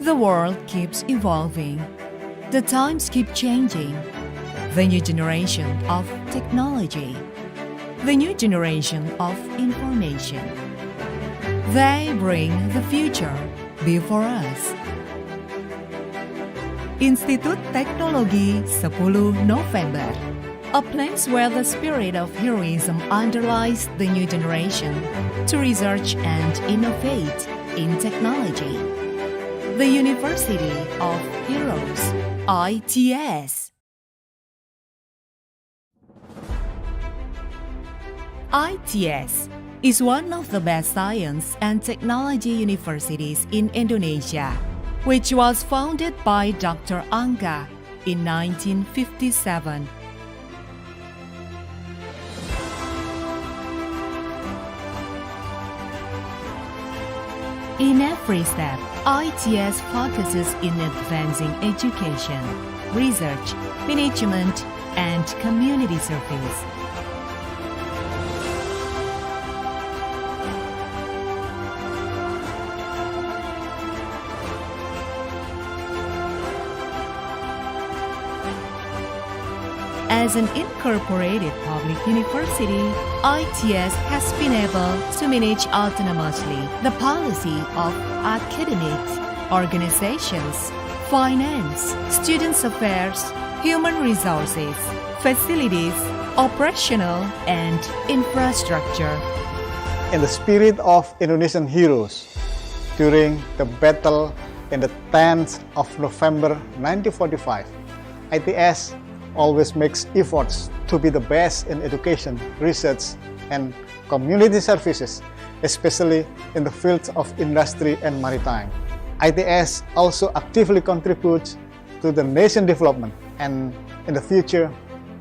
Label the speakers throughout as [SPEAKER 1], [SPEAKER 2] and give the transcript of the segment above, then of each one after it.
[SPEAKER 1] The world keeps evolving. The times keep changing. The new generation of technology. The new generation of information. They bring the future before us. Institut Teknologi Sepuluh Nopember, a place where the spirit of heroism underlies the new generation to research and innovate in technology. The University of Heroes, ITS. ITS is one of the best science and technology universities in Indonesia, which was founded by Dr. Angga in 1957. In every step, ITS focuses in advancing education, research, management, and community service. As an incorporated public university, ITS has been able to manage autonomously the policy of academics, organizations, finance, students' affairs, human resources, facilities, operational, and infrastructure.
[SPEAKER 2] In the spirit of Indonesian heroes, during the battle in the 10th of November 1945, ITS always makes efforts to be the best in education, research, and community services, especially in the fields of industry and maritime. ITS also actively contributes to the nation development, and in the future,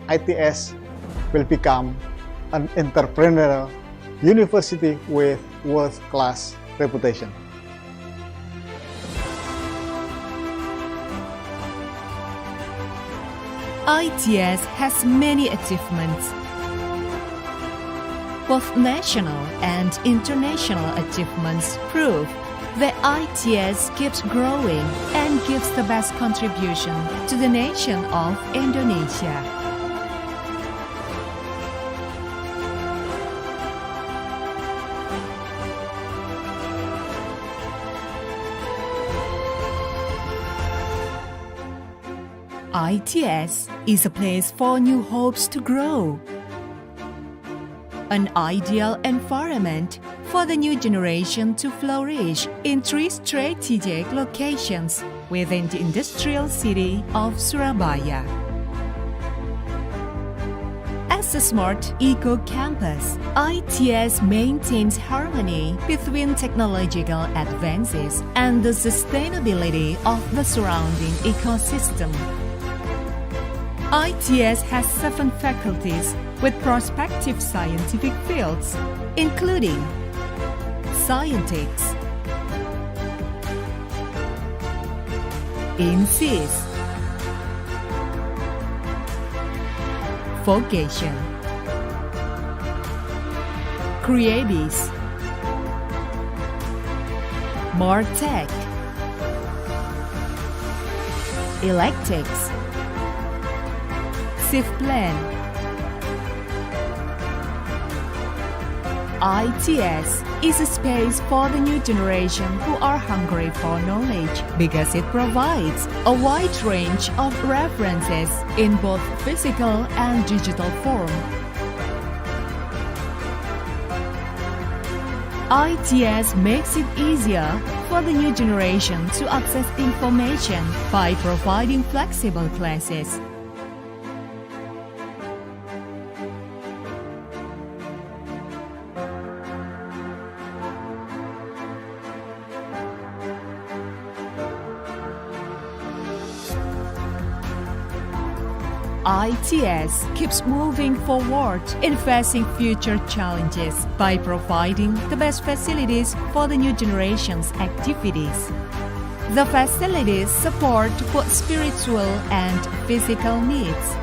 [SPEAKER 2] ITS will become an entrepreneurial university with world-class reputation.
[SPEAKER 1] ITS has many achievements. Both national and international achievements prove that ITS keeps growing and gives the best contribution to the nation of Indonesia. ITS is a place for new hopes to grow. An ideal environment for the new generation to flourish in 3 strategic locations within the industrial city of Surabaya. As a smart eco-campus, ITS maintains harmony between technological advances and the sustainability of the surrounding ecosystem. ITS has 7 faculties with prospective scientific fields, including Scientics, INSYS, Vocation, Creabis, MarTech, Electics, Plan. ITS is a space for the new generation who are hungry for knowledge because it provides a wide range of references in both physical and digital form. ITS makes it easier for the new generation to access information by providing flexible classes. ITS keeps moving forward in facing future challenges by providing the best facilities for the new generation's activities. The facilities support both spiritual and physical needs.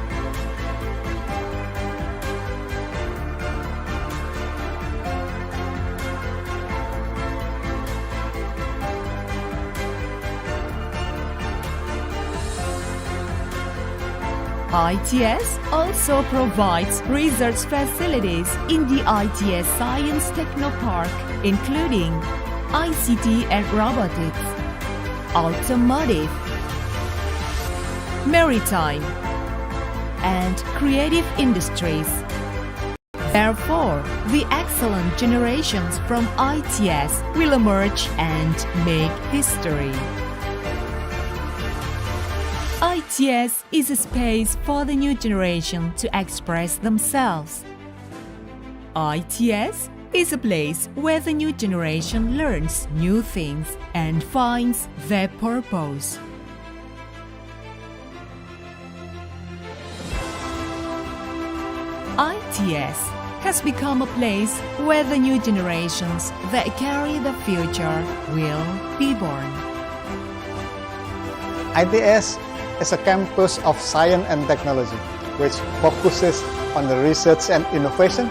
[SPEAKER 1] ITS also provides research facilities in the ITS Science Technopark, including ICT and robotics, automotive, maritime, and creative industries. Therefore, the excellent generations from ITS will emerge and make history. ITS is a space for the new generation to express themselves. ITS is a place where the new generation learns new things and finds their purpose. ITS has become a place where the new generations that carry the future will be born.
[SPEAKER 2] ITS is a campus of science and technology, which focuses on the research and innovation,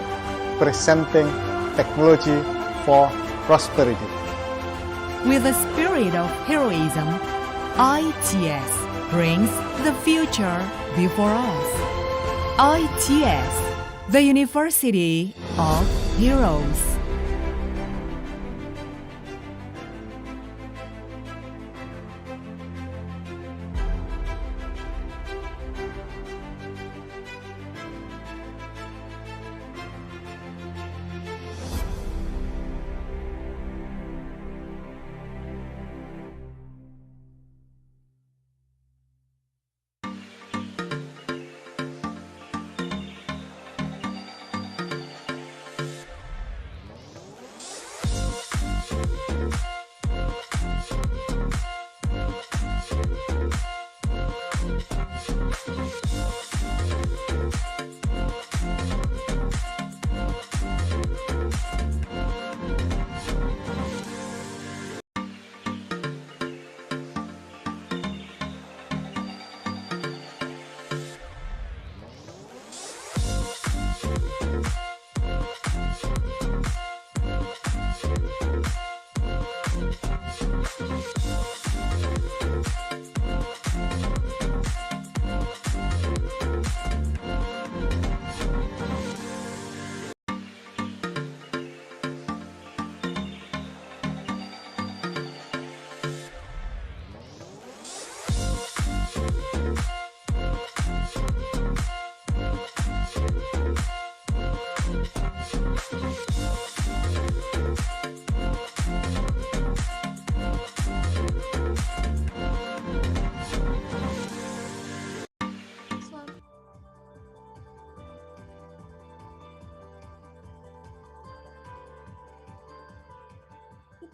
[SPEAKER 2] presenting technology for prosperity.
[SPEAKER 1] With a spirit of heroism, ITS brings the future before us. ITS, the University of Heroes.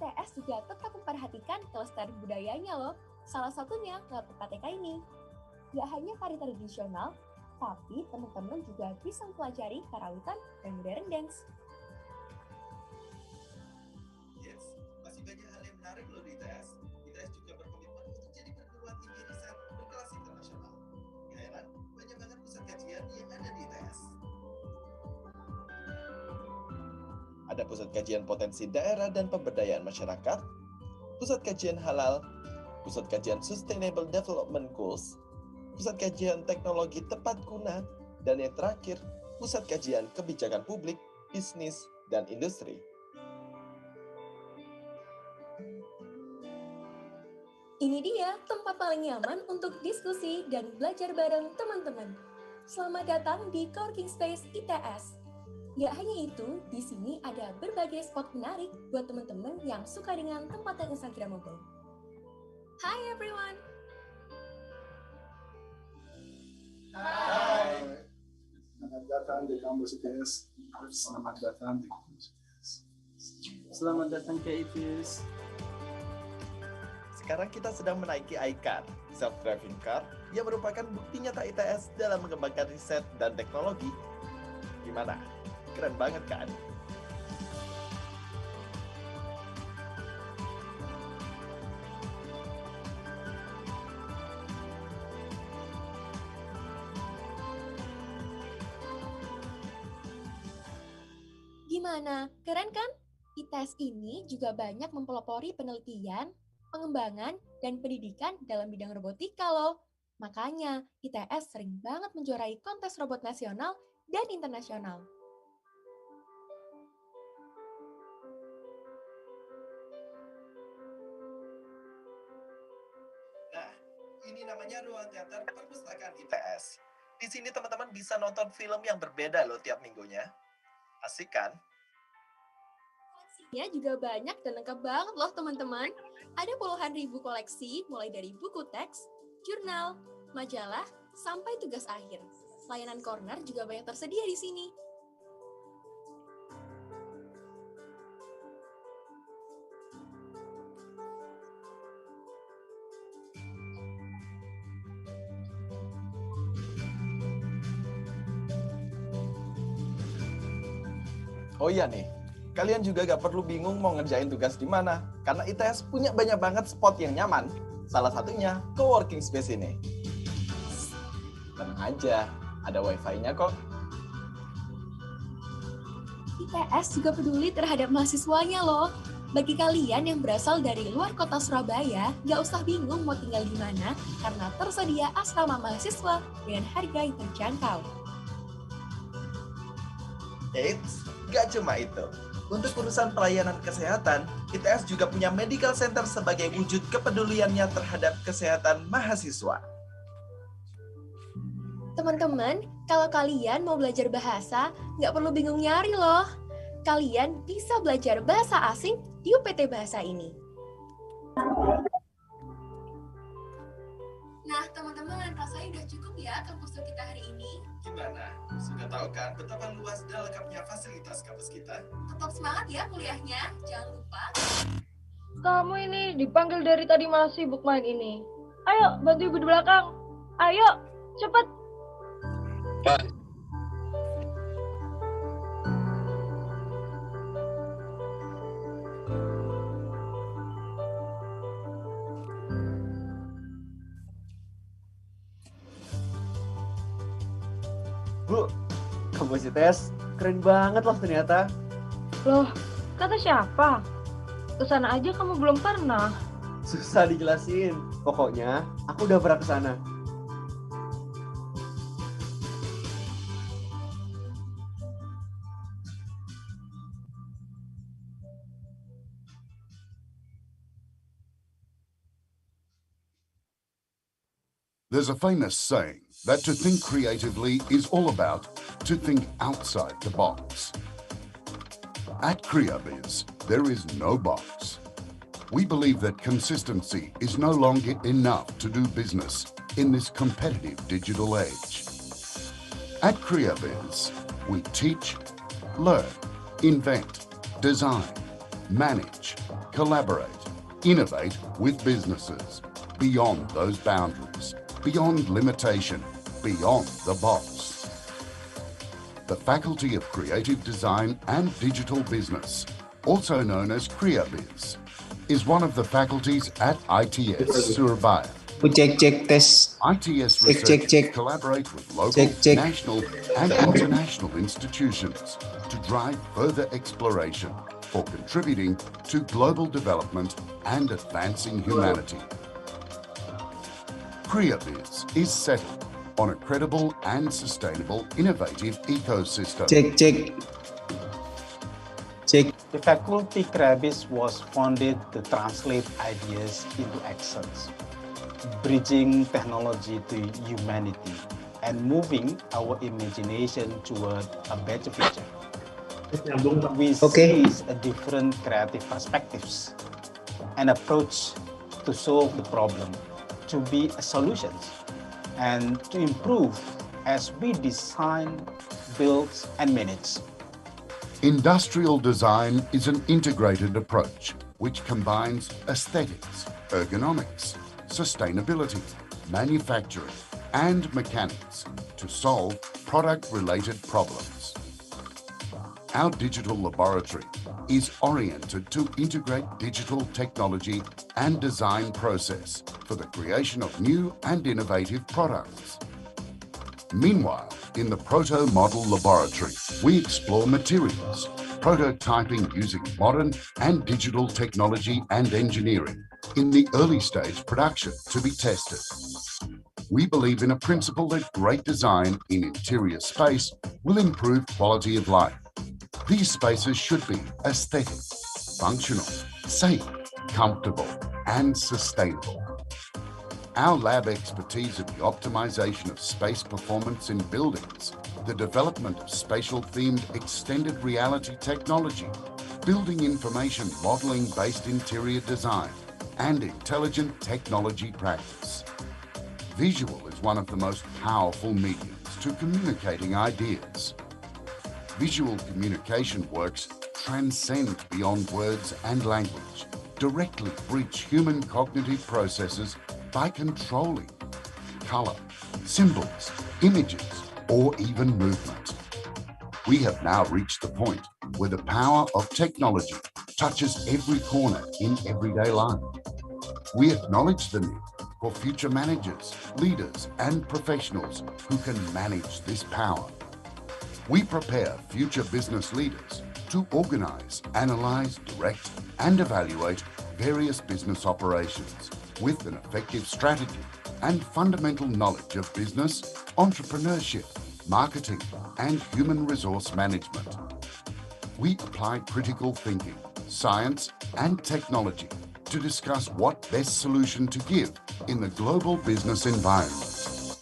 [SPEAKER 3] ITS juga tetap memperhatikan kelestarian budayanya loh. Salah satunya lewat PTK ini. Gak hanya tari tradisional, tapi teman-teman juga bisa mempelajari karawitan dan modern dance.
[SPEAKER 4] Yes, masih banyak hal yang menarik loh di ITS. ITS juga berkomitmen untuk jadi perguruan tinggi riset berkelas internasional. Gak heran, banyak banget pusat kajian yang ada di ITS. Ada pusat kajian potensi daerah dan pemberdayaan masyarakat, pusat kajian halal, pusat kajian Sustainable Development Goals, pusat kajian teknologi tepat guna, dan yang terakhir, pusat kajian kebijakan publik, bisnis, dan industri.
[SPEAKER 3] Ini dia tempat paling nyaman untuk diskusi dan belajar bareng teman-teman. Selamat datang di Coworking Space ITS. Gak hanya itu, di sini ada berbagai spot menarik buat teman-teman yang suka dengan tempat yang Instagramable. Hi everyone!
[SPEAKER 5] Hai. Selamat datang di Kampus ITS. Selamat datang di Kampus ITS.
[SPEAKER 6] Selamat datang ke ITS.
[SPEAKER 4] Sekarang kita sedang menaiki iCar, self-driving car, yang merupakan bukti nyata ITS dalam mengembangkan riset dan teknologi. Gimana? Keren banget kan?
[SPEAKER 3] Gimana? Keren kan? ITS ini juga banyak mempelopori penelitian, pengembangan, dan pendidikan dalam bidang robotika loh. Makanya, ITS sering banget menjuarai kontes robot nasional dan internasional.
[SPEAKER 4] Nah, ini namanya ruang teater perpustakaan ITS. Di sini teman-teman bisa nonton film yang berbeda loh tiap minggunya. Asik kan?
[SPEAKER 3] Koleksinya juga banyak dan lengkap banget loh teman-teman. Ada puluhan ribu koleksi, mulai dari buku teks, jurnal, majalah, sampai tugas akhir. Layanan corner juga banyak tersedia di sini.
[SPEAKER 4] Oh iya nih, kalian juga gak perlu bingung mau ngerjain tugas di mana, karena ITS punya banyak banget spot yang nyaman. Salah satunya coworking space ini. Tenang aja, ada wifi-nya kok.
[SPEAKER 3] ITS juga peduli terhadap mahasiswanya loh. Bagi kalian yang berasal dari luar kota Surabaya, gak usah bingung mau tinggal di mana, karena tersedia asrama mahasiswa dengan harga yang terjangkau.
[SPEAKER 4] Eits, gak cuma itu. Untuk urusan pelayanan kesehatan, ITS juga punya medical center sebagai wujud kepeduliannya terhadap kesehatan mahasiswa.
[SPEAKER 3] Teman-teman, kalau kalian mau belajar bahasa, nggak perlu bingung nyari loh. Kalian bisa belajar bahasa asing di UPT Bahasa ini. Nah, teman-teman, rasanya udah cukup ya kampus kita hari ini.
[SPEAKER 4] Gimana? Sudah tahu kan betapa luas dan lengkapnya fasilitas kampus kita?
[SPEAKER 3] Tetap semangat ya kuliahnya, jangan lupa.
[SPEAKER 7] Kamu ini dipanggil dari tadi malah sibuk main ini. Ayo, bantu ibu di belakang. Ayo, cepet.
[SPEAKER 8] Bu, kampus ITS keren banget loh ternyata.
[SPEAKER 7] Loh, kata siapa? Kesana aja kamu belum pernah.
[SPEAKER 8] Susah dijelasin. Pokoknya aku udah pernah kesana.
[SPEAKER 9] There's a famous saying that to think creatively is all about to think outside the box. At KreaBiz, there is no box. We believe that consistency is no longer enough to do business in this competitive digital age. At KreaBiz, we teach, learn, invent, design, manage, collaborate, innovate with businesses beyond those boundaries, beyond limitation, beyond the box. The Faculty of Creative Design and Digital Business, also known as KreaBiz, is one of the faculties at ITS Surabaya.
[SPEAKER 10] Cek tes.
[SPEAKER 9] ITS researchers collaborate with local, national and international institutions to drive further exploration for contributing to global development and advancing humanity. KreaBiz is settled on a credible and sustainable innovative ecosystem.
[SPEAKER 10] The faculty KreaBiz was founded to translate ideas into actions, bridging technology to humanity, and moving our imagination toward a better future. We seize a different creative perspectives and approach to solve the problem, to be a solutions, and to improve as we design, build, and manage.
[SPEAKER 9] Industrial design is an integrated approach which combines aesthetics, ergonomics, sustainability, manufacturing, and mechanics to solve product-related problems. Our digital laboratory is oriented to integrate digital technology and design process for the creation of new and innovative products. Meanwhile, in the Proto Model Laboratory, we explore materials, prototyping using modern and digital technology and engineering in the early stage production to be tested. We believe in a principle that great design in interior space will improve quality of life. These spaces should be aesthetic, functional, safe, comfortable, and sustainable. Our lab expertise in the optimization of space performance in buildings, the development of spatial-themed extended reality technology, building information modeling-based interior design, and intelligent technology practice. Visual is one of the most powerful mediums to communicating ideas. Visual communication works transcend beyond words and language, directly breach human cognitive processes by controlling color, symbols, images, or even movement. We have now reached the point where the power of technology touches every corner in everyday life. We acknowledge the need for future managers, leaders, and professionals who can manage this power. We prepare future business leaders to organize, analyze, direct, and evaluate various business operations with an effective strategy and fundamental knowledge of business, entrepreneurship, marketing, and human resource management. We apply critical thinking, science, and technology to discuss what best solution to give in the global business environment.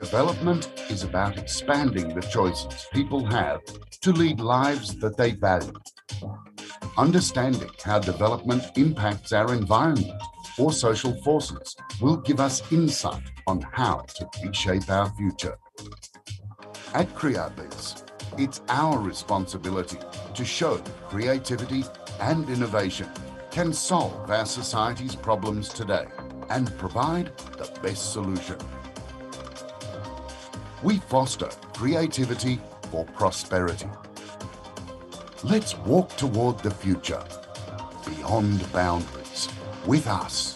[SPEAKER 9] Development is about expanding the choices people have to lead lives that they value. Understanding how development impacts our environment or social forces will give us insight on how to reshape our future. At CreaBiz, it's our responsibility to show that creativity and innovation can solve our society's problems today and provide the best solution. We foster creativity for prosperity. Let's walk toward the future, beyond boundaries, with us.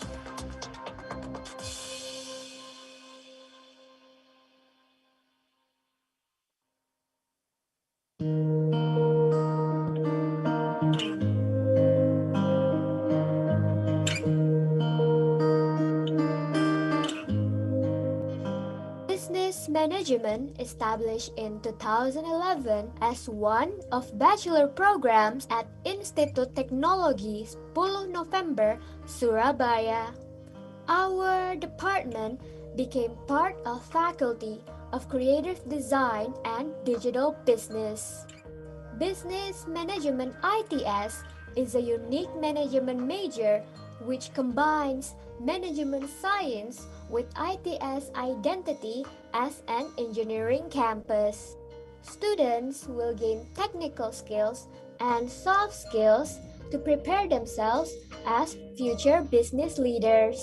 [SPEAKER 11] Business Management, established in 2011 as one of bachelor programs at Institut Teknologi Sepuluh Nopember, Surabaya. Our department became part of Faculty of Creative Design and Digital Business. Business Management ITS is a unique management major which combines management science with ITS identity as an engineering campus. Students will gain technical skills and soft skills to prepare themselves as future business leaders.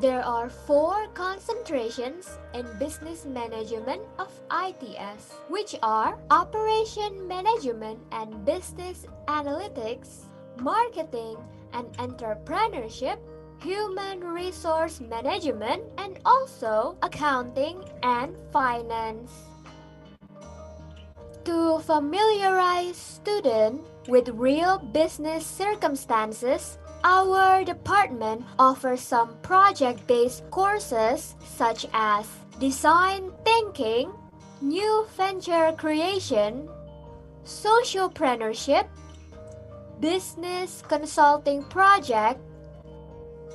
[SPEAKER 11] There are 4 concentrations in business management of ITS, which are Operation Management and Business Analytics, Marketing and Entrepreneurship, Human Resource Management, and also Accounting and Finance. To familiarize students with real business circumstances, our department offers some project-based courses such as design thinking, new venture creation, socialpreneurship, business consulting project,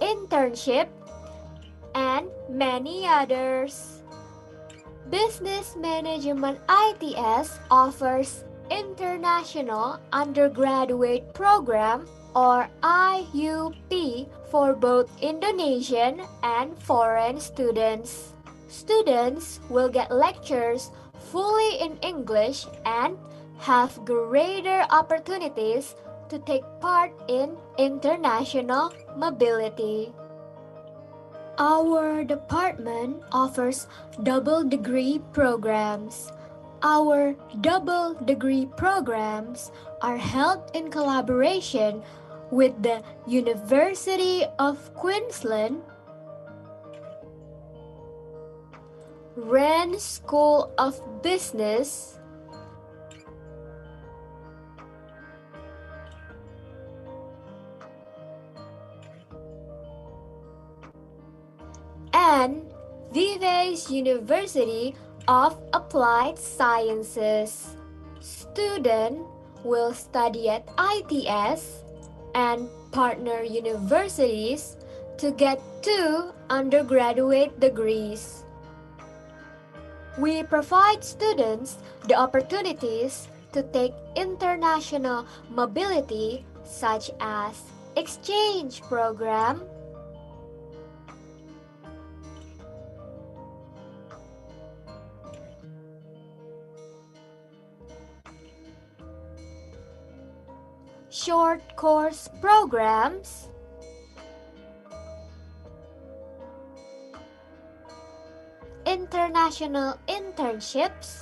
[SPEAKER 11] internship, and many others. Business Management ITS offers International Undergraduate Program or IUP for both Indonesian and foreign students. Students will get lectures fully in English and have greater opportunities to take part in international mobility. Our department offers double degree programs. Our double degree programs are held in collaboration with the University of Queensland, Wren School of Business, and Vives University of Applied Sciences. Students will study at ITS and partner universities to get 2 undergraduate degrees. We provide students the opportunities to take international mobility such as exchange program, short course programs, international internships,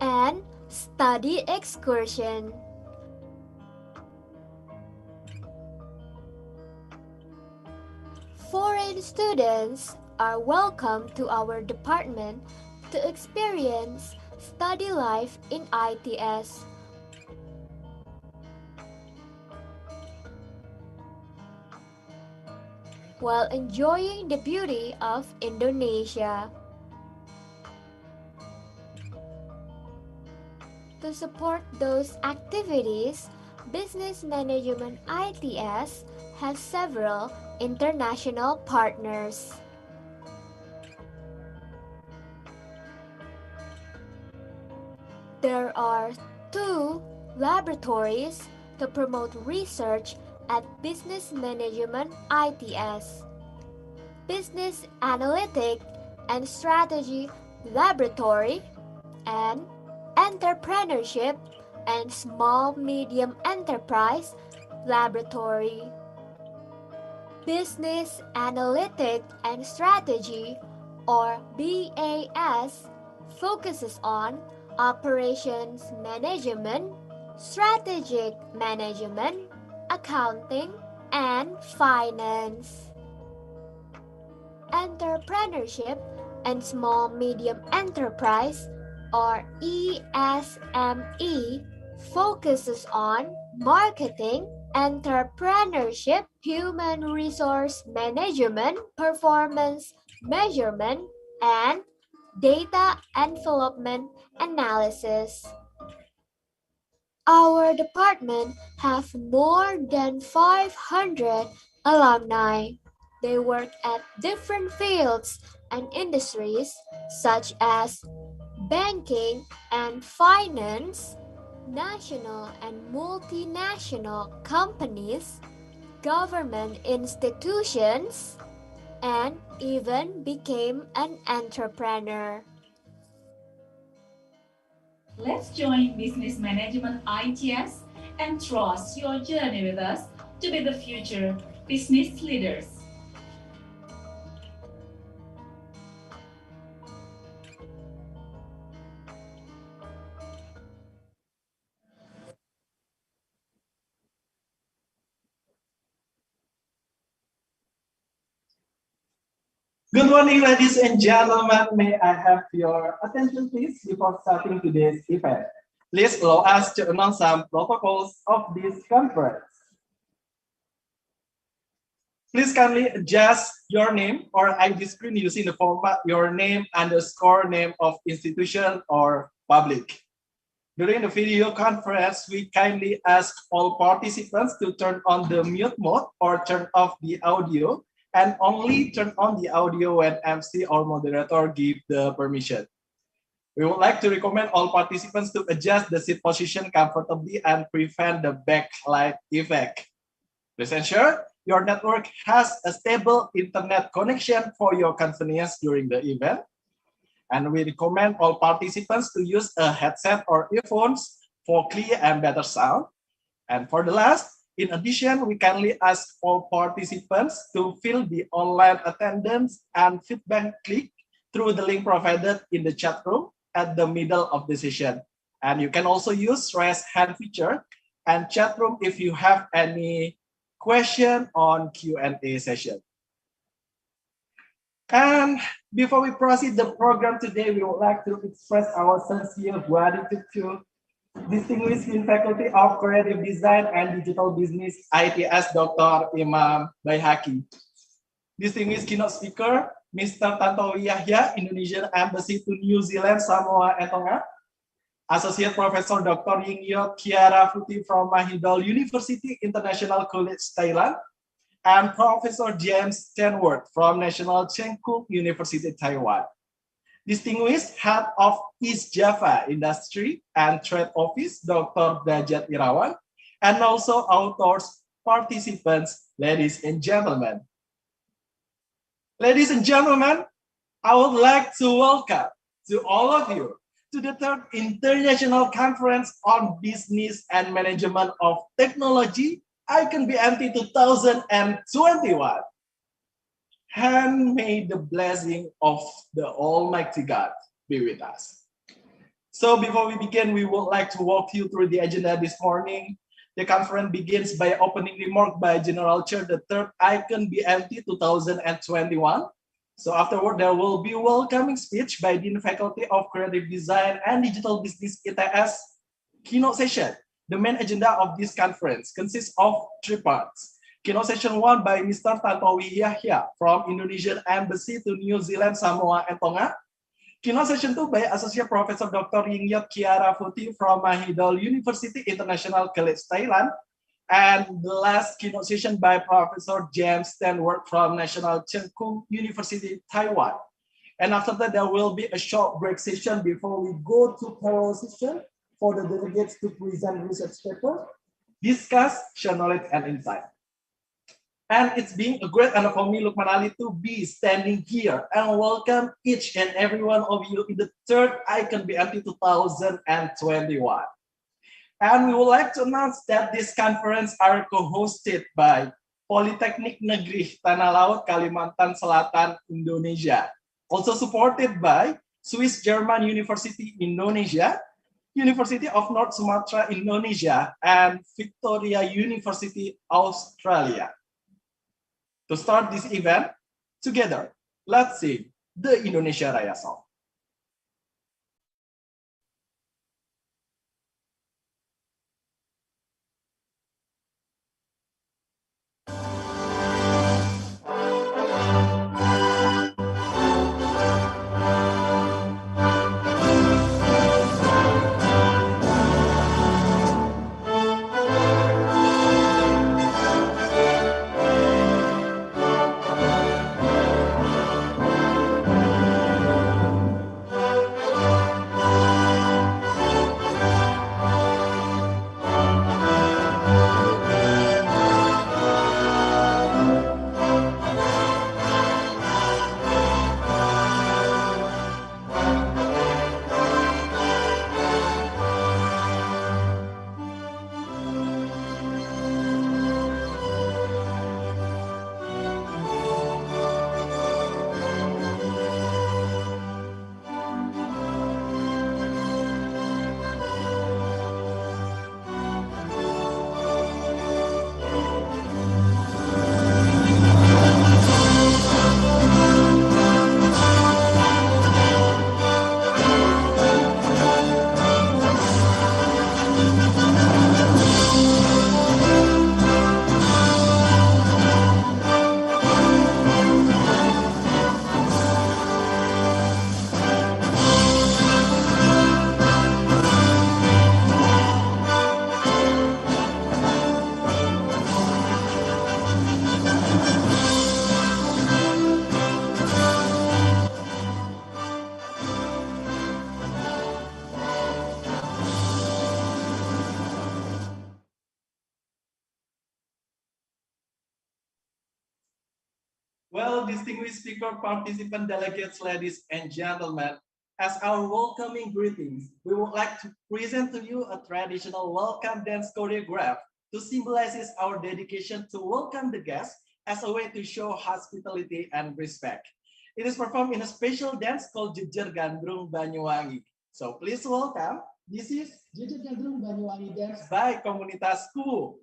[SPEAKER 11] and study excursion. Foreign students are welcome to our department to experience study life in ITS. While enjoying the beauty of Indonesia. To support those activities, Business Management ITS has several international partners. There are 2 laboratories to promote research at Business Management ITS. Business Analytic and Strategy Laboratory and Entrepreneurship and Small Medium Enterprise Laboratory. Business Analytic and Strategy, or BAS, focuses on operations management, strategic management, accounting, and finance. Entrepreneurship and Small Medium Enterprise, or ESME, focuses on marketing, entrepreneurship, human resource management, performance measurement, and data envelopment analysis. Our department have more than 500 alumni. They work at different fields and industries such as banking and finance, national and multinational companies, government institutions, and even became an entrepreneur.
[SPEAKER 12] Let's join Business Management ITS and trust your journey with us to be the future business leaders.
[SPEAKER 6] Good morning, ladies and gentlemen. May I have your attention, please, before starting today's event. Please allow us to announce some protocols of this conference. Please kindly adjust your name or ID screen using the format your name _ name of institution or public. During the video conference, we kindly ask all participants to turn on the mute mode or turn off the audio, and only turn on the audio when MC or moderator give the permission. We would like to recommend all participants to adjust the seat position comfortably and prevent the backlight effect. Please ensure your network has a stable internet connection for your convenience during the event. And we recommend all participants to use a headset or earphones for clear and better sound. And for the last, in addition, we kindly ask all participants to fill the online attendance and feedback click through the link provided in the chat room at the middle of the session. And you can also use raise hand feature and chat room if you have any question on Q&A session. And before we proceed the program today, we would like to express our sincere gratitude to Distinguished in Faculty of Creative Design and Digital Business ITS, Dr. Imam Baihaki. Distinguished keynote speaker, Mr. Tantowi Yahya, Indonesian Embassy to New Zealand, Samoa, and Tonga. Associate Professor Dr. Yingyot Kiara Futi from Mahidol University International College, Thailand. And Professor James Stanworth from National Cheng University, Taiwan. Distinguished Head of East Java Industry and Trade Office, Dr. Dajat Irawan, and also authors, participants, ladies and gentlemen. Ladies and gentlemen, I would like to welcome to all of you to the third International Conference on Business and Management of Technology, IConBMT 2021. And may the blessing of the Almighty God be with us. So before we begin, we would like to walk you through the agenda this morning. The conference begins by opening remark by General Chair, the third IConBMT 2021. So afterward, there will be a welcoming speech by Dean Faculty of Creative Design and Digital Business ITS keynote session. The main agenda of this conference consists of 3 parts. Keynote session 1 by Mr. Tantowi Yahya from Indonesian Embassy to New Zealand, Samoa, and Tonga. Keynote session 2 by Associate Professor Dr. Yingyot Kiara Futi from Mahidol University International College, Thailand. And the last keynote session by Professor James Stanworth from National Cheng University, Taiwan. And after that, there will be a short break session before we go to panel session for the delegates to present research paper, discuss, share knowledge and insight. And it's been a great honor for me, Lukman Ali, to be standing here and welcome each and every one of you in the third IConBMT 2021. And we would like to announce that this conference are co-hosted by Politeknik Negeri Tanah Laut Kalimantan Selatan, Indonesia. Also supported by Swiss German University Indonesia, University of North Sumatra Indonesia, and Victoria University Australia. To start this event, together, let's sing the Indonesia Raya song. Well, distinguished speaker, participant, delegates, ladies and gentlemen, as our welcoming greetings, we would like to present to you a traditional welcome dance choreograph to symbolize our dedication to welcome the guests as a way to show hospitality and respect. It is performed in a special dance called Jejer Gandrung Banyuwangi. So please welcome, this is Jejer Gandrung Banyuwangi dance by Komunitas Kuwu.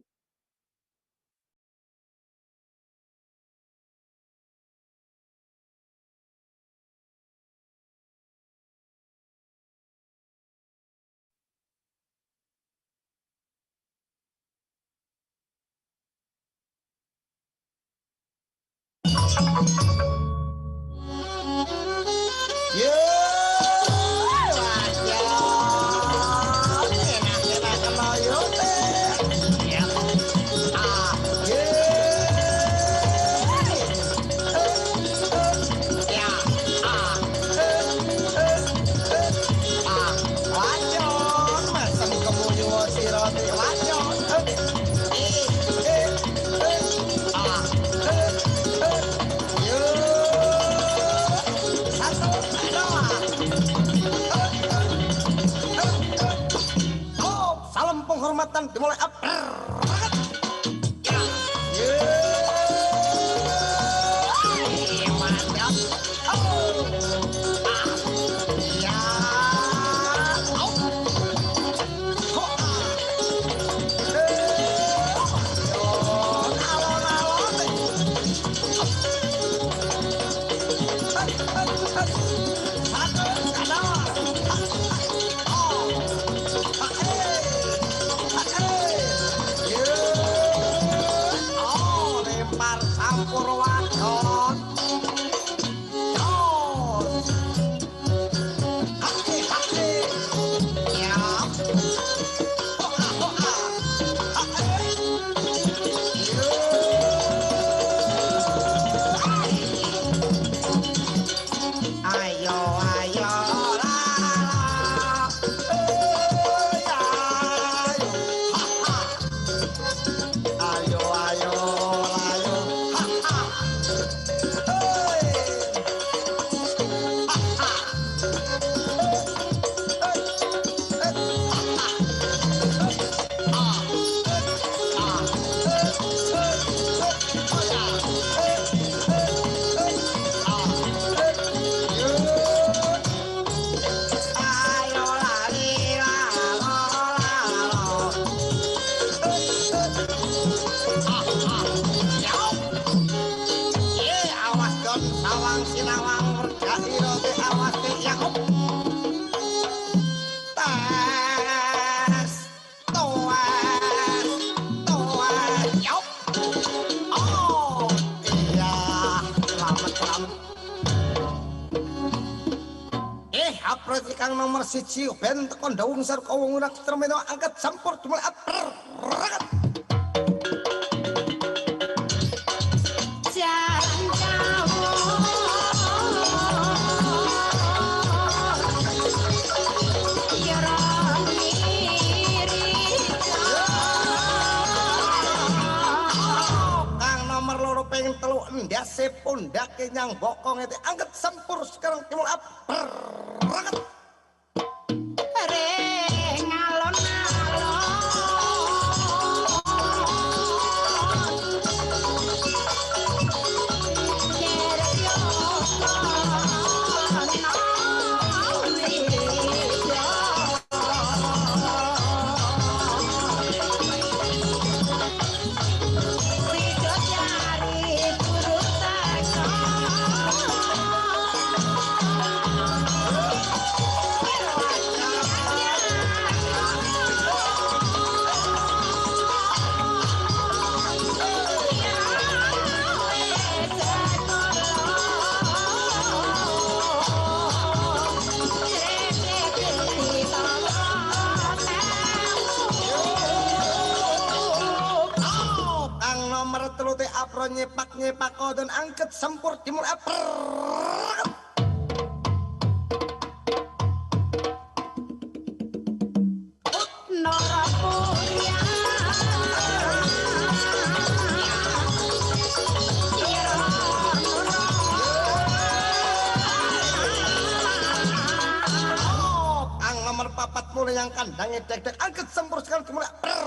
[SPEAKER 13] Penghormatan dimulai. Kang nomor 1 ben tekon daung sar kawung unak termeno angkat sampur dimulai. Kang nomor loro pengen telu endase pundake nyang bokong itu angkat sampur sekarang dimulai. Nyepak dan angkat sempur timur aper. Ang nomor 4 mulai yang kandangnya dek-dek angkat sempur sekarang timur aper.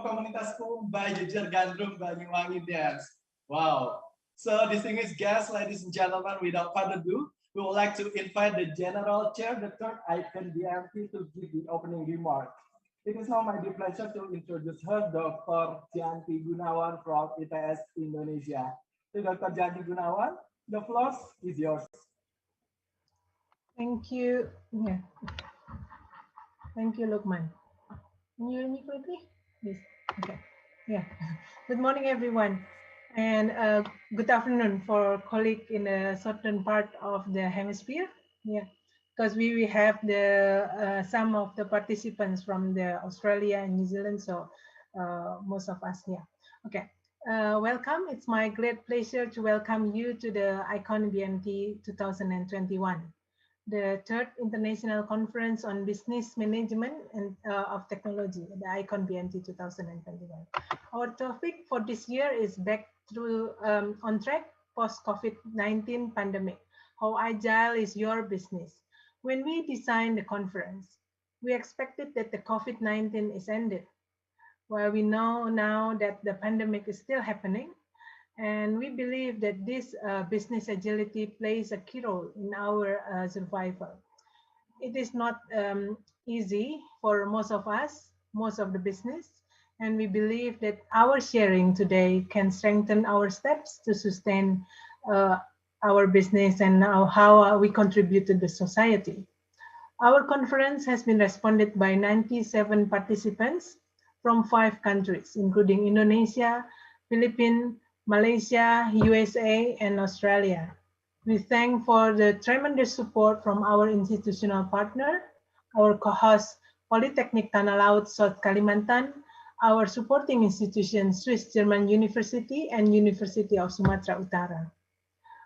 [SPEAKER 6] from komunitas Kumba Jejer Gandrung Banyuwangi Dance. Wow. So distinguished guests, ladies and gentlemen, without further ado, we would like to invite the General Chair, Dr. IConBMT, to give the opening remark. It is now my deep pleasure to introduce her, Dr. Janti Gunawan from ITS Indonesia. To Dr. Janti Gunawan, the floor is yours.
[SPEAKER 14] Thank you. Yeah. Thank you, Lukman. Can you hear me quickly? Yes. Okay. Yeah. Good morning, everyone, and good afternoon for colleague in a certain part of the hemisphere. Yeah, because we have the some of the participants from the Australia and New Zealand, so most of us here. Okay. Welcome. It's my great pleasure to welcome you to the IConBMT 2021. The third International Conference on Business Management and of Technology, the IConBMT 2021. Our topic for this year is back through on track post-COVID-19 pandemic. How agile is your business? When we designed the conference, we expected that the COVID-19 is ended. Well, we know now that the pandemic is still happening. And we believe that this business agility plays a key role in our survival. It is not easy for most of us, most of the business, and we believe that our sharing today can strengthen our steps to sustain our business and how we contribute to the society. Our conference has been responded by 97 participants from 5 countries, including Indonesia, Philippines, Malaysia, USA, and Australia. We thank for the tremendous support from our institutional partner, our co-host Polytechnic Tanah Laut South Kalimantan, our supporting institutions Swiss German University and University of Sumatra Utara.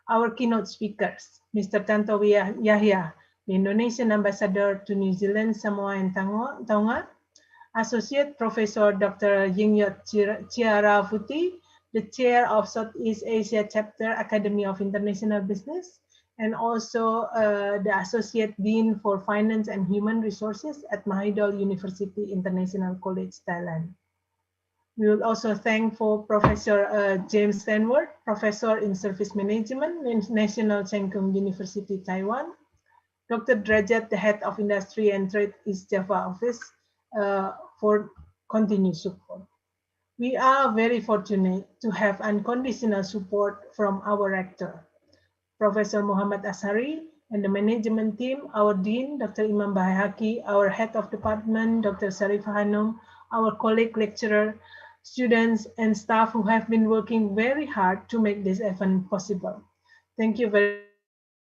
[SPEAKER 14] Our keynote speakers, Mr. Tantowi Yahya, the Indonesian Ambassador to New Zealand, Samoa, and Tonga, Associate Professor Dr. Yingyot Chiaravuti, the Chair of Southeast Asia Chapter Academy of International Business, and also the Associate Dean for Finance and Human Resources at Mahidol University International College, Thailand. We will also thank for Professor James Stanworth, Professor in Service Management in National Cheng University, Taiwan, Dr. Drajat, the Head of Industry and Trade East Java Office, for continued support. We are very fortunate to have unconditional support from our rector, Professor Muhammad Ashari, and the management team, our dean, Dr. Imam Bahaki, our head of department, Dr. Sarifah Hanum, our colleague lecturer, students, and staff who have been working very hard to make this event possible. Thank you very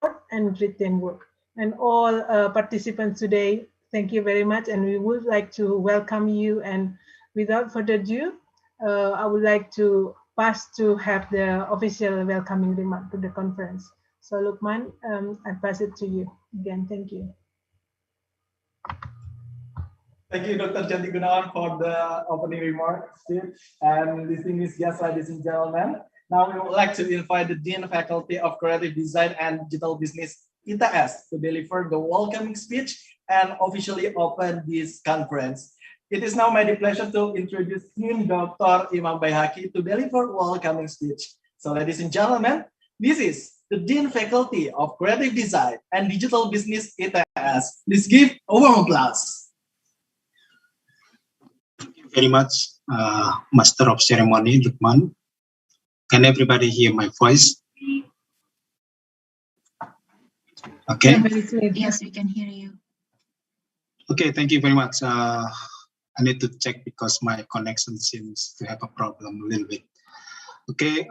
[SPEAKER 14] much and great teamwork. And all participants today, thank you very much, and we would like to welcome you. And without further ado, I would like to pass to have the official welcoming remark to the conference. So Lukman, I pass it to you again. Thank you.
[SPEAKER 6] Thank you, Dr. Janti Gunawan, for the opening remarks. And distinguished guests, ladies and gentlemen, now we would like to invite the Dean Faculty of Creative Design and Digital Business, ITS, to deliver the welcoming speech and officially open this conference. It is now my pleasure to introduce him, Dr. Imam Bahaki, to deliver welcoming speech. So, ladies and gentlemen, this is the Dean Faculty of Creative Design and Digital Business, ITS. Please give a warm applause.
[SPEAKER 10] Thank you very much, Master of Ceremony, Lukman. Can everybody hear my voice? Okay.
[SPEAKER 12] Yes, we can hear you.
[SPEAKER 10] Okay, thank you very much. I need to check because my connection seems to have a problem a little bit. Okay,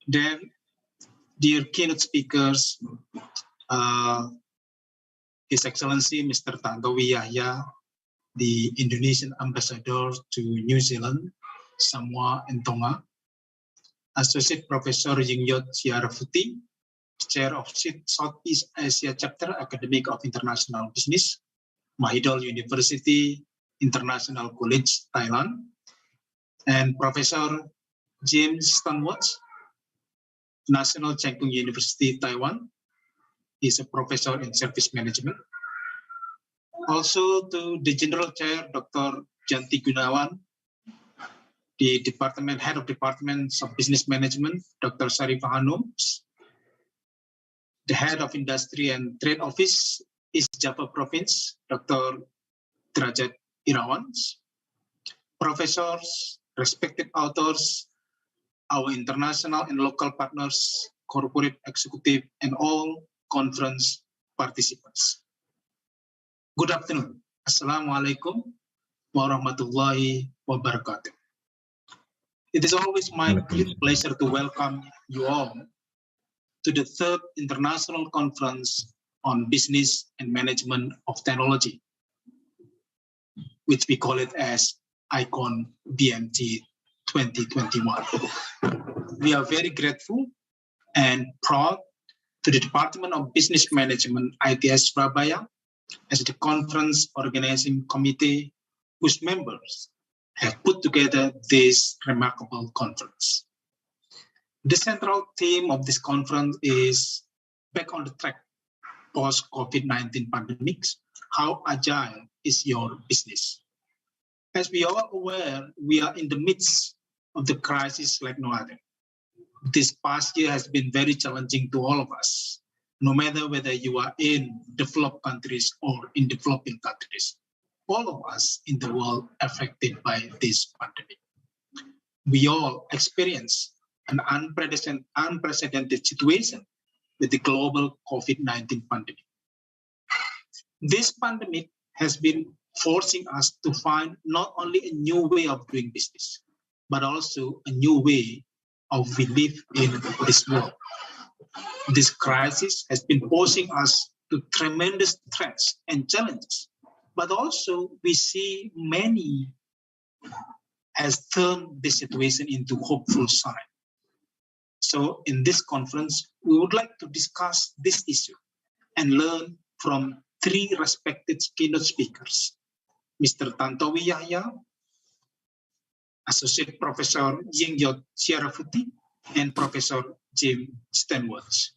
[SPEAKER 10] then, dear keynote speakers, His Excellency Mr. Tantowi Yahya, the Indonesian Ambassador to New Zealand, Samoa, and Tonga, Associate Professor Yingyot Chiaravuti, Chair of Southeast Asia Chapter Academy of International Business, Mahidol University International College, Thailand, and Professor James Stanworth, National Cheng University, Taiwan. He's a professor in service management. Also to the General Chair, Dr.
[SPEAKER 15] Janti Gunawan, the Head of Departments of Business Management, Dr. Sarifah Hanum, the Head of Industry and Trade Office, East Java Province, Dr. Derajat Irawan, professors, respected authors, our international and local partners, corporate executive, and all conference participants. Good afternoon. Assalamualaikum warahmatullahi wabarakatuh. It is always my great pleasure to welcome you all to the third International Conference on Business and Management of Technology, which we call it as IConBMT 2021. We are very grateful and proud to the Department of Business Management ITS Surabaya as the conference organizing committee whose members have put together this remarkable conference. The central theme of this conference is back on the track post-COVID-19 pandemics, how agile is your business? As we are aware, we are in the midst of the crisis like no other. This past year has been very challenging to all of us, no matter whether you are in developed countries or in developing countries. All of us in the world affected by this pandemic. We all experience an unprecedented situation with the global COVID-19 pandemic. This pandemic has been forcing us to find not only a new way of doing business, but also a new way of we live in this world. This crisis has been posing us to tremendous threats and challenges, but also we see many has turned this situation into hopeful sign. So in this conference, we would like to discuss this issue and learn from three respected keynote speakers, Mr. Tantowi Yahya, Associate Professor Yingyot Siarafuti, and Professor Jim Stanworth.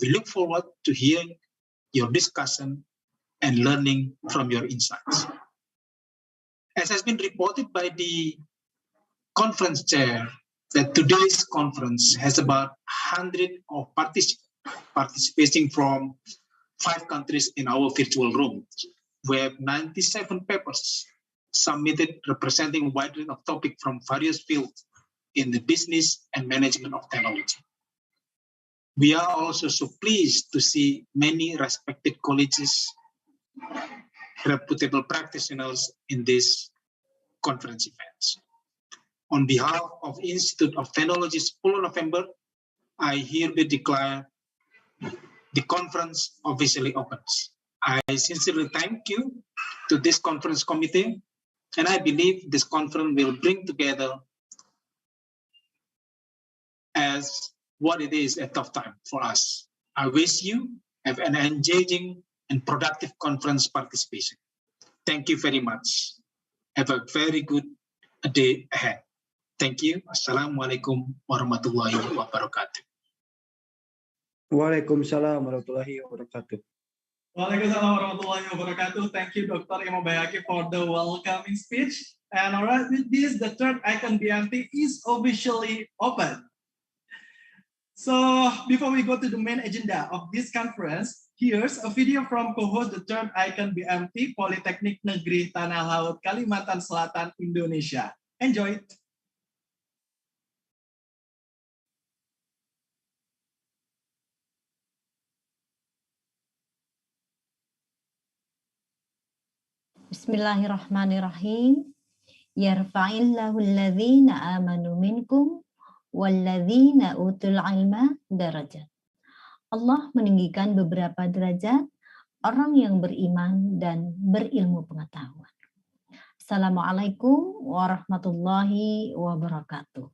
[SPEAKER 15] We look forward to hearing your discussion and learning from your insights. As has been reported by the conference chair, that today's conference has about 100 of participating from 5 countries in our virtual room. We have 97 papers submitted representing a wide range of topics from various fields in the business and management of technology. We are also so pleased to see many respected colleges, reputable practitioners in this conference events. On behalf of Institut Teknologi Sepuluh Nopember, I hereby declare the conference officially opens. I sincerely thank you to this conference committee, and I believe this conference will bring together as what it is a tough time for us. I wish you have an engaging and productive conference participation. Thank you very much. Have a very good day ahead. Thank you. Assalamualaikum warahmatullahi wabarakatuh.
[SPEAKER 8] Waalaikumsalam warahmatullahi wabarakatuh.
[SPEAKER 6] Waalaikumsalam warahmatullahi wabarakatuh. Thank you, Dr. Imam Bayaki, for the welcoming speech. And all right, with this, the third IConBMT is officially open. So before we go to the main agenda of this conference, here's a video from co-host the third IConBMT Politeknik Negeri Tanah Laut Kalimantan Selatan, Indonesia. Enjoy it.
[SPEAKER 16] Bismillahirrahmanirrahim. Yarfa'illahu alladhina amanu minkum walladhina utul ilma darajat. Allah meninggikan beberapa derajat orang yang beriman dan berilmu pengetahuan. Assalamualaikum warahmatullahi wabarakatuh.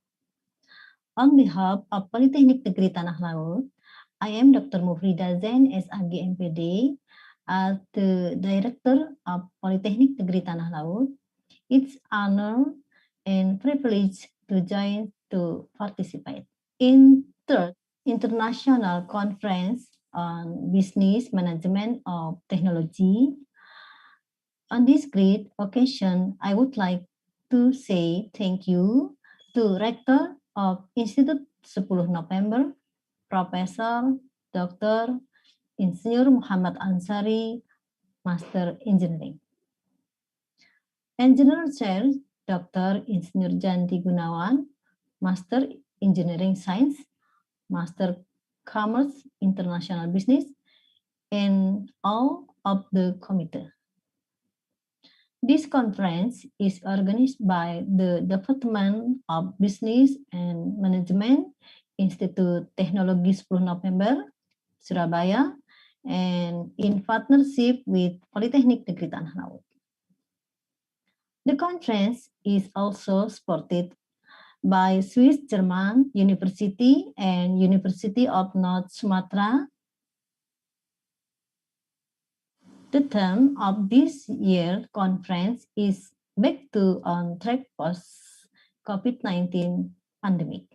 [SPEAKER 16] On behalf of Politeknik Negeri Tanah Laut, I am Dr. Mufrida Zain, SAG MPD, as the Director of Politeknik Negeri Tanah Laut. It's honor and privilege to join to participate in third International Conference on Business Management of Technology On this great occasion, I would like to say thank you to Rector of Institut Sepuluh Nopember, Professor Dr. Insinyur Muhammad Ansari, Master Engineering. Engineer Chair Dr. Insinyur Janti Gunawan, Master Engineering Science, Master Commerce International Business, and all of the committee. This conference is organized by the Departemen of Bisnis and Manajemen Institut Teknologi Sepuluh Nopember, Surabaya, and in partnership with Politeknik Negeri Tanah Laut. The conference is also supported by Swiss German University and University of North Sumatra. The theme of this year's conference is Back to on Track post COVID-19 pandemic.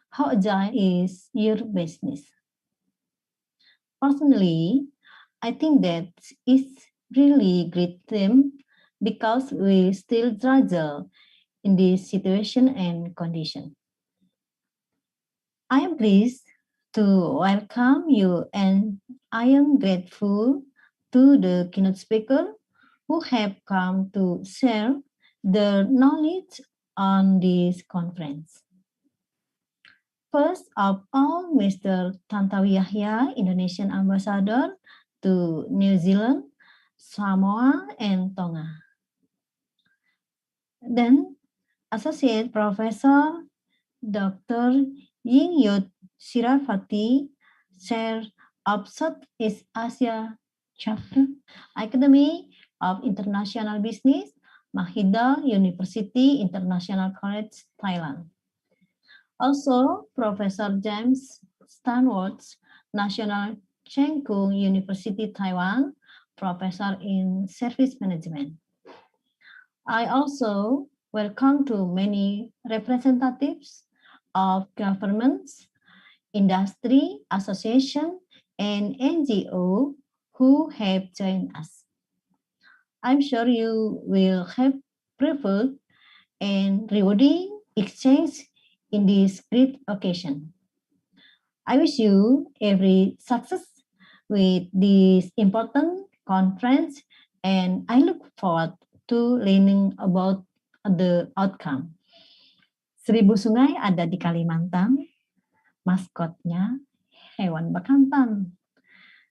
[SPEAKER 16] How agile is your business? Personally, I think that it's really great theme because we still struggle in this situation and condition. I am pleased to welcome you, and I am grateful to the keynote speaker who have come to share their knowledge on this conference. First of all, Mr. Tantowi Yahya, Indonesian Ambassador to New Zealand, Samoa, and Tonga. Then, Associate Professor Dr. Yingyut Sirafati, Chair of Southeast Asia Chapter, Academy of International Business, Mahidol University International College, Thailand. Also, Professor James Stanworth, National Cheng University, Taiwan, Professor in Service Management. I also welcome to many representatives of governments, industry, association, and NGO who have joined us. I'm sure you will have preferred and rewarding exchange in this great occasion. I wish you every success with this important conference, and I look forward to learning about the outcome. 1000 sungai ada di Kalimantan, maskotnya hewan bekantan.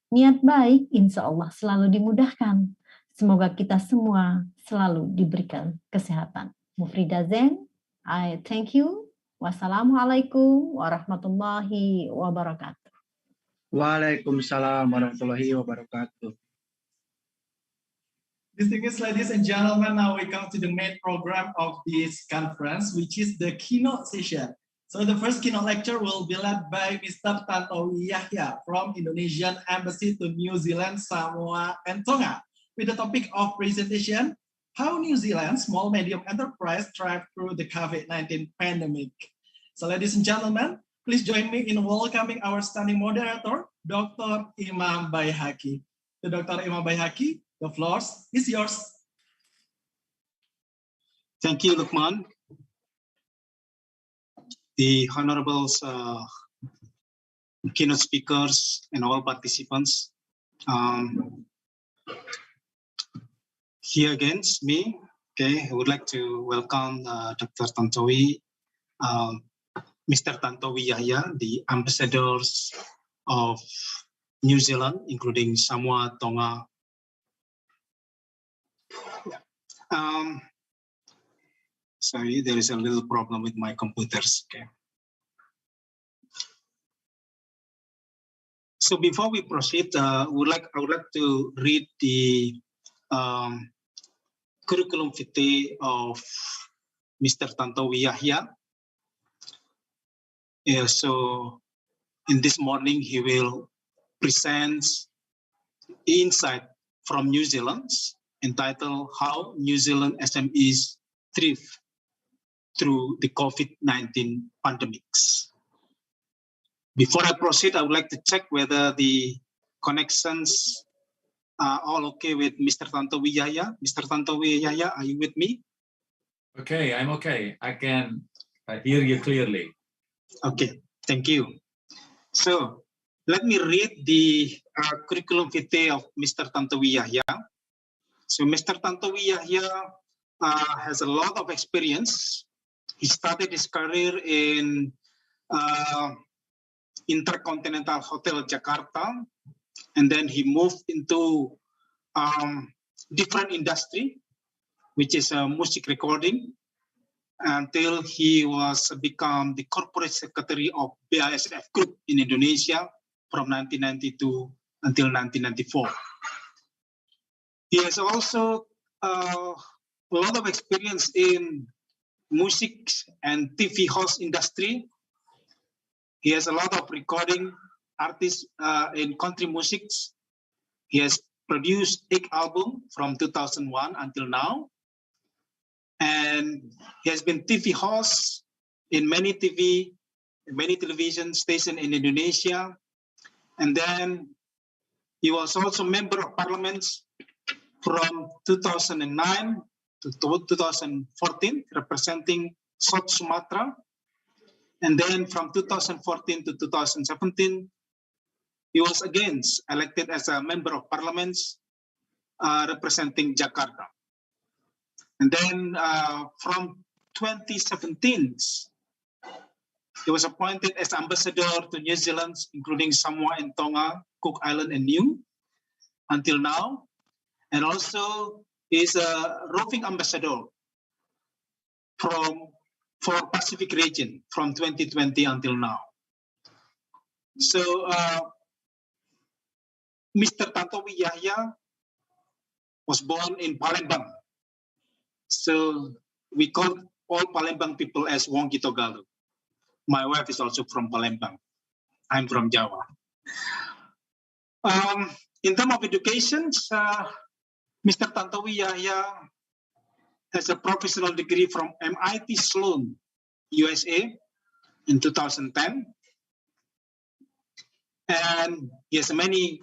[SPEAKER 16] Niat baik insya Allah selalu dimudahkan. Semoga kita semua selalu diberikan kesehatan. Mufridah Zen, I thank you. Wassalamualaikum warahmatullahi wabarakatuh.
[SPEAKER 6] Waalaikumsalam warahmatullahi wabarakatuh. Distinguished ladies and gentlemen, now we come to the main program of this conference, which is the keynote session. So the first keynote lecture will be led by Mr. Tantowi Yahya from Indonesian Embassy to New Zealand, Samoa, and Tonga, with the topic of presentation, How New Zealand's Small Medium Enterprise Thrive Through the COVID-19 Pandemic. So ladies and gentlemen, please join me in welcoming our stunning moderator, Dr. Imam Baihaqi. To Dr. Imam Baihaqi, the floor is yours.
[SPEAKER 15] Thank you, Lukman. The honorable keynote speakers and all participants. Here again, it's me. Okay, I would like to welcome Dr. Tantowi, Mr. Tantowi Yahya, the ambassadors of New Zealand, including Samoa, Tonga. Sorry, there is a little problem with my computers. Okay. So before we proceed, I would like to read the curriculum vitae of Mr. Tantowi Yahya. Yeah, so in this morning, he will present insight from New Zealand entitled How New Zealand SMEs Thrive Through the COVID-19 Pandemics. Before I proceed, I would like to check whether the connections all okay with Mr. Tantowi Yahya? Mr. Tantowi Yahya, are you with me?
[SPEAKER 17] Okay, I'm okay. I can hear you clearly.
[SPEAKER 15] Okay, thank you. So let me read the curriculum vitae of Mr. Tantowi Yahya. So Mr. Tantowi Yahya has a lot of experience. He started his career in Intercontinental Hotel Jakarta, and then he moved into different industry, which is music recording, until he was become the corporate secretary of BASF Group in Indonesia from 1992 until 1994. He has also a lot of experience in music and TV host industry. He has a lot of recording artists in country music. He has produced 8 albums from 2001 until now. And he has been TV host in many television stations in Indonesia. And then he was also member of parliament from 2009 to 2014, representing South Sumatra. And then from 2014 to 2017, he was again elected as a member of parliament representing Jakarta. And then from 2017, he was appointed as ambassador to New Zealand, including Samoa and Tonga, Cook Island and Niue, until now. And also is a roving ambassador for Pacific region from 2020 until now. So Mr. Tantowi Yahya was born in Palembang. So we call all Palembang people as Wong Gitogalu. My wife is also from Palembang. I'm from Java. In terms of education, Mr. Tantowi Yahya has a professional degree from MIT Sloan, USA in 2010. And he has many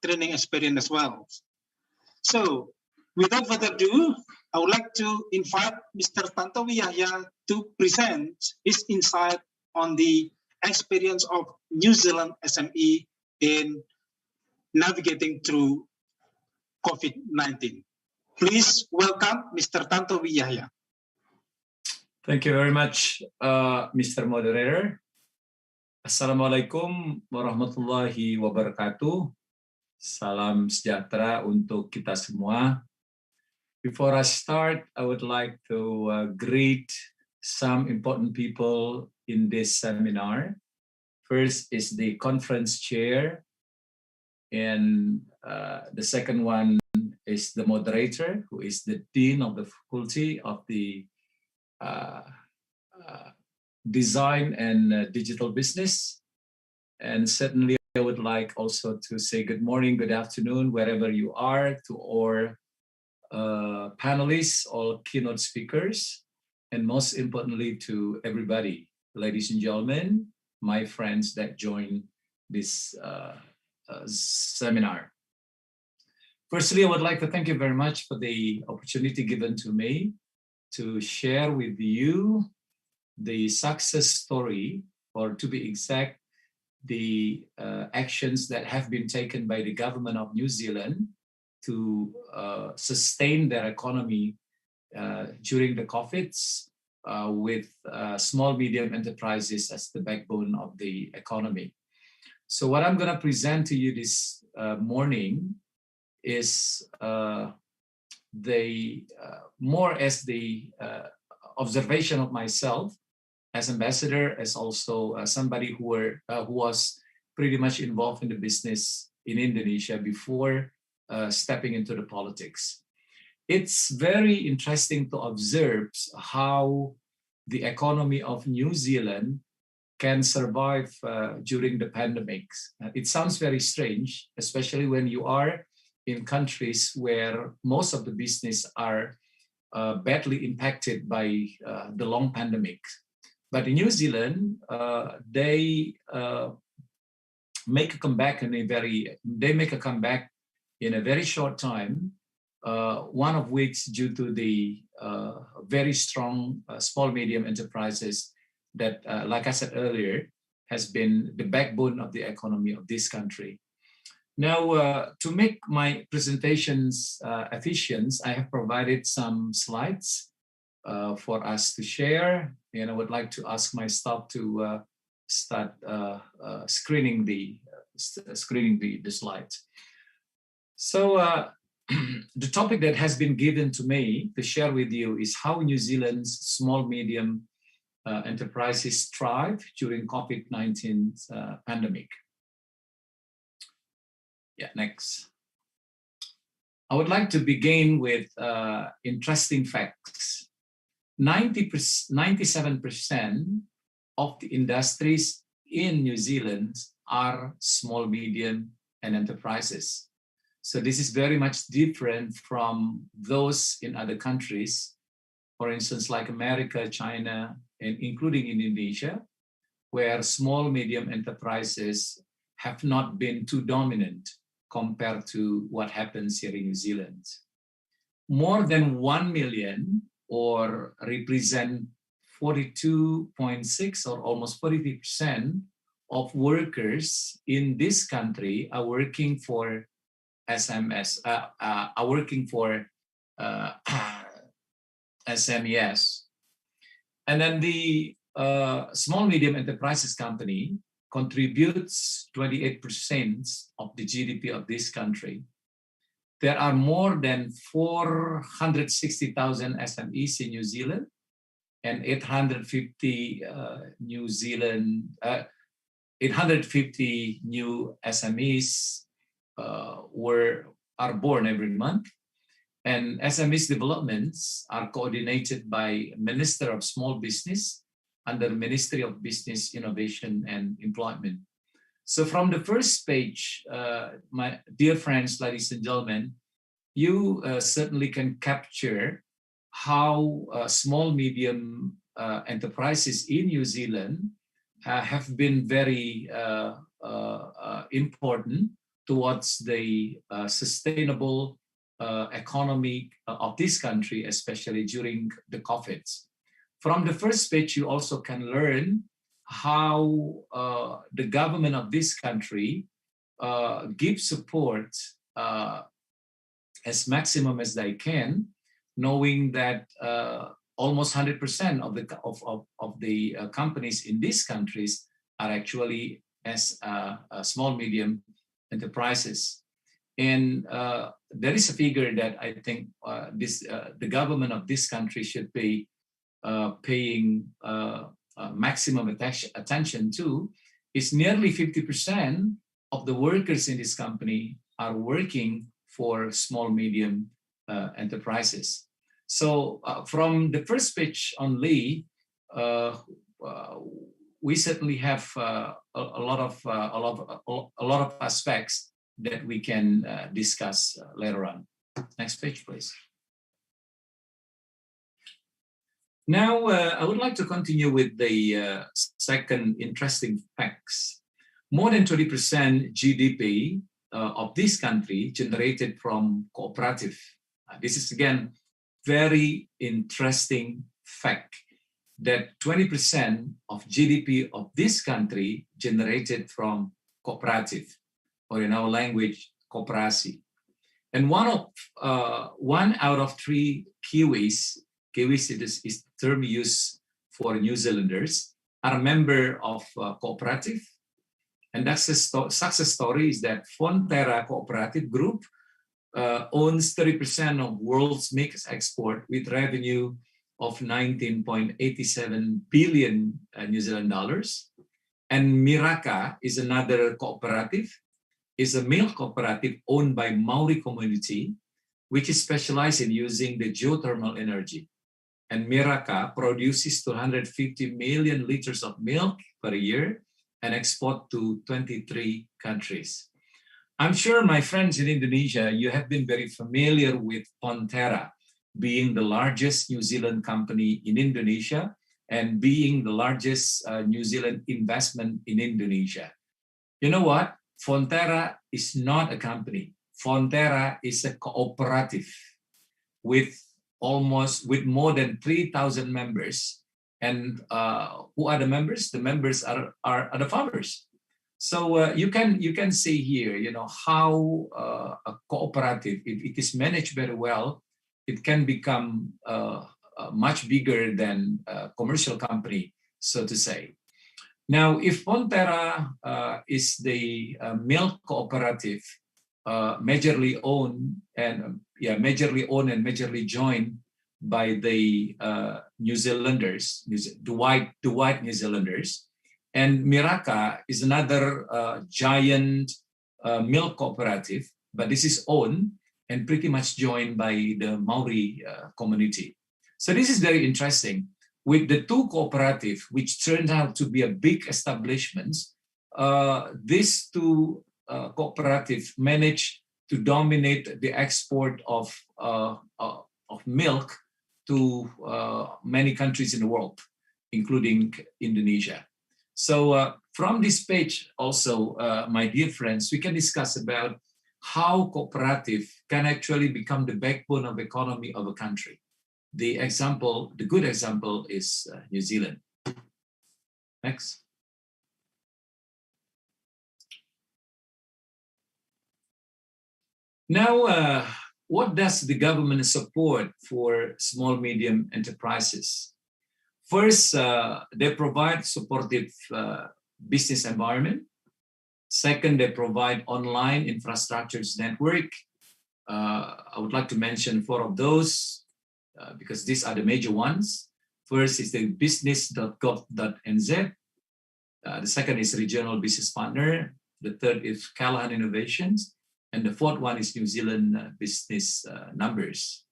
[SPEAKER 15] training experience as well. So without further ado, I would like to invite Mr. Tantowi Yahya to present his insight on the experience of New Zealand SME in navigating through COVID-19. Please welcome Mr. Tantowi Yahya.
[SPEAKER 17] Thank you very much, Mr. Moderator. Assalamualaikum warahmatullahi wabarakatuh. Salam sejahtera untuk kita semua. Before I start, I would like to greet some important people in this seminar. First is the conference chair, and the second one is the moderator, who is the dean of the faculty of the design and digital business. And certainly I would like also to say good morning, good afternoon, wherever you are, to our panelists, all keynote speakers, and most importantly to everybody, ladies and gentlemen, my friends that join this seminar. Firstly, I would like to thank you very much for the opportunity given to me to share with you the success story, or to be exact, the actions that have been taken by the government of New Zealand to sustain their economy during the COVIDs with small, medium enterprises as the backbone of the economy. So what I'm going to present to you this morning is more as the observation of myself as ambassador, as also somebody who was pretty much involved in the business in Indonesia before stepping into the politics. It's very interesting to observe how the economy of New Zealand can survive during the pandemics. It sounds very strange, especially when you are in countries where most of the business are badly impacted by the long pandemic. But in New Zealand, they make a comeback in a very short time, one of which due to the very strong small medium enterprises that, like I said earlier, has been the backbone of the economy of this country. Now, to make my presentations efficient, I have provided some slides for us to share, and I would like to ask my staff to start screening the slides. So the topic that has been given to me to share with you is how New Zealand's small medium enterprises thrive during COVID-19 pandemic. Yeah, next. I would like to begin with interesting facts. 97% of the industries in New Zealand are small, medium, and enterprises. So this is very much different from those in other countries, for instance, like America, China, and including Indonesia, where small, medium enterprises have not been too dominant compared to what happens here in New Zealand. More than 1 million, or represent 42.6 or almost 43% of workers in this country are working for SMEs, SMEs. And then the small medium enterprises company contributes 28% of the GDP of this country. There are more than 460,000 SMEs in New Zealand, and 850 new SMEs are born every month. And SMEs developments are coordinated by Minister of Small Business under Ministry of Business, Innovation and Employment. So from the first page, my dear friends, ladies and gentlemen, you certainly can capture how small, medium enterprises in New Zealand have been very important towards the sustainable economy of this country, especially during the COVID. From the first page, you also can learn how the government of this country gives support as maximum as they can, knowing that almost 100% of the companies in these countries are actually as small, medium enterprises. And there is a figure that I think the government of this country should be paying maximum attention to, is nearly 50% of the workers in this company are working for small, medium enterprises. So from the first page only, we certainly have a lot of aspects that we can discuss later on. Next page, please. Now, I would like to continue with the second interesting facts. More than 20% GDP of this country generated from cooperative. This is again very interesting fact that 20% of GDP of this country generated from cooperative, or in our language, koperasi. And one out of 3 Kiwis is the term used for New Zealanders, are a member of cooperative. And that's the success story is that Fonterra Cooperative Group owns 30% of world's mix export with revenue of 19.87 billion New Zealand dollars. And Miraka is another cooperative, is a milk cooperative owned by Maori community, which is specialized in using the geothermal energy. And Miraka produces 250 million liters of milk per year and export to 23 countries. I'm sure my friends in Indonesia, you have been very familiar with Fonterra, being the largest New Zealand company in Indonesia and being the largest New Zealand investment in Indonesia. You know what? Fonterra is not a company. Fonterra is a cooperative with more than 3,000 members. And who are the members? The members are the farmers. So you can see here, how a cooperative, if it is managed very well, it can become much bigger than a commercial company, so to say. Now, if Fonterra is the milk cooperative, majorly owned and majorly joined by the New Zealanders, the white New Zealanders, and Miraka is another giant milk cooperative, but this is owned and pretty much joined by the Maori community. So this is very interesting. With the two cooperatives, which turned out to be a big establishments, these two cooperatives managed to dominate the export of milk to many countries in the world, including Indonesia. So from this page also, my dear friends, we can discuss about how cooperative can actually become the backbone of economy of a country. The good example is New Zealand. Next. Now, what does the government support for small, medium enterprises? First, they provide supportive business environment. Second, they provide online infrastructures network. I would like to mention 4 of those because these are the major ones. First is the business.gov.nz. The second is regional business partner. The third is Callahan Innovations. And the fourth one is New Zealand business numbers.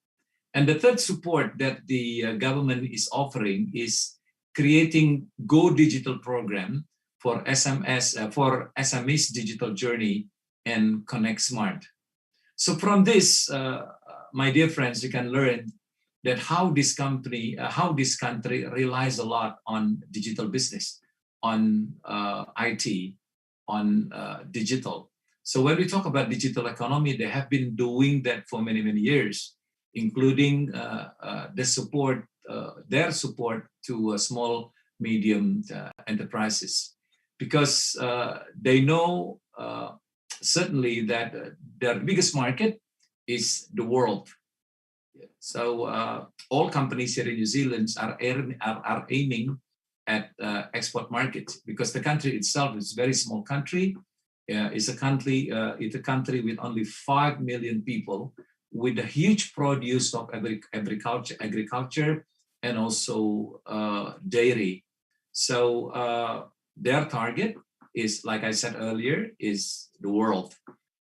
[SPEAKER 17] And the third support that the government is offering is creating Go Digital program for SMEs digital journey and Connect Smart. So from this, my dear friends, you can learn that how this country relies a lot on digital business, on IT, on digital. So when we talk about digital economy, they have been doing that for many, many years, including their support to small, medium enterprises, because they know certainly that their biggest market is the world. So all companies here in New Zealand are aiming at export markets, because the country itself is a very small country. It's a country with only 5 million people, with a huge produce of agriculture and also dairy. So their target is, like I said earlier, is the world.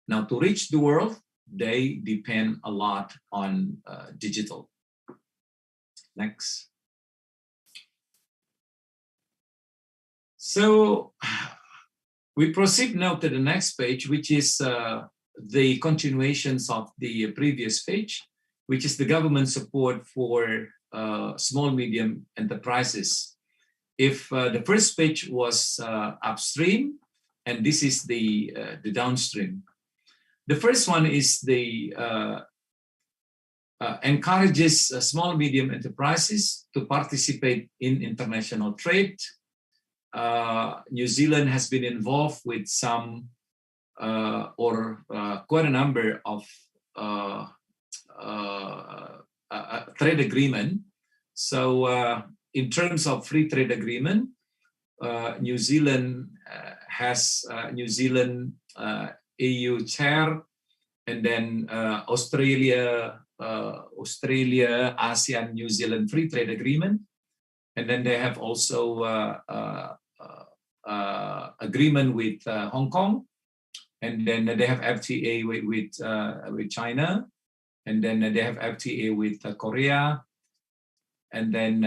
[SPEAKER 17] Now, to reach the world, they depend a lot on digital. Next. So we proceed now to the next page, which is the continuations of the previous page, which is the government support for small, medium enterprises. If the first page was upstream, and this is the downstream. The first one is the encourages small, medium enterprises to participate in international trade. New Zealand has been involved with some quite a number of trade agreement. So in terms of free trade agreement, New Zealand has EU chair, and then Australia, ASEAN, New Zealand free trade agreement, and then they have also agreement with Hong Kong, and then they have FTA with China, and then they have FTA with Korea, and then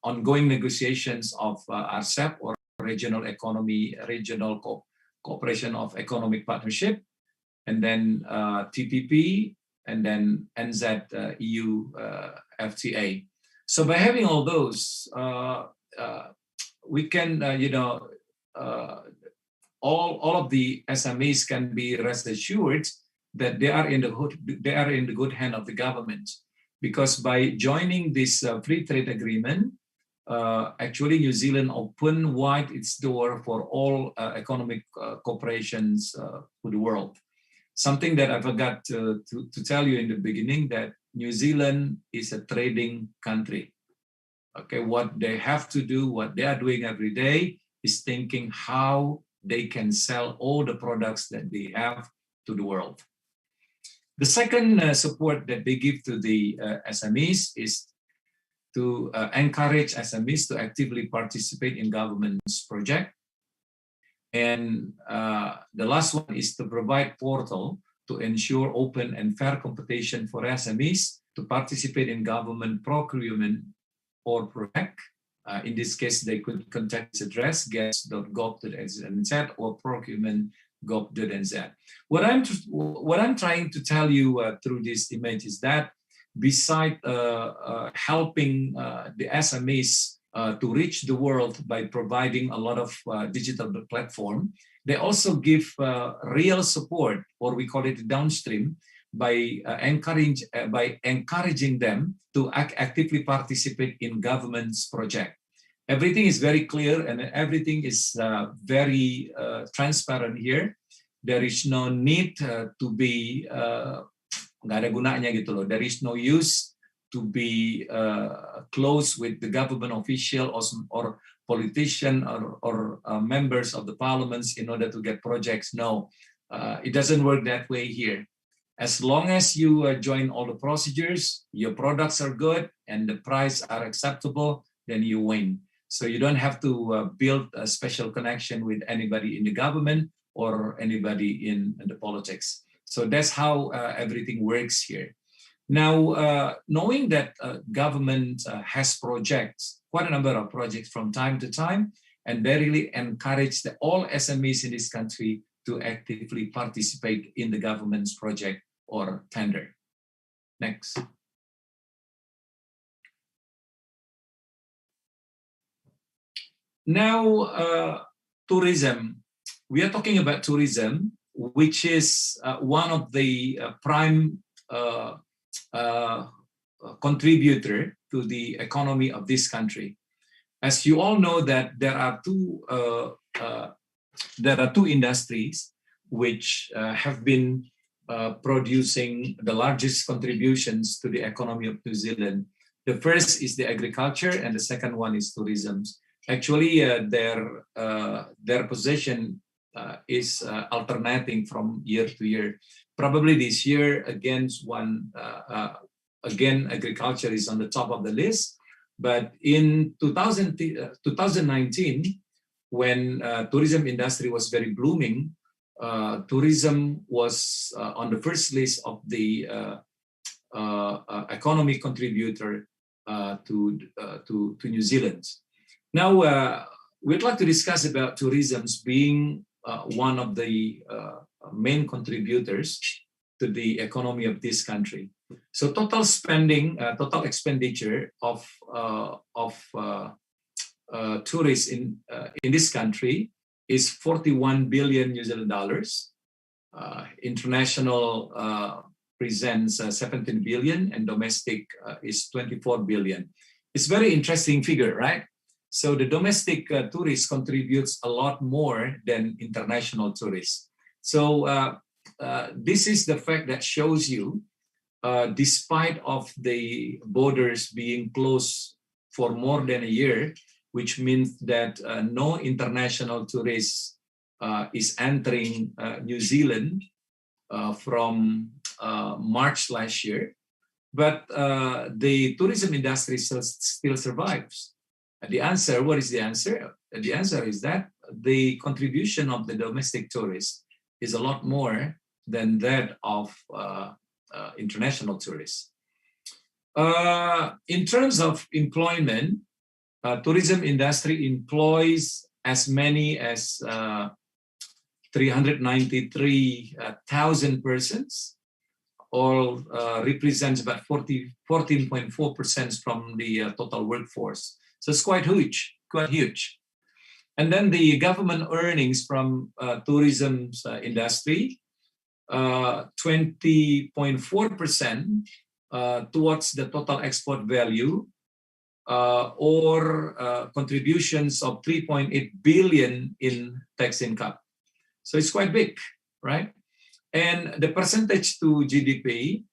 [SPEAKER 17] ongoing negotiations of RCEP, or regional cooperation of economic partnership, and then TPP, and then NZ EU FTA. So by having all those, we can, all of the SMEs can be rest assured that they are in the good hand of the government, because by joining this free trade agreement, actually New Zealand opened wide its door for all economic cooperations to the world. Something that I forgot to tell you in the beginning, that New Zealand is a trading country. Okay, what they have to do, what they are doing every day is thinking how they can sell all the products that they have to the world. The second support that they give to the SMEs is to encourage SMEs to actively participate in government's project. And the last one is to provide portal to ensure open and fair competition for SMEs to participate in government procurement or project. In this case, they could contact this address, gas.gov.nz or procurement.gov.nz. What I'm trying to tell you through this image is that beside helping the SMEs to reach the world by providing a lot of digital platform, they also give real support, or we call it downstream, by encouraging them to actively participate in government's project. Everything is very clear and everything is very transparent here. There is no need to be nggak ada gunanya gitu loh. There is no use to be close with the government official or politician or members of the parliaments in order to get projects. No, it doesn't work that way here. As long as you join all the procedures, your products are good and the price are acceptable, then you win. So you don't have to build a special connection with anybody in the government or anybody in the politics. So that's how everything works here. Now, knowing that government has projects, quite a number of projects from time to time, and they really encourage all SMEs in this country to actively participate in the government's project or tender. Next. Now, tourism. We are talking about tourism, which is one of the prime contributor to the economy of this country. As you all know that there are two industries which have been producing the largest contributions to the economy of New Zealand. The first is the agriculture and the second one is tourism. Actually, their position is alternating from year to year. Probably this year, again, agriculture is on the top of the list. But in 2019, when tourism industry was very blooming, tourism was on the first list of the economic contributor to New Zealand. Now, we'd like to discuss about tourism being one of the main contributors to the economy of this country. So total spending, total expenditure of tourists in this country is 41 billion New Zealand dollars. International presents 17 billion and domestic is 24 billion. It's very interesting figure, right? So the domestic tourists contributes a lot more than international tourists. So this is the fact that shows you, despite of the borders being closed for more than a year, which means that no international tourist is entering New Zealand from March last year, but the tourism industry still survives. The answer, what is the answer? The answer is that the contribution of the domestic tourists is a lot more than that of international tourists. In terms of employment, tourism industry employs as many as 393,000 persons, or represents about 14.4% from the total workforce. So it's quite huge, And then the government earnings from tourism industry 20.4% towards the total export value, or contributions of 3.8 billion in tax income. So it's quite big, right? And the percentage to GDP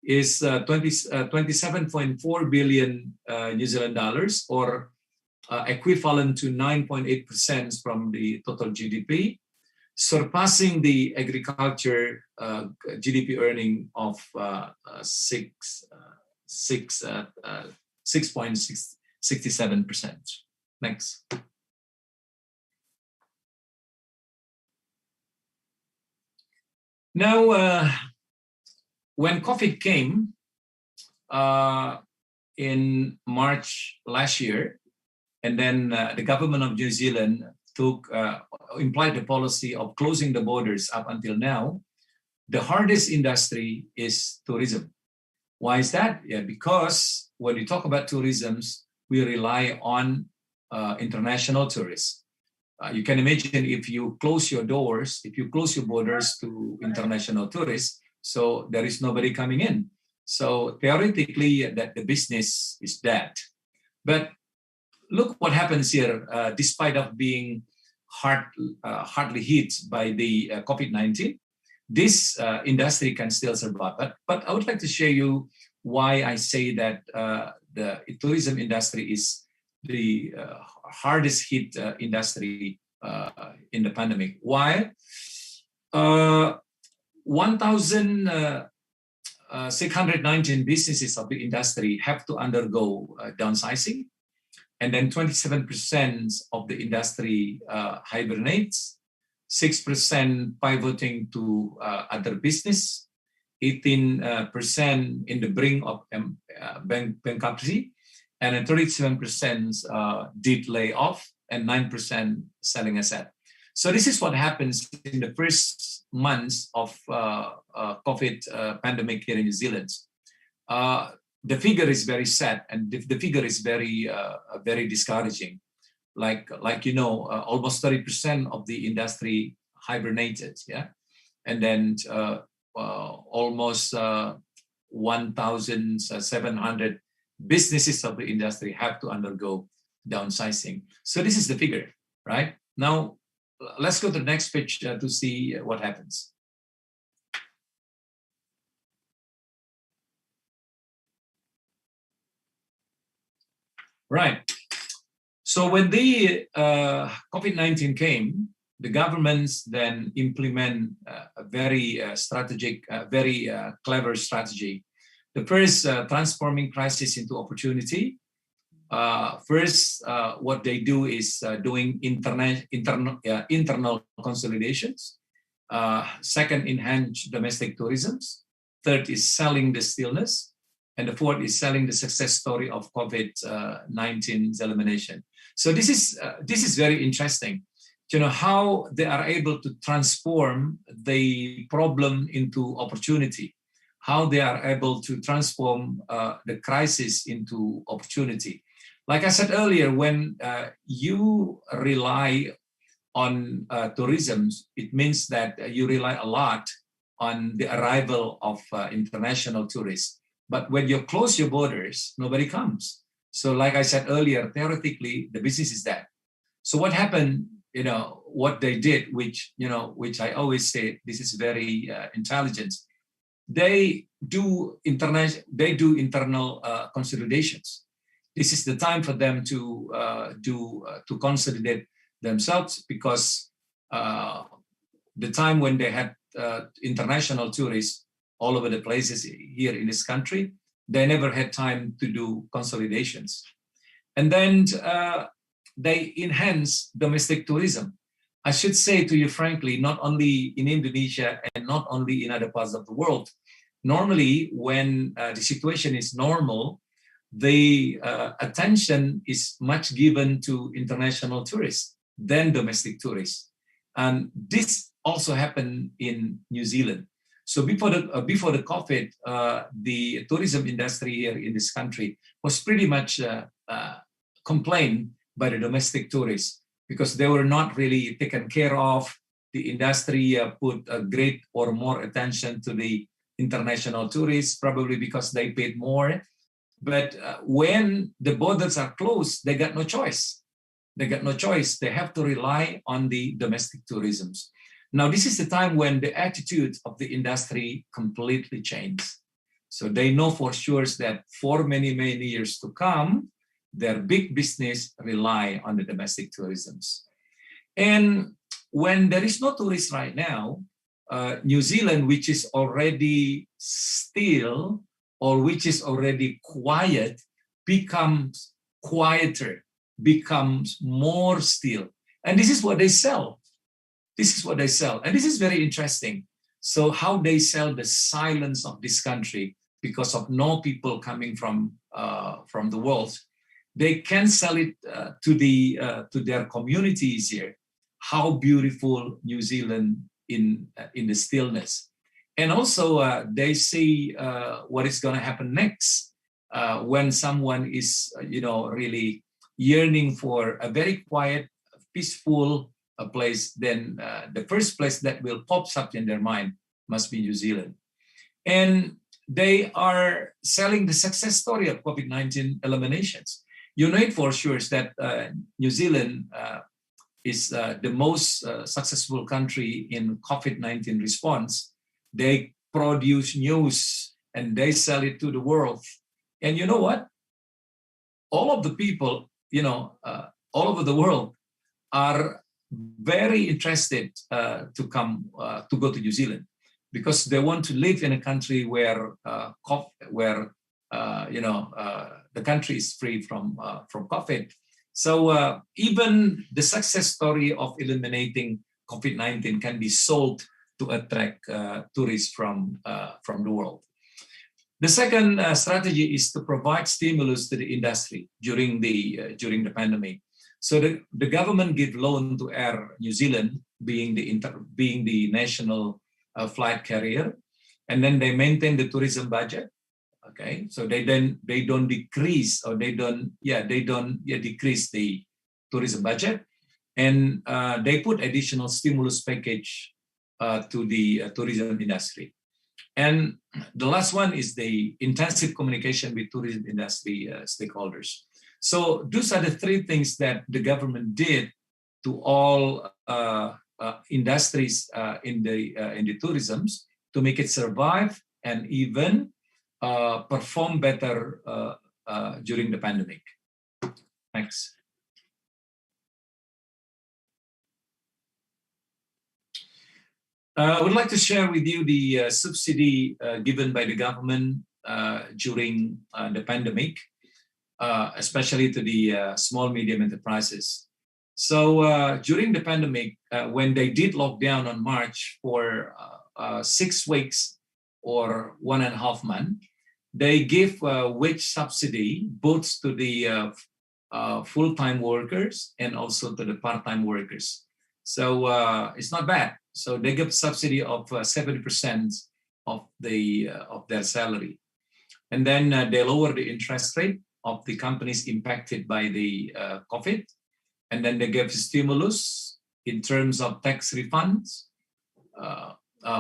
[SPEAKER 17] is 27.4 billion New Zealand dollars, or equivalent to 9.8% from the total GDP, surpassing the agriculture GDP earning of 6.67%. Next. Now, when COVID came in March last year, and then the government of New Zealand implied the policy of closing the borders up until now, the hardest industry is tourism. Why is that? Yeah, because when we talk about tourism, we rely on international tourists. You can imagine if you close your doors, if you close your borders to international tourists, so there is nobody coming in. So theoretically, that the business is dead. But look what happens here, despite of being hardly hit by the COVID-19, this industry can still survive. But I would like to share you why I say that the tourism industry is the hardest hit industry in the pandemic. Why? 1,619 businesses of the industry have to undergo downsizing, and then 27% of the industry hibernates, 6% pivoting to other business, 18% in the brink of bankruptcy, and then 37% did lay off, and 9% selling asset. So this is what happens in the first months of COVID pandemic here in New Zealand. The figure is very sad, and the figure is very discouraging. Like you know, almost 30% of the industry hibernated, yeah, and then almost 1,700 businesses of the industry have to undergo downsizing. So this is the figure, right? Now, let's go to the next page to see what happens. Right. So when the COVID-19 came, the governments then implement a very strategic, very clever strategy. The first, transforming crisis into opportunity. First, what they do is doing internal consolidations. Second, enhance domestic tourism. Third is selling the stillness. And the fourth is selling the success story of COVID-19 elimination. So this is very interesting. You know, how they are able to transform the problem into opportunity, how they are able to transform the crisis into opportunity. Like I said earlier, when you rely on tourism, it means that you rely a lot on the arrival of international tourists. But when you close your borders, nobody comes. So like I said earlier, theoretically, the business is dead. So what happened, you know, what they did, which I always say, this is very intelligent. They do internal consolidations. This is the time for them to consolidate themselves, because the time when they had international tourists all over the places here in this country, they never had time to do consolidations. And then they enhance domestic tourism. I should say to you frankly, not only in Indonesia and not only in other parts of the world, normally when the situation is normal, the attention is much given to international tourists than domestic tourists. And this also happened in New Zealand. So before the COVID, the tourism industry here in this country was pretty much complained by the domestic tourists, because they were not really taken care of. the industry put a great or more attention to the international tourists, probably because they paid more. But when the borders are closed, they got no choice. They got no choice. They have to rely on the domestic tourisms. Now, this is the time when the attitude of the industry completely changed. So they know for sure that for many, many years to come, their big business rely on the domestic tourisms. And when there is no tourist right now, New Zealand, which is already still or which is already quiet, becomes quieter, becomes more still. And this is what they sell. This is what they sell. And this is very interesting. So how they sell the silence of this country because of no people coming from the world, they can sell it to their communities here. How beautiful New Zealand in the stillness. And also they see what is going to happen next when someone is, really yearning for a very quiet, peaceful place. Then the first place that will pop up in their mind must be New Zealand. And they are selling the success story of COVID-19 eliminations. You know it for sure is that New Zealand is the most successful country in COVID-19 response. They produce news and they sell it to the world. And you know what? All of the people, all over the world are very interested to go to New Zealand because they want to live in a country where the country is free from COVID. So even the success story of eliminating COVID-19 can be sold to attract tourists from the world. The second strategy is to provide stimulus to the industry during the pandemic. So the government give loan to Air New Zealand, being the national flight carrier, and then they maintain the tourism budget. Okay, so they don't decrease or they don't decrease the tourism budget, and they put additional stimulus package to the tourism industry. And the last one is the intensive communication with tourism industry stakeholders. So those are the three things that the government did to all industries in the tourisms to make it survive and even perform better during the pandemic. Thanks. I would like to share with you the subsidy given by the government during the pandemic, especially to the small, medium enterprises. So during the pandemic, when they did lockdown on March for 6 weeks or 1.5 months, they give wage subsidy both to the full-time workers and also to the part-time workers. So it's not bad. So they give subsidy of 70% of their salary, and then they lower the interest rate of the companies impacted by the COVID, and then they give stimulus in terms of tax refunds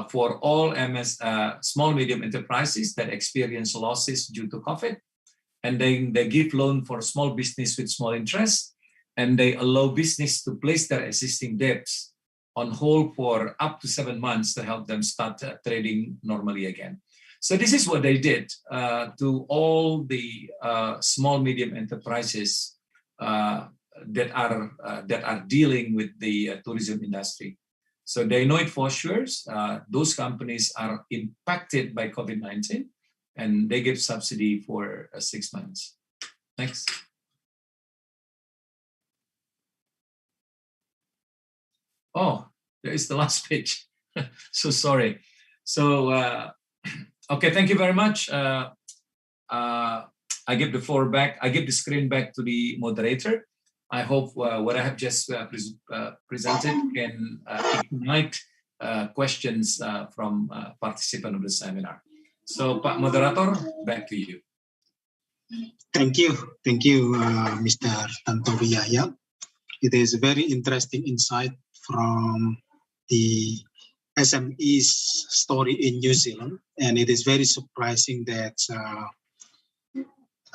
[SPEAKER 17] for all small medium enterprises that experience losses due to COVID, and then they give loan for small business with small interest, and they allow business to place their existing debts on hold for up to 7 months to help them start trading normally again. So this is what they did to all the small medium enterprises that are dealing with the tourism industry. So they know it for sure. Those companies are impacted by COVID-19, and they give subsidy for 6 months. Next. Oh, there is the last page. So sorry. So, okay, thank you very much. I give the floor back. I give the screen back to the moderator. I hope what I have just presented can ignite questions from participants of the seminar. So, Pak Moderator, back to you.
[SPEAKER 15] Thank you, Mr. Tantowi Yahya. It is a very interesting insight from the SME's story in New Zealand, and it is very surprising that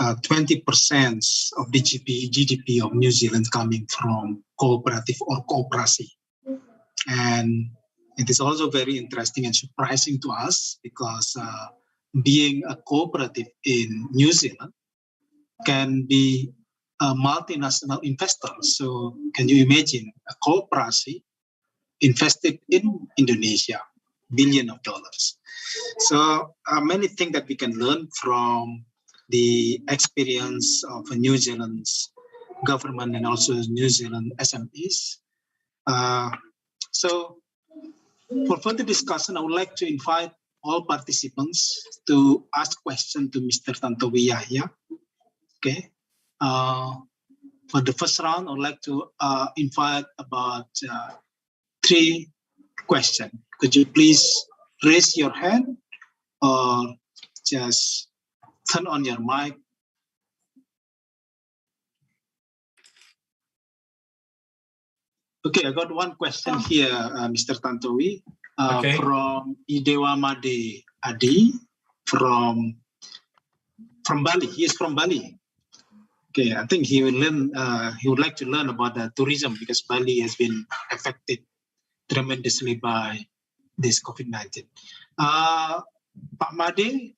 [SPEAKER 15] 20% of GDP of New Zealand coming from cooperative or kooperasi. And it is also very interesting and surprising to us because being a cooperative in New Zealand can be a multinational investor. So can you imagine a kooperasi invested in Indonesia, billions of dollars. So many things that we can learn from the experience of New Zealand's government and also New Zealand SMEs. So for further discussion, I would like to invite all participants to ask questions to Mr. Tantowi Yahya. Okay. For the first round, I would like to invite about 3 questions. Could you please raise your hand or just turn on your mic? Okay, I got one question here, Mr. Tantowi, from Idewamade Adi from Bali. He is from Bali. Okay, I think he will learn. He would like to learn about the tourism because Bali has been affected tremendously by this COVID-19. Pak Made,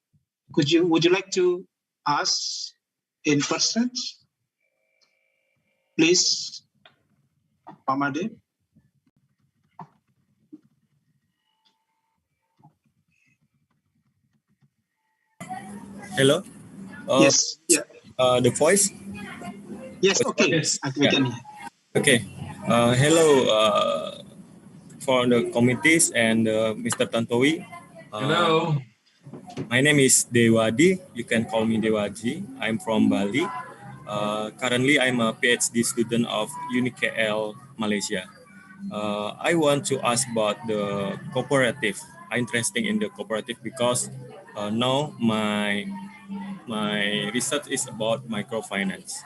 [SPEAKER 15] would you like to ask in person, please? Pak Made.
[SPEAKER 18] Hello.
[SPEAKER 15] Yes. Yeah.
[SPEAKER 18] The voice.
[SPEAKER 15] Yes. Okay.
[SPEAKER 18] Yes.
[SPEAKER 15] We can hear.
[SPEAKER 18] Okay. Hello. For the committees and Mr. Tantowi.
[SPEAKER 17] Hello.
[SPEAKER 18] My name is Dewadi. You can call me Dewaji. I'm from Bali. Currently, I'm a PhD student of UniKL, Malaysia. I want to ask about the cooperative. I'm interested in the cooperative because now my research is about microfinance.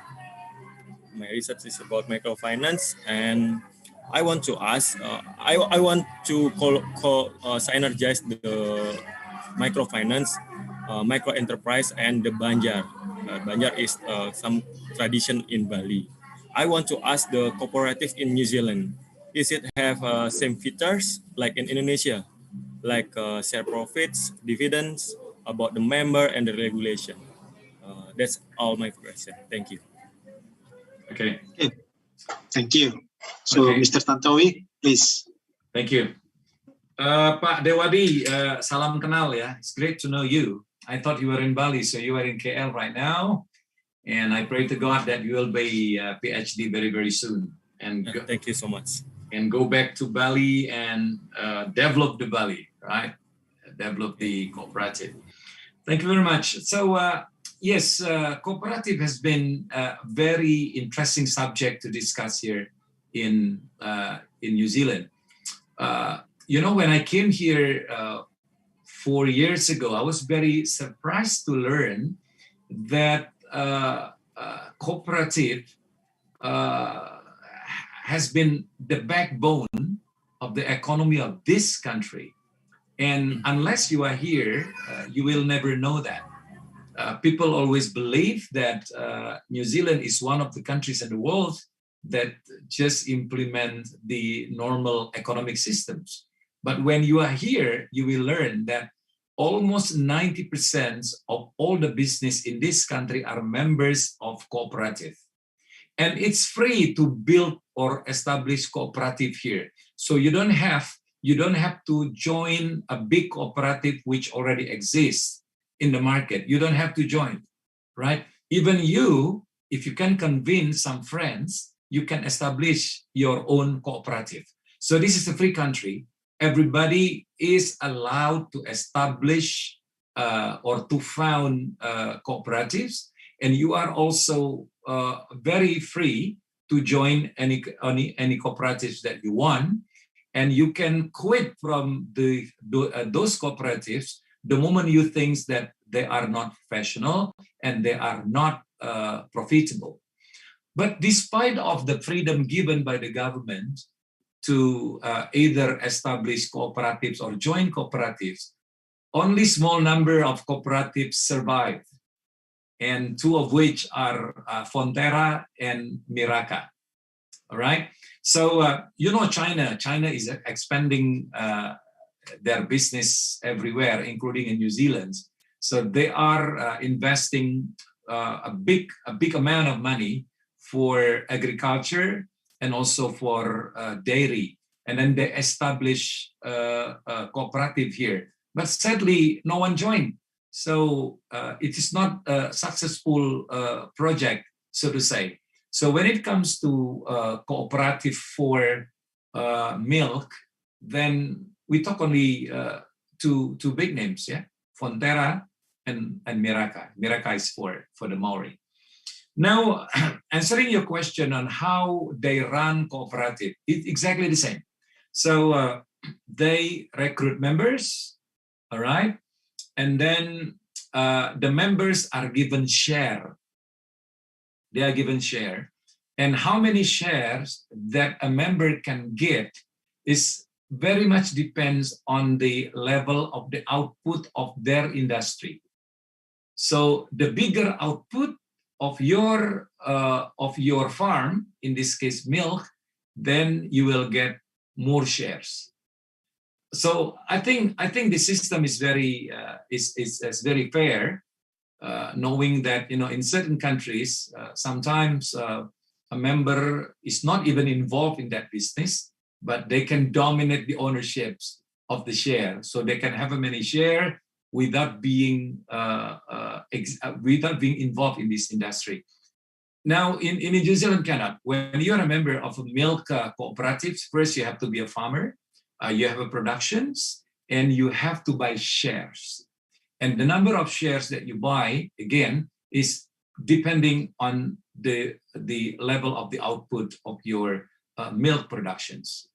[SPEAKER 18] And I want to ask, I want to synergize the microfinance, micro enterprise, and the Banjar. Banjar is some tradition in Bali. I want to ask the cooperative in New Zealand, is it have same features like in Indonesia, like share profits, dividends, about the member and the regulation? That's all my question. Thank you.
[SPEAKER 17] Okay.
[SPEAKER 15] Thank you. So, Mr. Tantowi, please.
[SPEAKER 17] Thank you. Pak Dewadi, salam kenal ya. It's great to know you. I thought you were in Bali, so you are in KL right now. And I pray to God that you will be a PhD very, very soon. And
[SPEAKER 18] thank you so much.
[SPEAKER 17] And go back to Bali and develop the Bali, right? Develop the cooperative. Thank you very much. So, yes, cooperative has been a very interesting subject to discuss here in New Zealand. You know, when I came here 4 years ago, I was very surprised to learn that cooperative has been the backbone of the economy of this country. And unless you are here, you will never know that. People always believe that New Zealand is one of the countries in the world that just implement the normal economic systems. But when you are here, you will learn that almost 90% of all the business in this country are members of cooperative. And it's free to build or establish cooperative here. So you don't have to join a big cooperative which already exists in the market. You don't have to join, right? Even you, if you can convince some friends, you can establish your own cooperative. So this is a free country. Everybody is allowed to establish or to found cooperatives, and you are also very free to join any cooperatives that you want, and you can quit from those cooperatives the moment you think that they are not professional and they are not profitable. But despite of the freedom given by the government to either establish cooperatives or join cooperatives, only small number of cooperatives survived, and two of which are Fonterra and Miraka. All right. So China is expanding their business everywhere, including in New Zealand. So they are investing a big amount of money for agriculture and also for dairy, and then they establish a cooperative here. But sadly, no one joined. So it is not a successful project, so to say. So when it comes to cooperative for milk, then we talk only two big names, yeah, Fonterra and Miraka. Miraka is for the Maori. Now, answering your question on how they run cooperative, it's exactly the same. So they recruit members, all right, and then the members are given share. They are given share, and how many shares that a member can get is very much depends on the level of the output of their industry. So the bigger output of your farm, in this case milk, then you will get more shares. So I think the system is very is very fair, knowing that in certain countries sometimes a member is not even involved in that business, but they can dominate the ownerships of the share, so they can have a many share without being involved in this industry. Now, in New Zealand, Canada, when you are a member of a milk cooperative, first you have to be a farmer, you have a productions, and you have to buy shares. And the number of shares that you buy, again, is depending on the level of the output of your milk productions.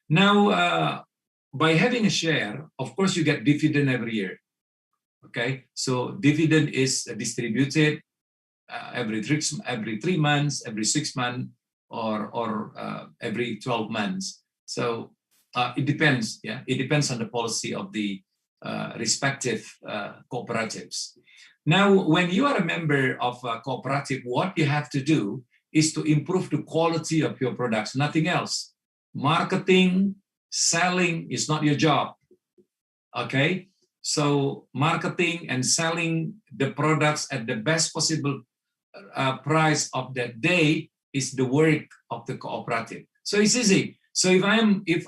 [SPEAKER 17] Now, by having a share, of course, you get dividend every year. Okay, so dividend is distributed every 3 months, every 6 months, or every 12 months. So it depends. Yeah, it depends on the policy of the respective cooperatives. Now, when you are a member of a cooperative, what you have to do is to improve the quality of your products. Nothing else. Marketing, selling is not your job. Okay. So marketing and selling the products at the best possible price of that day is the work of the cooperative. So it's easy. So if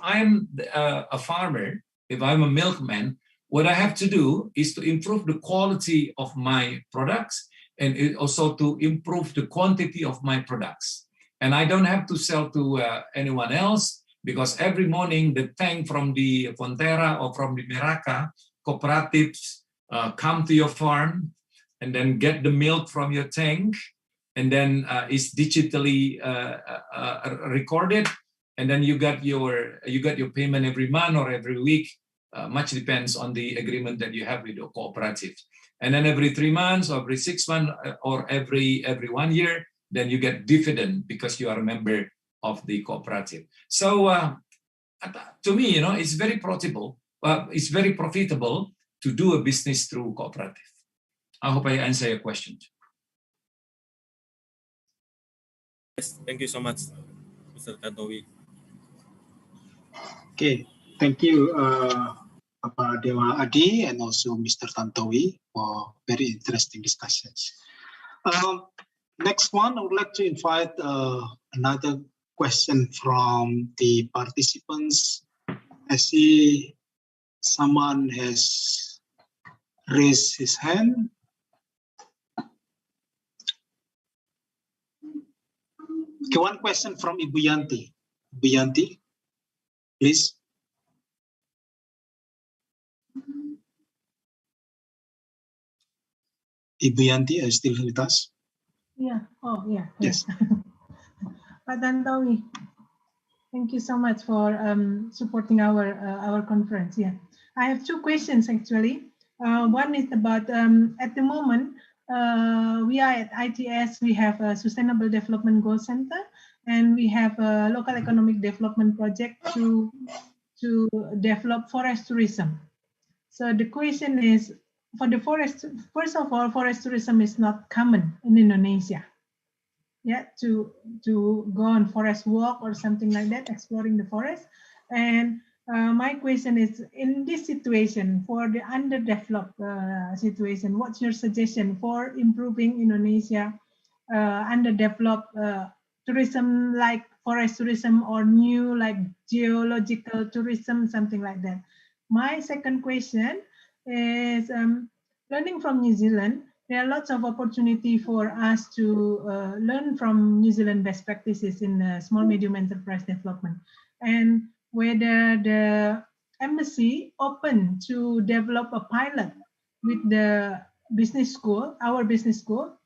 [SPEAKER 17] I'm a farmer, if I'm a milkman, what I have to do is to improve the quality of my products and also to improve the quantity of my products. And I don't have to sell to anyone else, because every morning the tank from the Fonterra or from the Miraka cooperatives come to your farm and then get the milk from your tank, and then it's digitally recorded, and then you got your payment every month or every week. Much depends on the agreement that you have with your cooperative. And then every 3 months or every 6 months or every 1 year, then you get dividend because you are a member of the cooperative. So to me, it's very profitable. It's very profitable to do a business through cooperative. I hope I answer your question.
[SPEAKER 18] Yes, thank you so much, Mr. Tantowi.
[SPEAKER 15] Okay, thank you, Bapak Dewa Adi and also Mr. Tantowi for very interesting discussions. Next one, I would like to invite another question from the participants. I see someone has raised his hand. Okay, one question from Ibu Yanti. Ibu Yanti, please. Ibu Yanti, are you still with us?
[SPEAKER 14] Yeah. Oh, yeah.
[SPEAKER 15] Yes.
[SPEAKER 14] Pak Tantowi, thank you so much for supporting our conference. Yeah, I have two questions actually. One is about at the moment we are at ITS. We have a Sustainable Development Goal Center, and we have a local economic development project to develop forest tourism. So the question is, for the forest, first of all, forest tourism is not common in Indonesia. Yeah, to go on forest walk or something like that, exploring the forest. And my question is, in this situation, for the underdeveloped situation, what's your suggestion for improving Indonesia underdeveloped tourism, like forest tourism, or new like geological tourism, something like that? My second question is, learning from New Zealand, there are lots of opportunity for us to learn from New Zealand best practices in small medium enterprise development, and whether the embassy open to develop a pilot with the business school, our business school,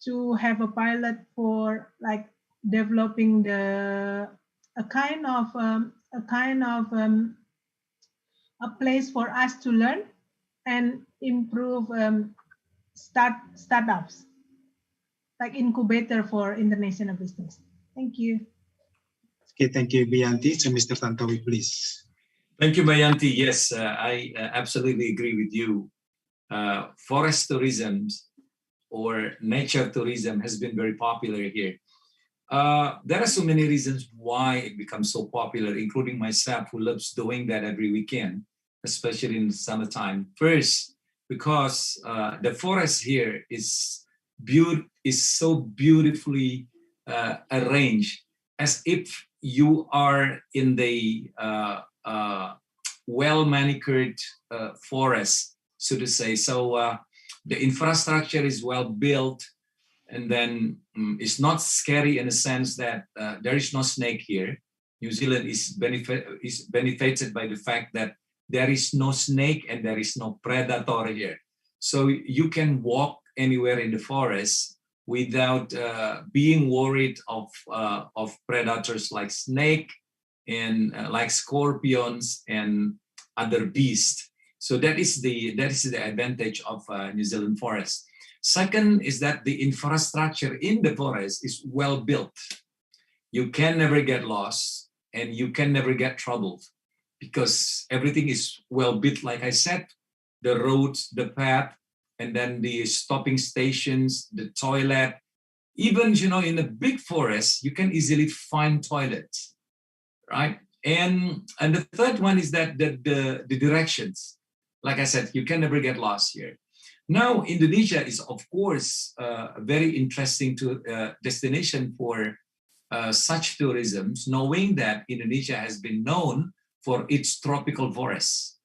[SPEAKER 14] to have a pilot for like developing a place for us to learn and improve startups, like incubator for international business. Thank you.
[SPEAKER 15] Okay, thank you, Bianti. So Mr. Tantowi, please.
[SPEAKER 17] Thank you, Bayanti. Yes, I absolutely agree with you. Forest tourism or nature tourism has been very popular here. There are so many reasons why it becomes so popular, including myself, who loves doing that every weekend, especially in the summertime. First, because the forest here is so beautifully arranged, as if you are in the well-manicured forest, so to say. So the infrastructure is well built, and then it's not scary in a sense that there is no snake here. New Zealand is benefited by the fact that there is no snake and there is no predator here. So you can walk anywhere in the forest without being worried of predators like snake and like scorpions and other beasts. So that is the advantage of New Zealand forest. Second is that the infrastructure in the forest is well built. You can never get lost and you can never get troubled because everything is well built. Like I said, the roads, the path, and then the stopping stations, the toilet. Even, in a big forest, you can easily find toilets, right? And the third one is that the directions. Like I said, you can never get lost here. Now, Indonesia is, of course, a very interesting destination for such tourism, knowing that Indonesia has been known for its tropical forests.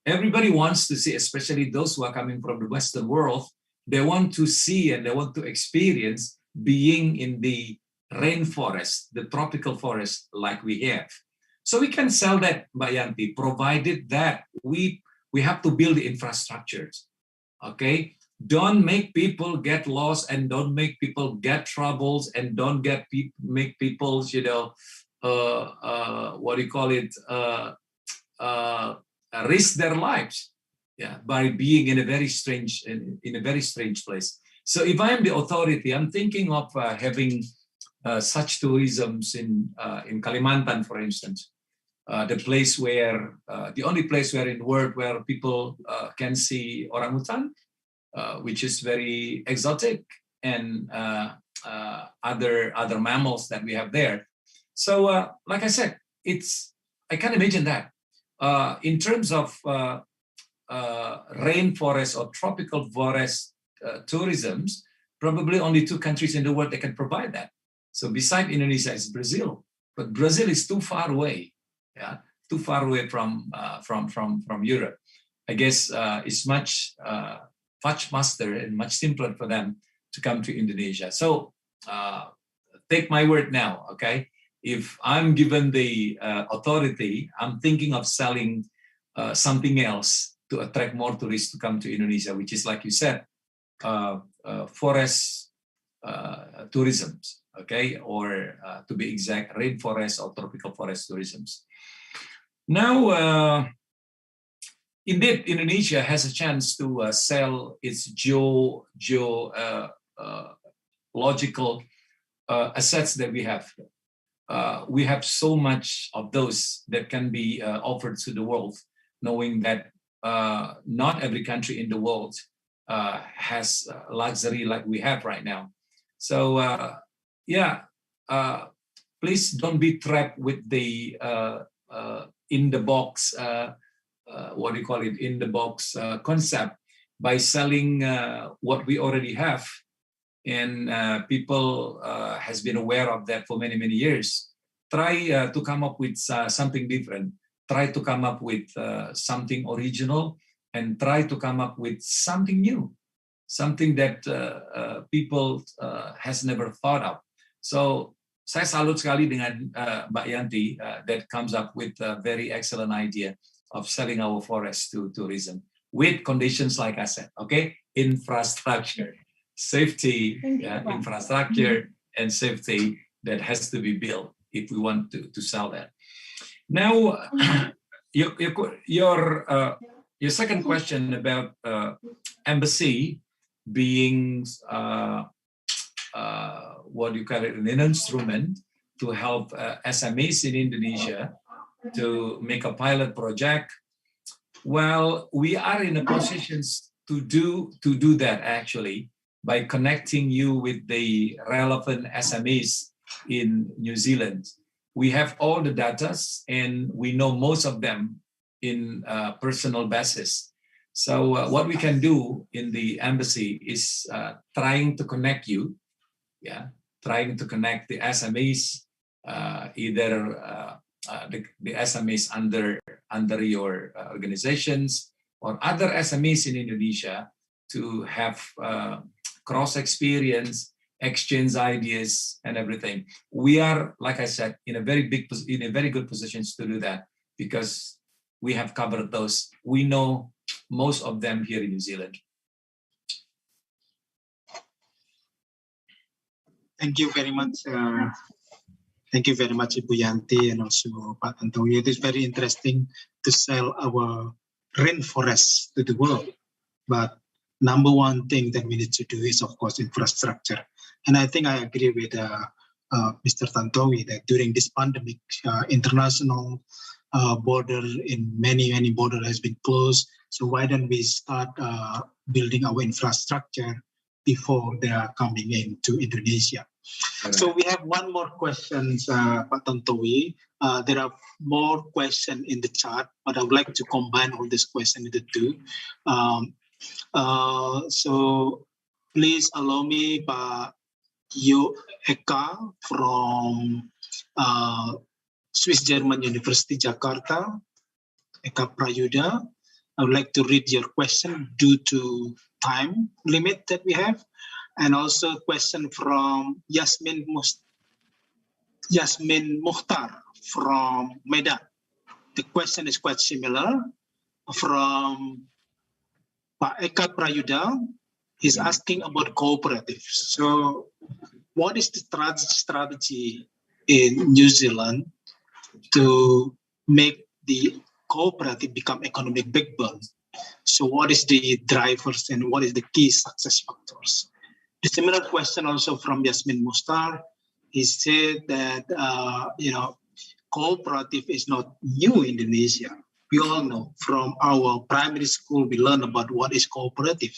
[SPEAKER 17] Everybody wants to see, especially those who are coming from the Western world, they want to see and they want to experience being in the rainforest, the tropical forest like we have. So we can sell that, Mbak Yanti, provided that we have to build the infrastructures. Okay, don't make people get lost and don't make people get troubles and don't make people, risk their lives, by being in a very strange place. So if I am the authority, I'm thinking of having such tourisms in Kalimantan, for instance. The only place where in the world where people can see orangutan, which is very exotic, and other mammals that we have there. So, like I said, I can imagine that. In terms of rainforest or tropical forest tourism, probably only 2 countries in the world that can provide that. So, beside Indonesia is Brazil, but Brazil is too far away. Too far away from Europe. I guess it's much faster and much simpler for them to come to Indonesia. So take my word now, okay? If I'm given the authority, I'm thinking of selling something else to attract more tourists to come to Indonesia, which is, like you said, forest tourism, okay? Or to be exact, rainforest or tropical forest tourism. Now, indeed, Indonesia has a chance to sell its geological assets that we have. we have so much of those that can be offered to the world, knowing that not every country in the world has luxury like we have right now. So please don't be trapped with the in the box, what do you call it, in the box concept by selling what we already have. And people has been aware of that for many, many years. Try to come up with something different. Try to come up with something original, and try to come up with something new, something that people has never thought of. So saya salut sekali dengan Mbak Yanti that comes up with a very excellent idea of selling our forest to tourism with conditions like I said, okay? Infrastructure, safety, infrastructure and safety that has to be built if we want to sell that. Now, your second question about embassy being what do you call it, an instrument to help SMEs in Indonesia to make a pilot project. Well, we are in a position to do that actually by connecting you with the relevant SMEs in New Zealand. We have all the data and we know most of them in personal basis. So what we can do in the embassy is trying to connect you, trying to connect the SMEs, either the SMEs under your organizations or other SMEs in Indonesia to have cross experience, exchange ideas and everything. We are, like I said, in a very good positions to do that because we have covered those. We know most of them here in New Zealand.
[SPEAKER 15] Thank you very much. Thank you very much, Ibu Yanti, and also Pak Tantowi. It is very interesting to sell our rainforest to the world. But number one thing that we need to do is, of course, infrastructure. And I think I agree with Mr. Tantowi that during this pandemic, international border in many border has been closed. So why don't we start building our infrastructure before they are coming into Indonesia? Right. So we have one more question, Pak Tantowi. There are more questions in the chat, but I would like to combine all these questions into two. So please allow me, Pak Eka from Swiss German University, Jakarta, Eka Prayuda. I would like to read your question due to time limit that we have. And also a question from Yasmin Mukhtar from Medan. The question is quite similar. From Pak Eka Prayuda, he's asking about cooperatives. So what is the strategy in New Zealand to make the cooperative become economic backbone? So what is the drivers and what is the key success factors? The similar question also from Yasmin Mustar. He said that cooperative is not new in Indonesia. We all know from our primary school we learn about what is cooperative.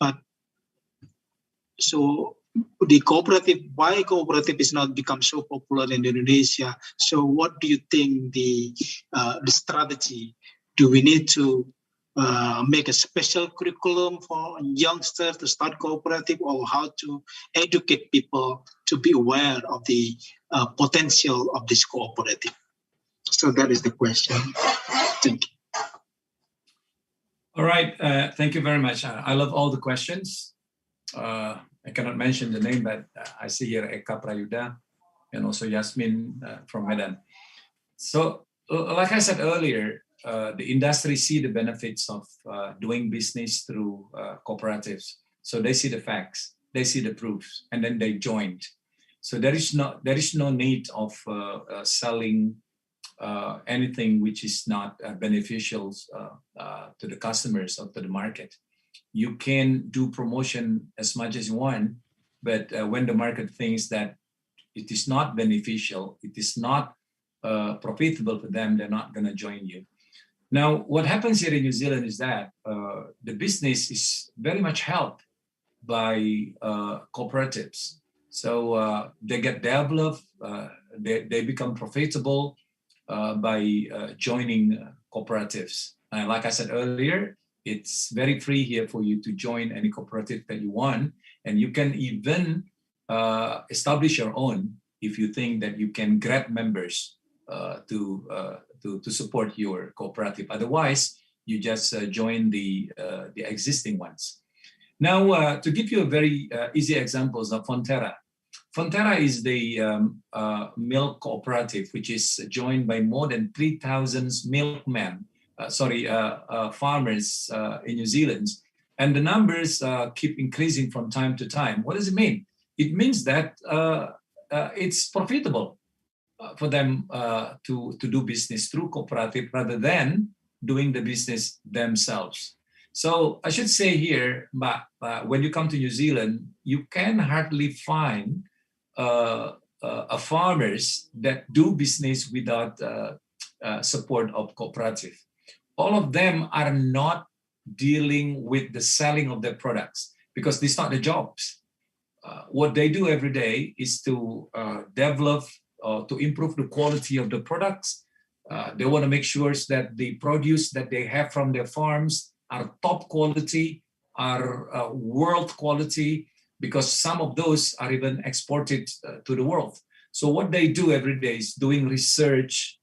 [SPEAKER 15] But so the cooperative, why cooperative is not become so popular in Indonesia? So what do you think the strategy? Do we need to make a special curriculum for youngsters to start cooperative, or how to educate people to be aware of the potential of this cooperative? So that is the question. Thank you.
[SPEAKER 17] All right, thank you very much. I love all the questions. I cannot mention the name, but I see here Eka Prayuda and also Yasmin from Medan. So like I said earlier, the industry see the benefits of doing business through cooperatives. So they see the facts, they see the proofs, and then they joined. So there is no need of selling anything which is not beneficial to the customers or to the market. You can do promotion as much as you want, but when the market thinks that it is not beneficial, it is not profitable for them, they're not going to join you. Now, what happens here in New Zealand is that the business is very much helped by cooperatives. So they get developed, they become profitable by joining cooperatives. And like I said earlier, it's very free here for you to join any cooperative that you want. And you can even establish your own if you think that you can grab members to support your cooperative. Otherwise, you just join the existing ones. Now, to give you a very easy examples of Fonterra. Fonterra is the milk cooperative, which is joined by more than 3,000 milkmen, farmers in New Zealand. And the numbers keep increasing from time to time. What does it mean? It means that it's profitable for them to do business through cooperative rather than doing the business themselves. So I should say here, when you come to New Zealand, you can hardly find farmers that do business without support of cooperative. All of them are not dealing with the selling of their products because these are the jobs. What they do every day is to develop to improve the quality of the products. They want to make sure that the produce that they have from their farms are top quality, are world quality, because some of those are even exported to the world. So what they do every day is doing research,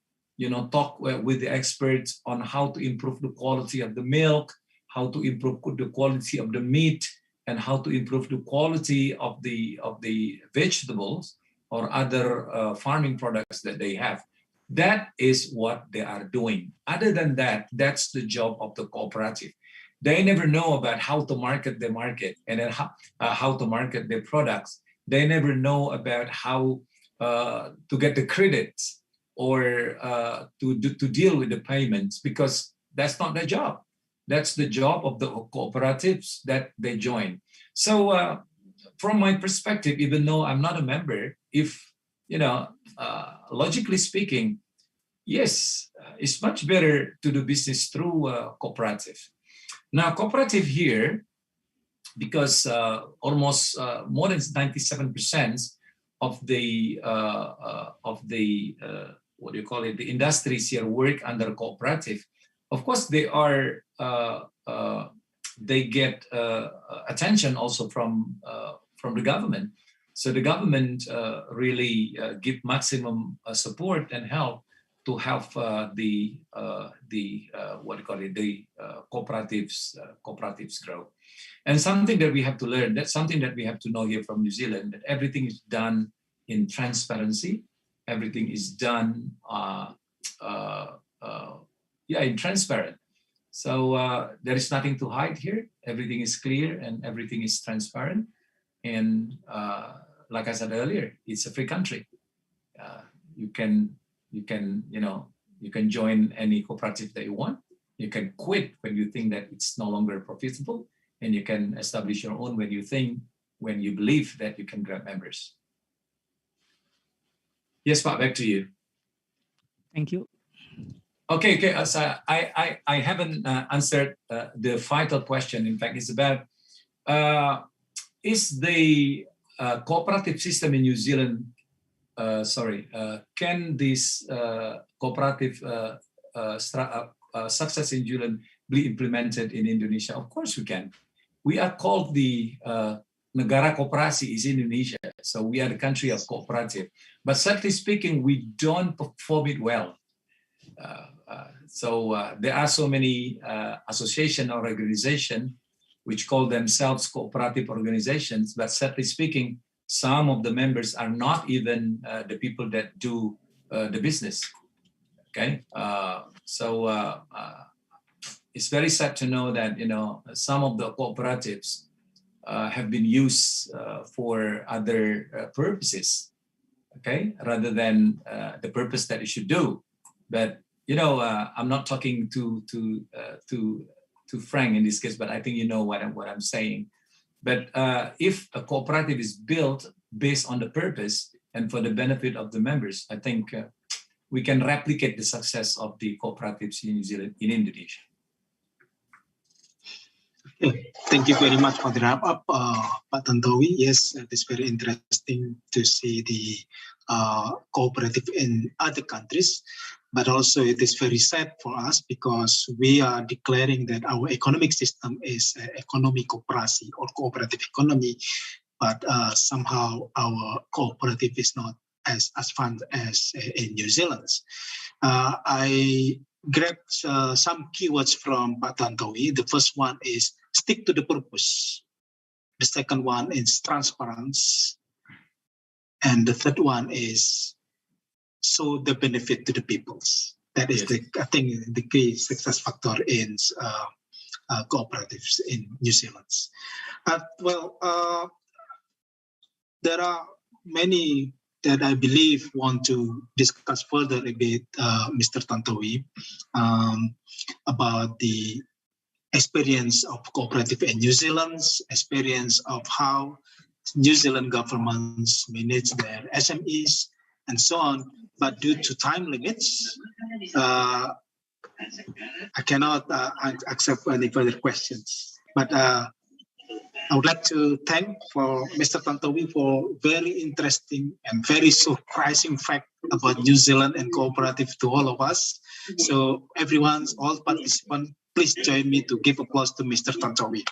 [SPEAKER 17] talk with the experts on how to improve the quality of the milk, how to improve the quality of the meat, and how to improve the quality of the vegetables or other farming products that they have. That is what they are doing. Other than that, that's the job of the cooperative. They never know about how to market their market and then how to market their products. They never know about how to get the credits or to deal with the payments, because that's not their job. That's the job of the cooperatives that they join. So from my perspective, even though I'm not a member, if, logically speaking, yes, it's much better to do business through cooperative. Now, cooperative here, because almost more than 97% of the the industries here work under cooperative. Of course, they are they get attention also from the government. So the government really give maximum support and help to have the cooperatives grow. And something that we have to learn, that's something that we have to know here from New Zealand, that everything is done in transparency. Everything is done in transparent. So there is nothing to hide here. Everything is clear and everything is transparent. And like I said earlier, it's a free country. You can join any cooperative that you want. You can quit when you think that it's no longer profitable, and you can establish your own when you believe that you can grab members. Yes, Pak, back to you.
[SPEAKER 19] Thank you.
[SPEAKER 17] Okay. So I haven't answered the vital question. In fact, it's about is the cooperative system in New Zealand, can this cooperative success in New Zealand be implemented in Indonesia? Of course we can. We are called the Negara Koperasi is Indonesia. So we are the country of cooperative. But sadly speaking, we don't perform it well. So there are so many association or organization which call themselves cooperative organizations, but sadly speaking, some of the members are not even the people that do the business. Okay, so it's very sad to know that some of the cooperatives have been used for other purposes. Okay, rather than the purpose that it should do. But I'm not talking to Frank in this case, but I think you know what I'm saying. But if a cooperative is built based on the purpose, and for the benefit of the members, I think we can replicate the success of the cooperatives in New Zealand, in Indonesia.
[SPEAKER 15] Thank you very much for the wrap up, Pak Tantowi. Yes, it is very interesting to see the cooperative in other countries, but also it is very sad for us because we are declaring that our economic system is economy koperasi or cooperative economy, but somehow our cooperative is not as fun as in New Zealand. I grabbed some keywords from Pak Tantowi. The first one is stick to the purpose. The second one is transparency. And the third one is show the benefit to the peoples. That is, I think, the key success factor in cooperatives in New Zealand. There are many that I believe want to discuss further a bit, Mr. Tantowi, about the experience of cooperative in New Zealand, experience of how New Zealand governments manage their SMEs and so on. But due to time limits, I cannot accept any further questions. But I would like to thank for Mr. Tantowi for very interesting and very surprising fact about New Zealand and cooperative to all of us. So everyone, all participants, please join me to give applause to Mr. Tantowi.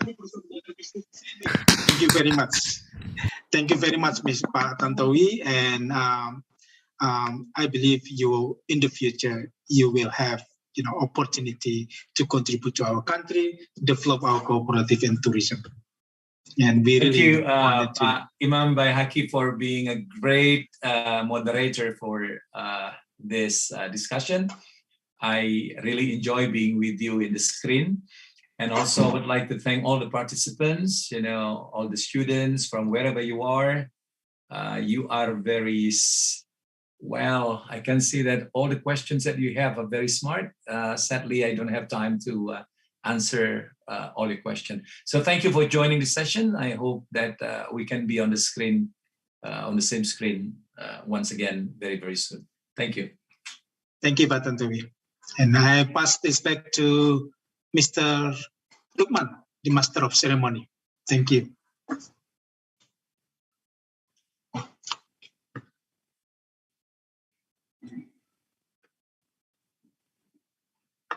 [SPEAKER 15] Thank you very much. Thank you very much, Mr. Tantowi. And I believe you, in the future, you will have opportunity to contribute to our country, develop our cooperative and tourism. And we
[SPEAKER 17] Thank
[SPEAKER 15] really
[SPEAKER 17] you, Imam Baihaki, for being a great moderator for this discussion. I really enjoy being with you in the screen. And also would like to thank all the participants, all the students from wherever you are. You are very well. I can see that all the questions that you have are very smart. Sadly, I don't have time to answer all your questions. So thank you for joining the session. I hope that we can be on the screen, on the same screen once again very, very soon. Thank you.
[SPEAKER 15] Thank you, Pak Tantowi. And I pass this back to Mr. Lukman, the Master of Ceremony. Thank you.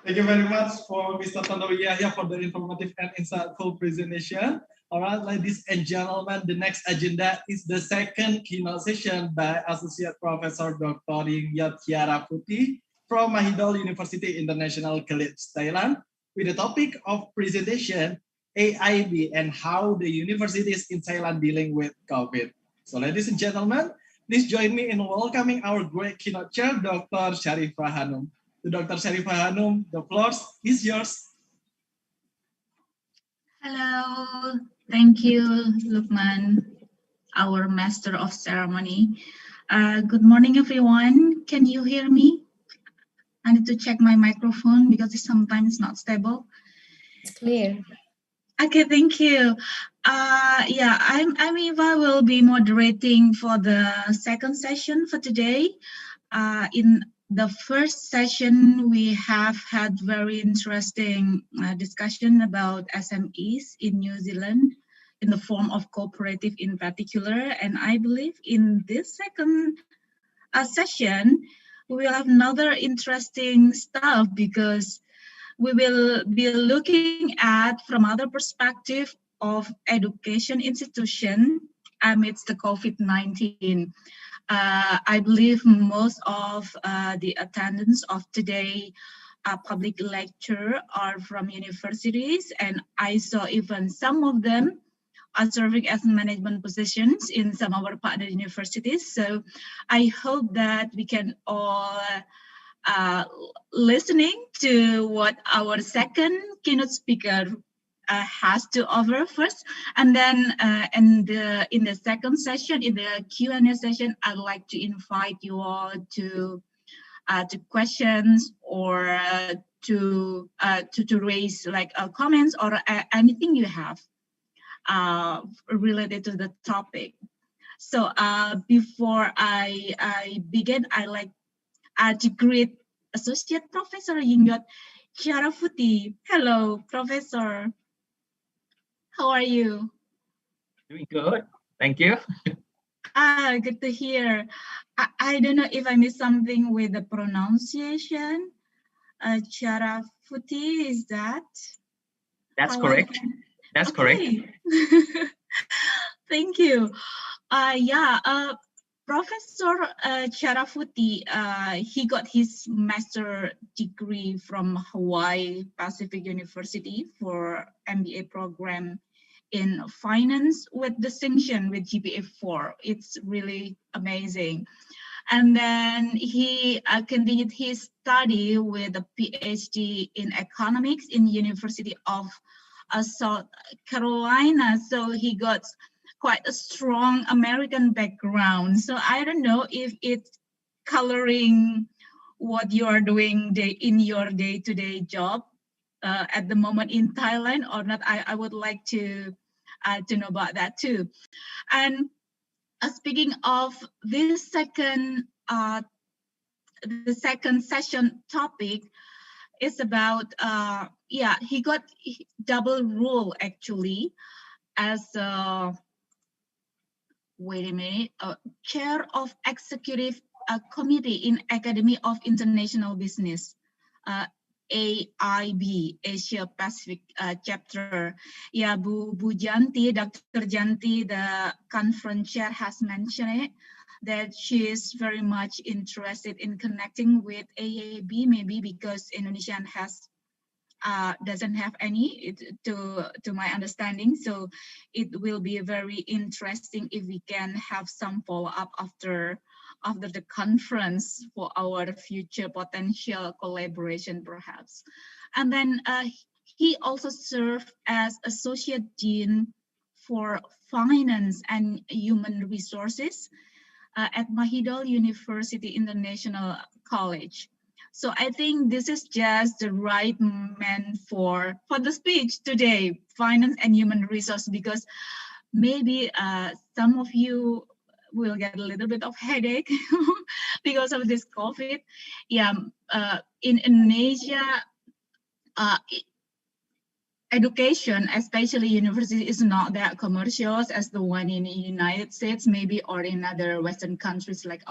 [SPEAKER 6] Thank you very much for Mr. Tantowi Yahya for the informative and insightful presentation. All right, ladies and gentlemen, the next agenda is the second keynote session by Associate Professor Dr. Yatiara Putih from Mahidol University International College, Thailand, with the topic of presentation, AIB and how the universities in Thailand dealing with COVID. So ladies and gentlemen, please join me in welcoming our great keynote chair, Dr. Sharifah Hanum. To Dr. Sharifah Hanum, the floor is yours.
[SPEAKER 20] Hello, thank you, Lukman, our Master of Ceremony. Good morning, everyone. Can you hear me? I need to check my microphone because it's sometimes not stable.
[SPEAKER 11] It's clear.
[SPEAKER 20] Okay, thank you. I'm Eva, will be moderating for the second session for today. In the first session, we have had very interesting discussion about SMEs in New Zealand in the form of cooperative in particular. And I believe in this second session, we will have another interesting stuff because we will be looking at from other perspective of education institution amidst the COVID-19. I believe most of the attendants of today public lecture are from universities, and I saw even some of them are serving as management positions in some of our partner universities. So I hope that we can all listening to what our second keynote speaker has to offer first, and then in the second session, in the Q&A session, I'd like to invite you all to questions or to raise like comments or anything you have related to the topic. So before I begin, I like to greet Associate Professor Yingyot Charafuti. Hello, Professor. How are you?
[SPEAKER 21] Doing good. Thank you.
[SPEAKER 20] Good to hear. I don't know if I missed something with the pronunciation. Charafuti, is that?
[SPEAKER 21] That's correct. That's correct.
[SPEAKER 20] Thank you. Professor Charafuti, he got his master degree from Hawaii Pacific University for MBA program in finance with distinction with GPA 4. It's really amazing. And then he continued his study with a PhD in economics in University of South Carolina. So he got quite a strong American background. So I don't know if it's coloring what you are doing in your day-to-day job at the moment in Thailand or not. I would like to know about that too. And speaking of this the second session topic is about he got double role actually as chair of executive committee in Academy of International Business, AIB, Asia Pacific chapter. Yeah, Bu Janti, Dr. Janti, the conference chair has mentioned it, that she is very much interested in connecting with AIB, maybe because Indonesian has doesn't have any, to my understanding. So it will be very interesting if we can have some follow-up after the conference for our future potential collaboration perhaps. And then he also served as Associate Dean for Finance and Human Resources at Mahidol University International College. So I think this is just the right man for the speech today, finance and human resource, because maybe some of you will get a little bit of headache because of this COVID. Yeah, in Indonesia, education, especially university, is not that commercial as the one in the United States, maybe, or in other Western countries like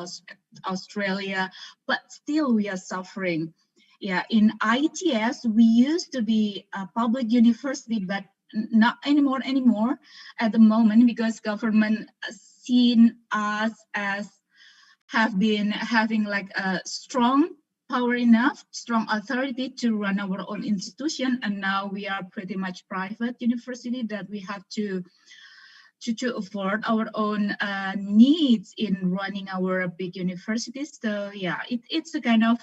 [SPEAKER 20] Australia, but still we are suffering. Yeah, in ITS, we used to be a public university, but not anymore at the moment, because government seen us as have been having like a strong power enough, strong authority to run our own institution, and now we are pretty much private university that we have to afford our own needs in running our big universities. So yeah, it's a kind of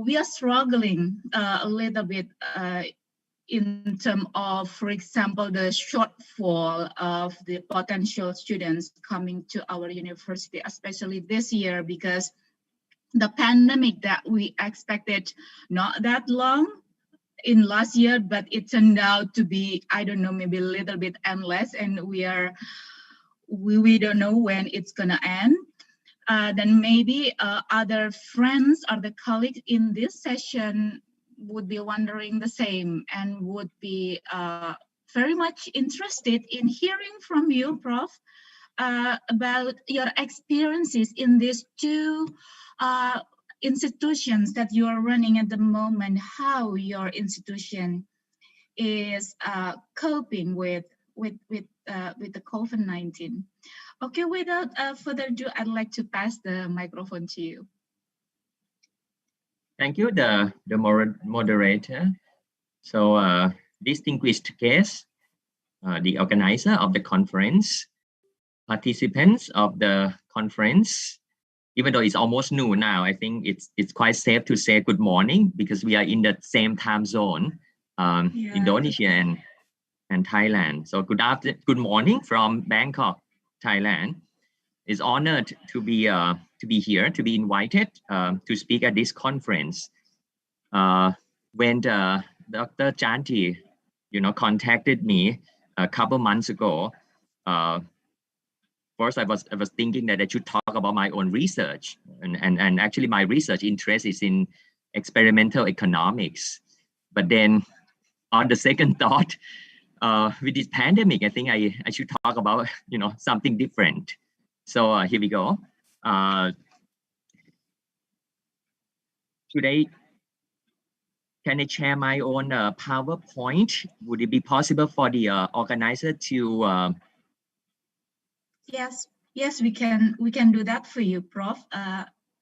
[SPEAKER 20] we are struggling a little bit in terms of, for example, the shortfall of the potential students coming to our university, especially this year, because the pandemic that we expected not that long in last year, but it turned out to be, I don't know, maybe a little bit endless, and we don't know when it's gonna end. Then maybe other friends or the colleagues in this session would be wondering the same and would be very much interested in hearing from you, Prof, about your experiences in these two institutions that you are running at the moment, how your institution is coping with the COVID-19. Okay, without further ado, I'd like to pass the microphone to you.
[SPEAKER 21] Thank you, the moderator. So, distinguished guests, the organizer of the conference, participants of the conference. Even though it's almost noon now, I think it's quite safe to say good morning because we are in the same time zone, Indonesia and Thailand. So good morning from Bangkok, Thailand. It's honored to be here, to be invited to speak at this conference. When Dr. Janti, contacted me a couple months ago, first I was thinking that I should talk about my own research, and actually my research interest is in experimental economics. But then on the second thought, with this pandemic, I think I should talk about something different. So here we go. Today, can I share my own PowerPoint? Would it be possible for the organizer to?
[SPEAKER 20] Yes, we can do that for you, Prof.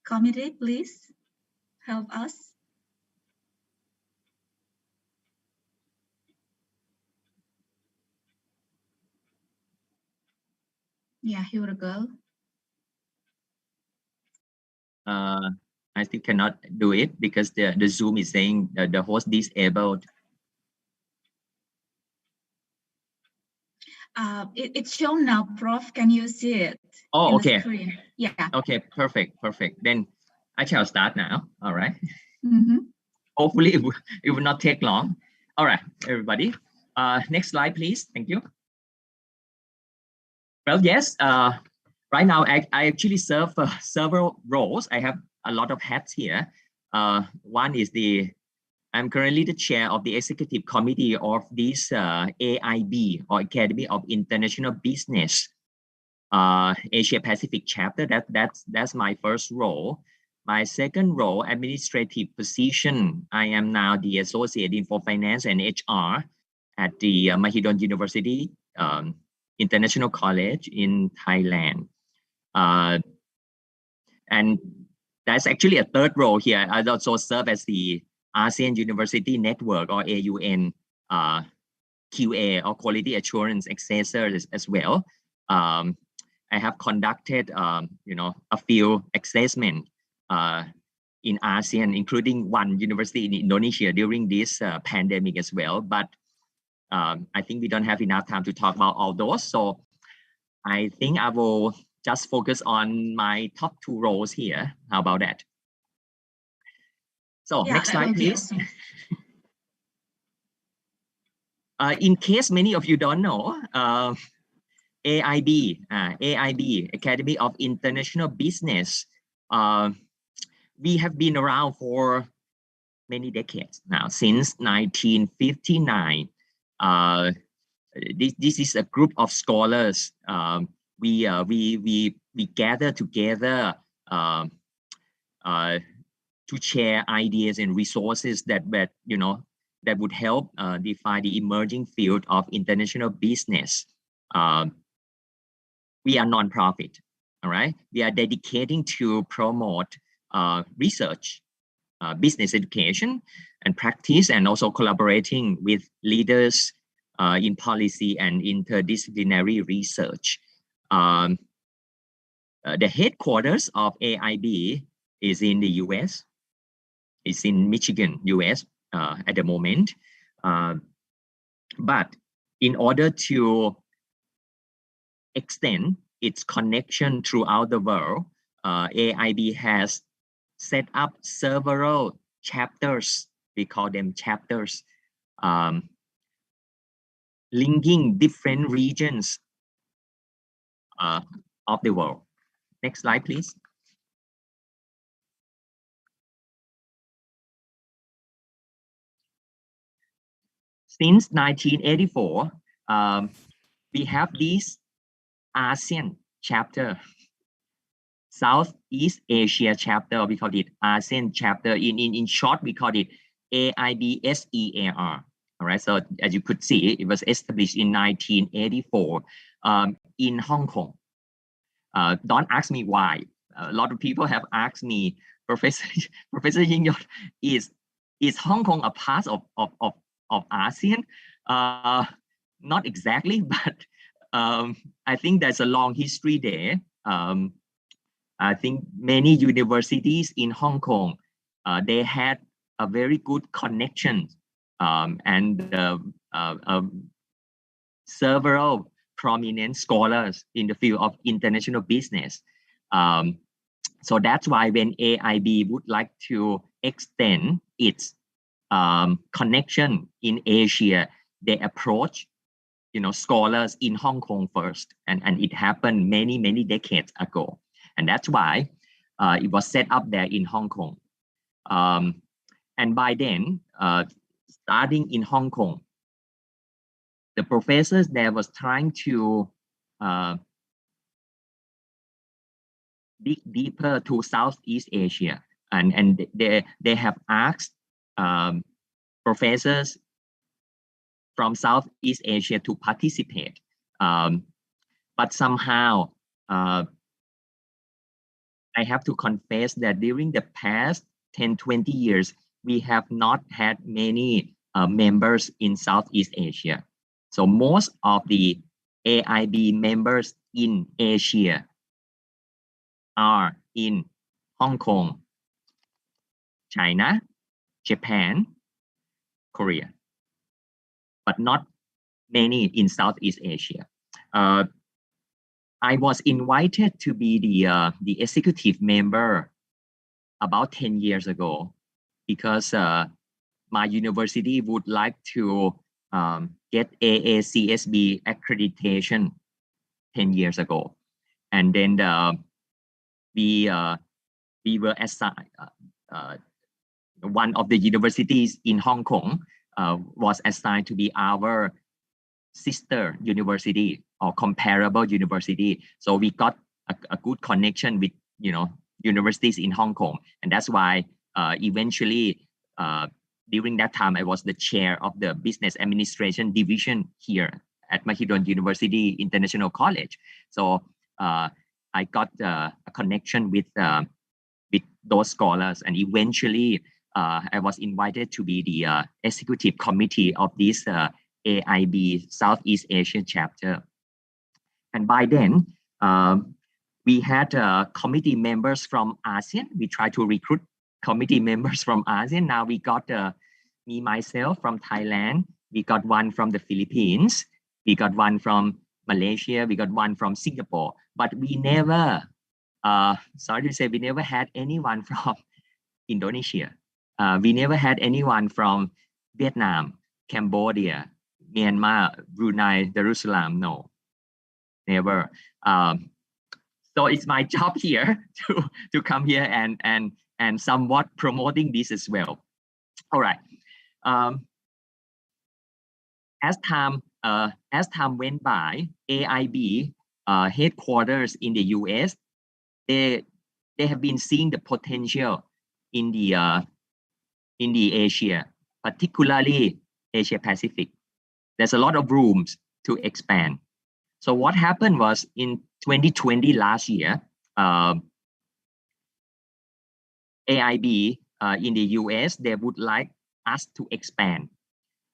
[SPEAKER 20] Committee, please help us. Yeah, here we go.
[SPEAKER 21] I still cannot do it because the Zoom is saying the host disabled.
[SPEAKER 20] It's shown now, Prof. Can you see it?
[SPEAKER 21] Oh, okay.
[SPEAKER 20] The screen? Yeah.
[SPEAKER 21] Okay, perfect. Then I shall start now. All right.
[SPEAKER 20] Mm-hmm.
[SPEAKER 21] Hopefully it will not take long. All right, everybody. Next slide, please. Thank you. Well, yes. Right now, I actually serve several roles. I have a lot of hats here. One is I'm currently the chair of the executive committee of this AIB, or Academy of International Business, Asia Pacific chapter. That's my first role. My second role, administrative position, I am now the associate in for finance and HR at the Mahidol University International College in Thailand. And that's actually a third role here. I also serve as the ASEAN University Network, or AUN QA, or Quality Assurance Assessor as well. I have conducted, a few assessments in ASEAN, including one university in Indonesia during this pandemic as well. But I think we don't have enough time to talk about all those. So I think I will just focus on my top two roles here. How about that? So next slide, please. In case many of you don't know, AIB, Academy of International Business, we have been around for many decades now, since 1959. This is a group of scholars. We gather together to share ideas and resources that would help define the emerging field of international business. We are non-profit, all right? We are dedicating to promote research, business education and practice, and also collaborating with leaders in policy and interdisciplinary research. The headquarters of AIB is in the US. It's in Michigan, US at the moment. But in order to extend its connection throughout the world, AIB has set up several chapters. We call them chapters, linking different regions of the world. Next slide, please. Since 1984, we have this ASEAN chapter, Southeast Asia chapter. We call it ASEAN chapter. In short, we call it AIBSEAR. All right. So as you could see, it was established in 1984 in Hong Kong. Don't ask me why. A lot of people have asked me, Professor Ying, is Hong Kong a part of ASEAN? Not exactly, but I think there's a long history there. I think many universities in Hong Kong, they had a very good connection and several prominent scholars in the field of international business. So that's why when AIB would like to extend its connection in Asia, they approach scholars in Hong Kong first, and it happened many decades ago, and that's why it was set up there in Hong Kong. And by then, starting in Hong Kong, the professors there was trying to dig deeper to Southeast Asia, and they have asked professors from Southeast Asia to participate, but somehow I have to confess that during the past 10-20 years, we have not had many members in Southeast Asia. So most of the AIB members in Asia are in Hong Kong, China, Japan, Korea, but not many in Southeast Asia. I was invited to be the executive member about 10 years ago because my university would like to get AACSB accreditation 10 years ago. And then we were assigned, one of the universities in Hong Kong was assigned to be our sister university or comparable university. So we got a good connection with, universities in Hong Kong. And that's why eventually, during that time, I was the chair of the business administration division here at Mahidol University International College. So I got a connection with those scholars, and eventually I was invited to be the executive committee of this AIB Southeast Asian chapter. And by then, we had committee members from ASEAN. We tried to recruit committee members from ASEAN. Now we got me, myself from Thailand. We got one from the Philippines. We got one from Malaysia. We got one from Singapore. But we never, sorry to say, we never had anyone from Indonesia. We never had anyone from Vietnam, Cambodia, Myanmar, Brunei, Darussalam. No, never. So it's my job here to come here and somewhat promoting this as well. All right. As time went by, AIB headquarters in the US, they have been seeing the potential in the Asia, particularly Asia Pacific. There's a lot of rooms to expand. So what happened was in 2020 last year, AIB in the US, they would like us to expand.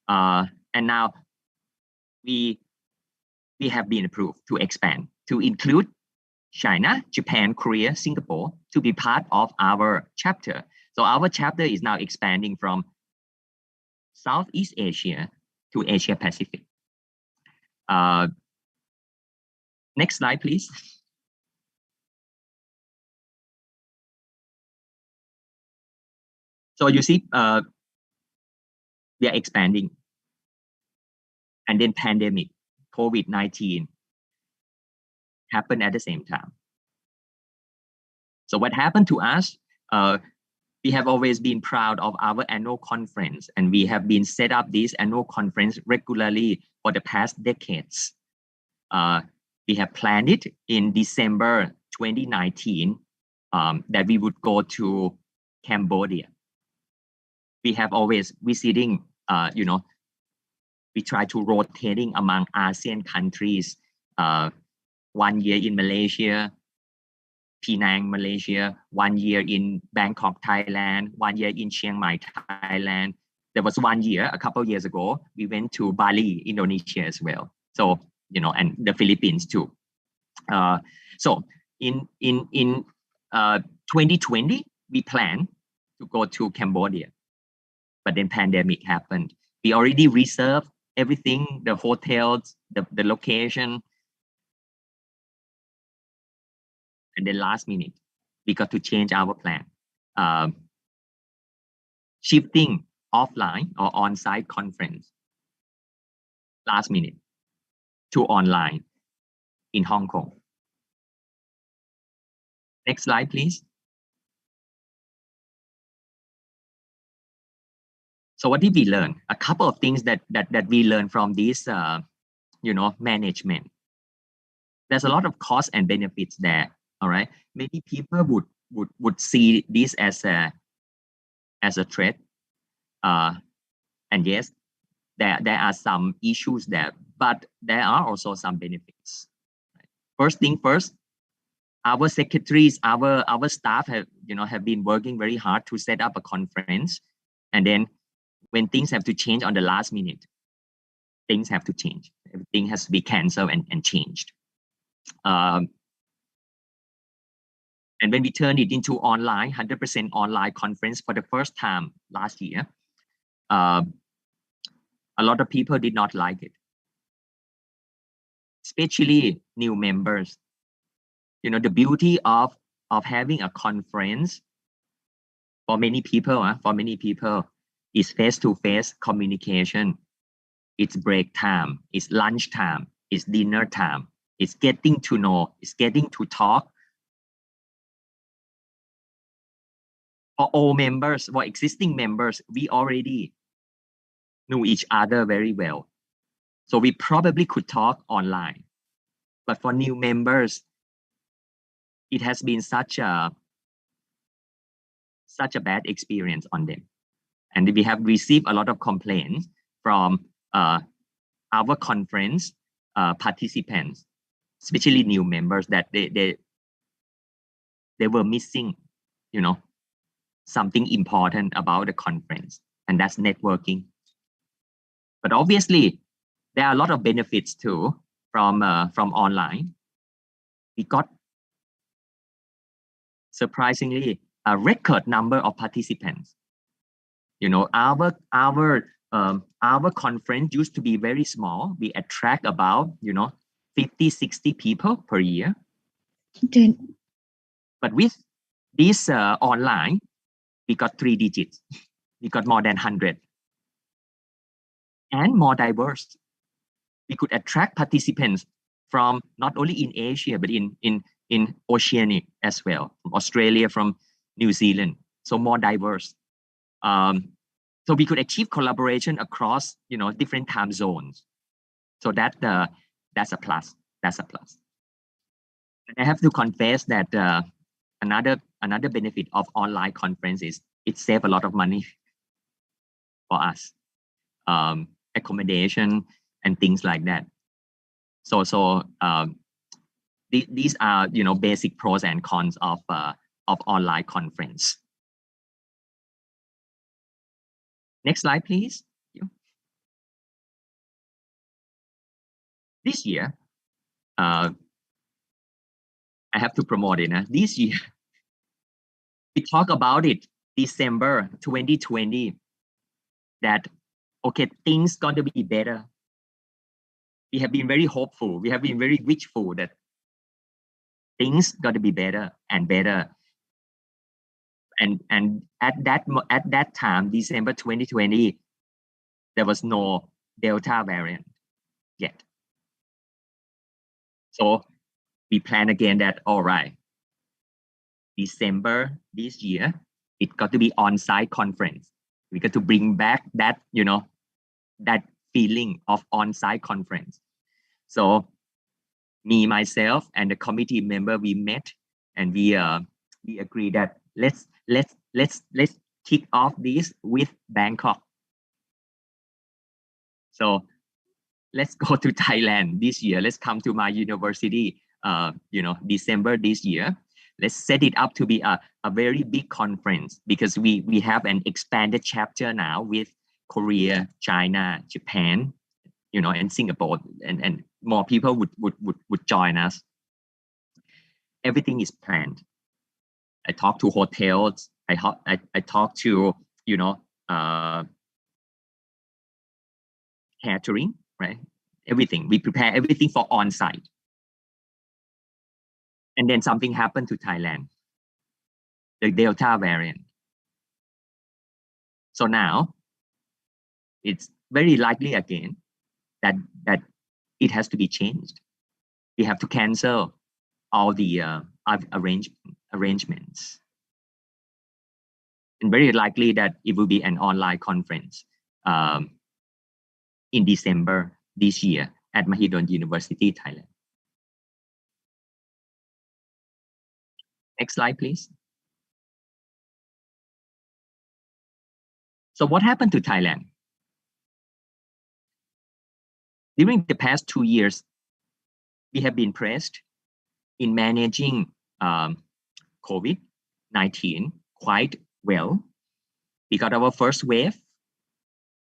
[SPEAKER 21] And now we have been approved to expand, to include China, Japan, Korea, Singapore to be part of our chapter. So our chapter is now expanding from Southeast Asia to Asia Pacific. Next slide, please. So you see, we are expanding. And then pandemic, COVID-19 happened at the same time. So what happened to us? We have always been proud of our annual conference, and we have been set up this annual conference regularly for the past decades. We have planned it in December 2019 that we would go to Cambodia. We have always visiting, we try to rotating among ASEAN countries. 1 year in Malaysia, Penang, Malaysia, 1 year in Bangkok, Thailand, 1 year in Chiang Mai, Thailand. There was 1 year, a couple of years ago, we went to Bali, Indonesia as well. So, and the Philippines too. So in 2020, we planned to go to Cambodia, but then pandemic happened. We already reserved everything, the hotels, the location. And then last minute, we got to change our plan. Shifting offline or on-site conference. Last minute. to online in Hong Kong. Next slide, please. So what did we learn? A couple of things that we learned from this, management. There's a lot of costs and benefits there. All right, many people would see this as a threat, and yes, there are some issues there, but there are also some benefits. First thing first, our secretaries, our staff have been working very hard to set up a conference, and then when things have to change on the last minute, things have to change. Everything has to be canceled and changed. And when we turned it into online, 100% online conference for the first time last year, a lot of people did not like it, especially new members. The beauty of having a conference for many people is face-to-face communication. It's break time, it's lunch time, it's dinner time, it's getting to know, it's getting to talk. For all members, for existing members, we already knew each other very well. So we probably could talk online. But for new members, it has been such a bad experience on them. And we have received a lot of complaints from our conference participants, especially new members, that they were missing, something important about the conference, and that's networking. But obviously, there are a lot of benefits too from online. We got, surprisingly, a record number of participants. Our conference used to be very small. We attract about 50, 60 people per year. But with this online, we got 3 digits. We got more than 100 and more diverse. We could attract participants from not only in Asia, but in Oceania as well, from Australia, from New Zealand. So more diverse. So we could achieve collaboration across, different time zones. So that's a plus. That's a plus. And I have to confess that another benefit of online conference is it saves a lot of money for us, accommodation and things like that. So these are basic pros and cons of online conference. Next slide, please. This year, I have to promote it. This year, we talk about it December 2020, that, okay, things going to be better. We have been very hopeful. We have been very wishful that things got to be better and better. And at that time, December 2020, there was no Delta variant yet. So we plan again that, all right, December this year, it got to be on-site conference. We got to bring back that, that feeling of on-site conference. So me, myself, and the committee member, we met and we agreed that let's kick off this with Bangkok. So let's go to Thailand this year. Let's come to my university, December this year. Let's set it up to be a very big conference, because we have an expanded chapter now with Korea, China, Japan, and Singapore, and more people would join us. Everything is planned. I talked to hotels. I talked to catering, right? Everything. We prepare everything for on-site. And then something happened to Thailand, the Delta variant. So now it's very likely again that it has to be changed. We have to cancel all the arrangements. And very likely that it will be an online conference in December this year at Mahidol University, Thailand. Next slide, please. So what happened to Thailand? During the past 2 years, we have been pressed in managing COVID-19 quite well. We got our first wave,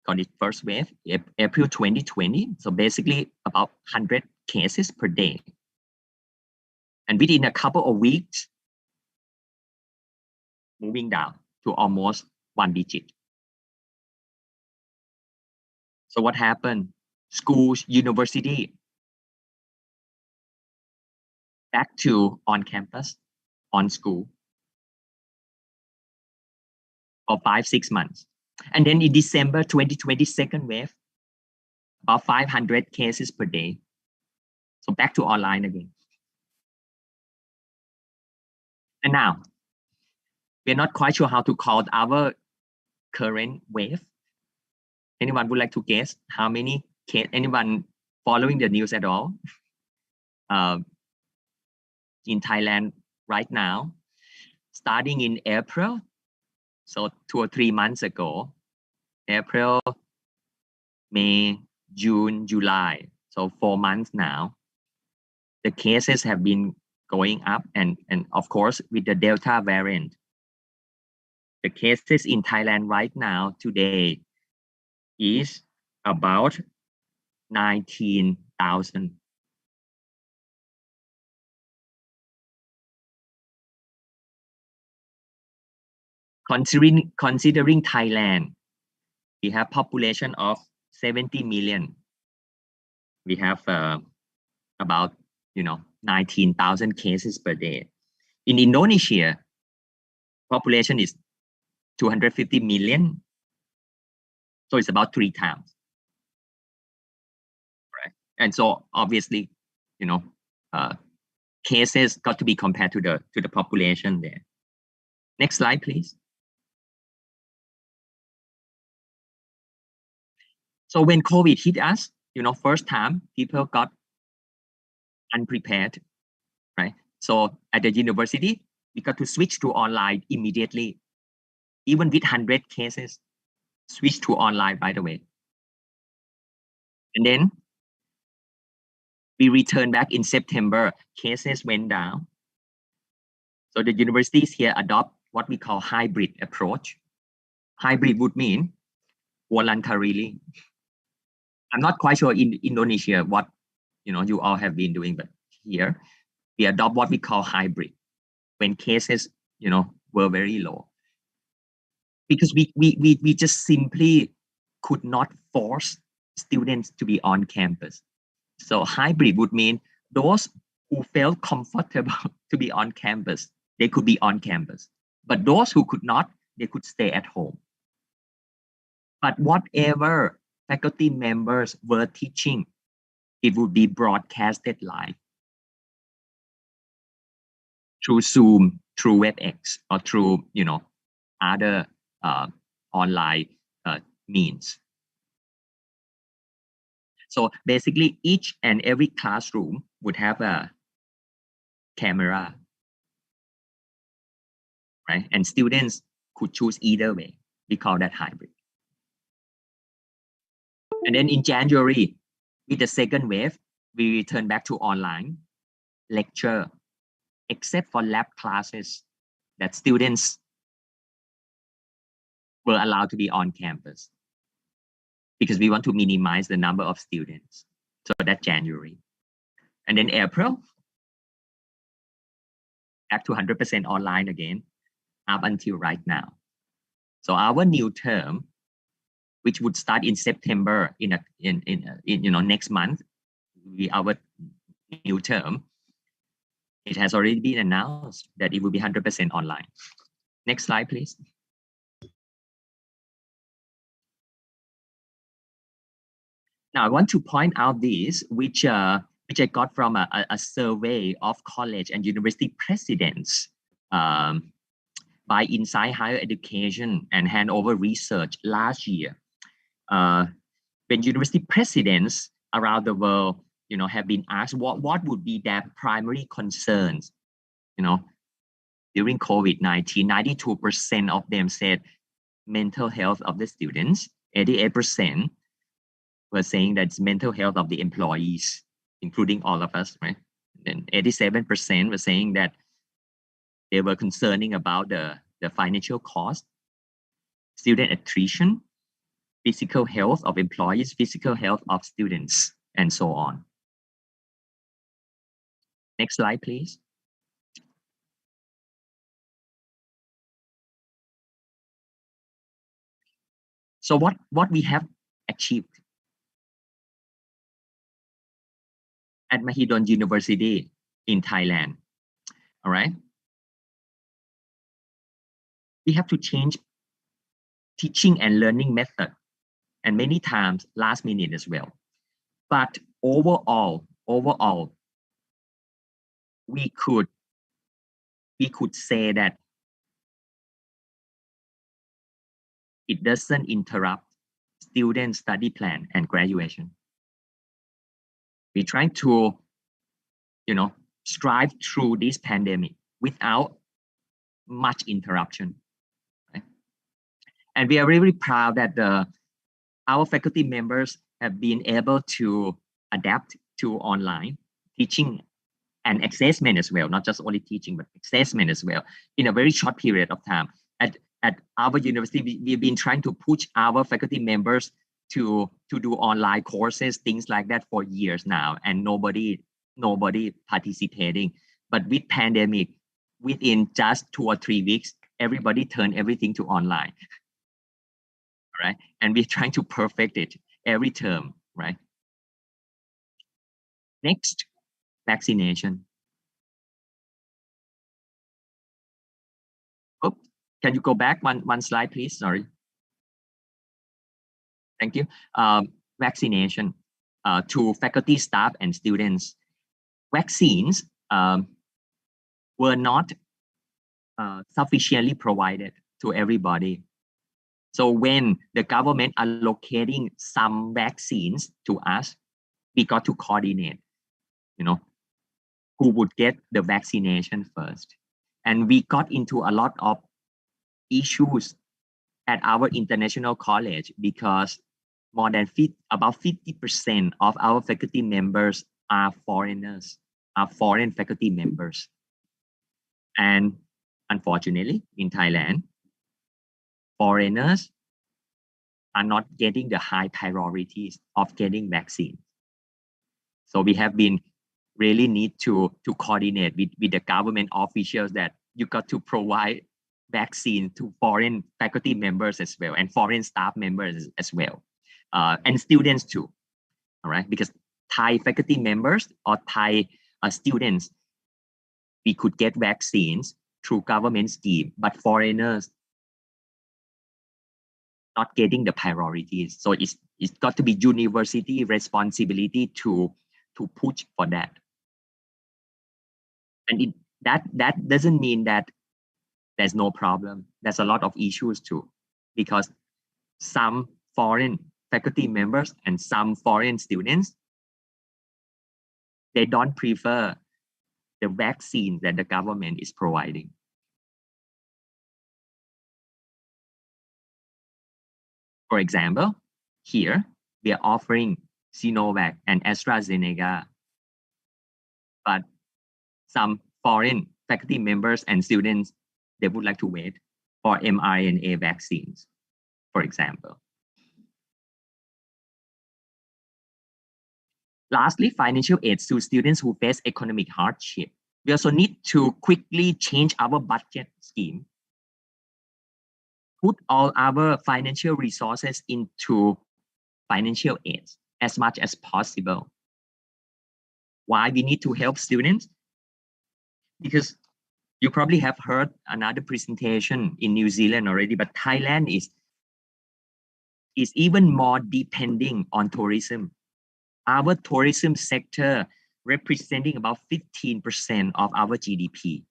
[SPEAKER 21] April 2020. So basically about 100 cases per day. And within a couple of weeks, moving down to almost 1 digit. So what happened? Schools, university, back to on campus, on school for 5-6 months. And then in December 2020, second wave, about 500 cases per day. So back to online again. And now, we're not quite sure how to call our current wave. Anyone would like to guess how many? Anyone following the news at all? In Thailand right now, starting in April, so 2 or 3 months ago, April, May, June, July, so 4 months now, the cases have been going up, and of course with the Delta variant, the cases in Thailand right now today is about 19,000. Considering Thailand, we have population of 70 million. We have about 19,000 cases per day. In Indonesia, population is 250 million. So it's about 3 times. Right? And so obviously, cases got to be compared to the population there. Next slide, please. So when COVID hit us, first time people got unprepared, right? So at the university, we got to switch to online immediately, even with 100 cases, switch to online, by the way. And then we returned back in September, cases went down. So the universities here adopt what we call hybrid approach. Hybrid would mean voluntarily. I'm not quite sure in Indonesia what you all have been doing, but here we adopt what we call hybrid when cases were very low, because we just simply could not force students to be on campus. So hybrid would mean those who felt comfortable to be on campus, they could be on campus, but those who could not, they could stay at home. But whatever faculty members were teaching, it would be broadcasted live through Zoom, through WebEx, or through other online means. So basically, each and every classroom would have a camera, right? And students could choose either way. We call that hybrid. And then in January, with the second wave, we return back to online lecture, except for lab classes that students were allowed to be on campus, because we want to minimize the number of students. So that's January. And then April, back to 100% online again, up until right now. So our new term, which would start in September in next month, our new term, it has already been announced that it will be 100% online. Next slide, please. Now, I want to point out this, which I got from a survey of college and university presidents by Insight Higher Education and Hanover Research last year. When university presidents around the world, have been asked what would be their primary concerns, during COVID-19, 92% of them said mental health of the students, 88% were saying that it's mental health of the employees, including all of us, right? Then 87% were saying that they were concerning about the financial cost, student attrition, physical health of employees, physical health of students, and so on. Next slide, please. So what we have achieved at Mahidol University in Thailand, all right? We have to change teaching and learning method, and many times last minute as well. But overall, we could say that it doesn't interrupt student study plan and graduation. We try to, strive through this pandemic without much interruption. Right? And we are really proud that our faculty members have been able to adapt to online teaching and assessment as well, not just only teaching, but assessment as well, in a very short period of time. At our university, we've been trying to push our faculty members to do online courses, things like that for years now, and nobody participating. But with pandemic, within just 2 or 3 weeks, everybody turned everything to online. All right, and we're trying to perfect it every term, right? Next, vaccination. Oh, can you go back one slide, please? Sorry. Thank you. Vaccination to faculty, staff, and students. Vaccines were not sufficiently provided to everybody. So when the government allocating some vaccines to us, we got to coordinate, who would get the vaccination first. And we got into a lot of issues at our international college because more than about 50% of our faculty members are foreigners, are foreign faculty members. And unfortunately, in Thailand, foreigners are not getting the high priorities of getting vaccines. So we have been really need to coordinate with the government officials that you got to provide vaccine to foreign faculty members as well and foreign staff members as well, and students too. All right, because Thai faculty members or Thai students, we could get vaccines through government scheme, but foreigners not getting the priorities. So it's got to be university responsibility to push for that. And that doesn't mean that there's no problem. There's a lot of issues too, because some foreign faculty members and some foreign students, they don't prefer the vaccine that the government is providing. For example, here we are offering Sinovac and AstraZeneca, but some foreign faculty members and students, they would like to wait for mRNA vaccines, for example. Lastly, financial aid to students who face economic hardship. We also need to quickly change our budget scheme, put all our financial resources into financial aid as much as possible. Why we need to help students? Because you probably have heard another presentation in New Zealand already, but Thailand is even more depending on tourism our tourism sector representing about 15% of our GDP.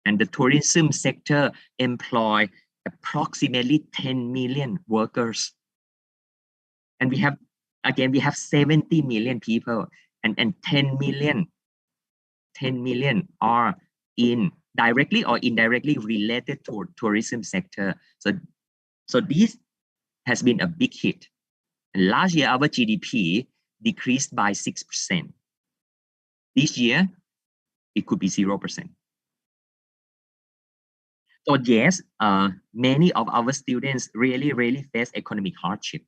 [SPEAKER 21] And the tourism sector employ approximately 10 million workers. And we have 70 million people, and 10 million are directly or indirectly related to tourism sector. So this has been a big hit. And last year, our GDP decreased by 6%. This year, it could be 0%. So yes, many of our students really face economic hardship,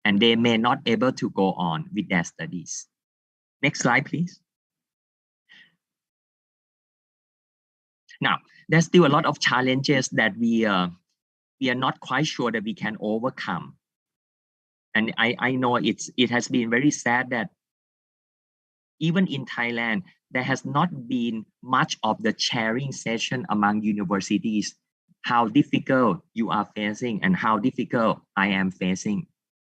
[SPEAKER 21] and they may not be able to go on with their studies. Next slide, please. Now, there's still a lot of challenges that we are not quite sure that we can overcome. And I know it has been very sad that even in Thailand, there has not been much of the sharing session among universities, how difficult you are facing and how difficult I am facing,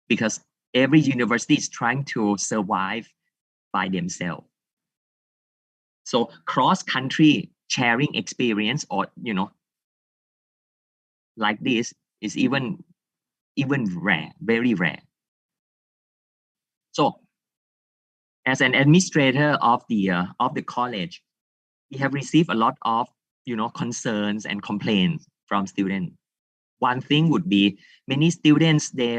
[SPEAKER 21] because every university is trying to survive by themselves. So cross-country sharing experience, or like this, is even rare, very rare. So as an administrator of the college, we have received a lot of concerns and complaints from students. One thing would be many students, we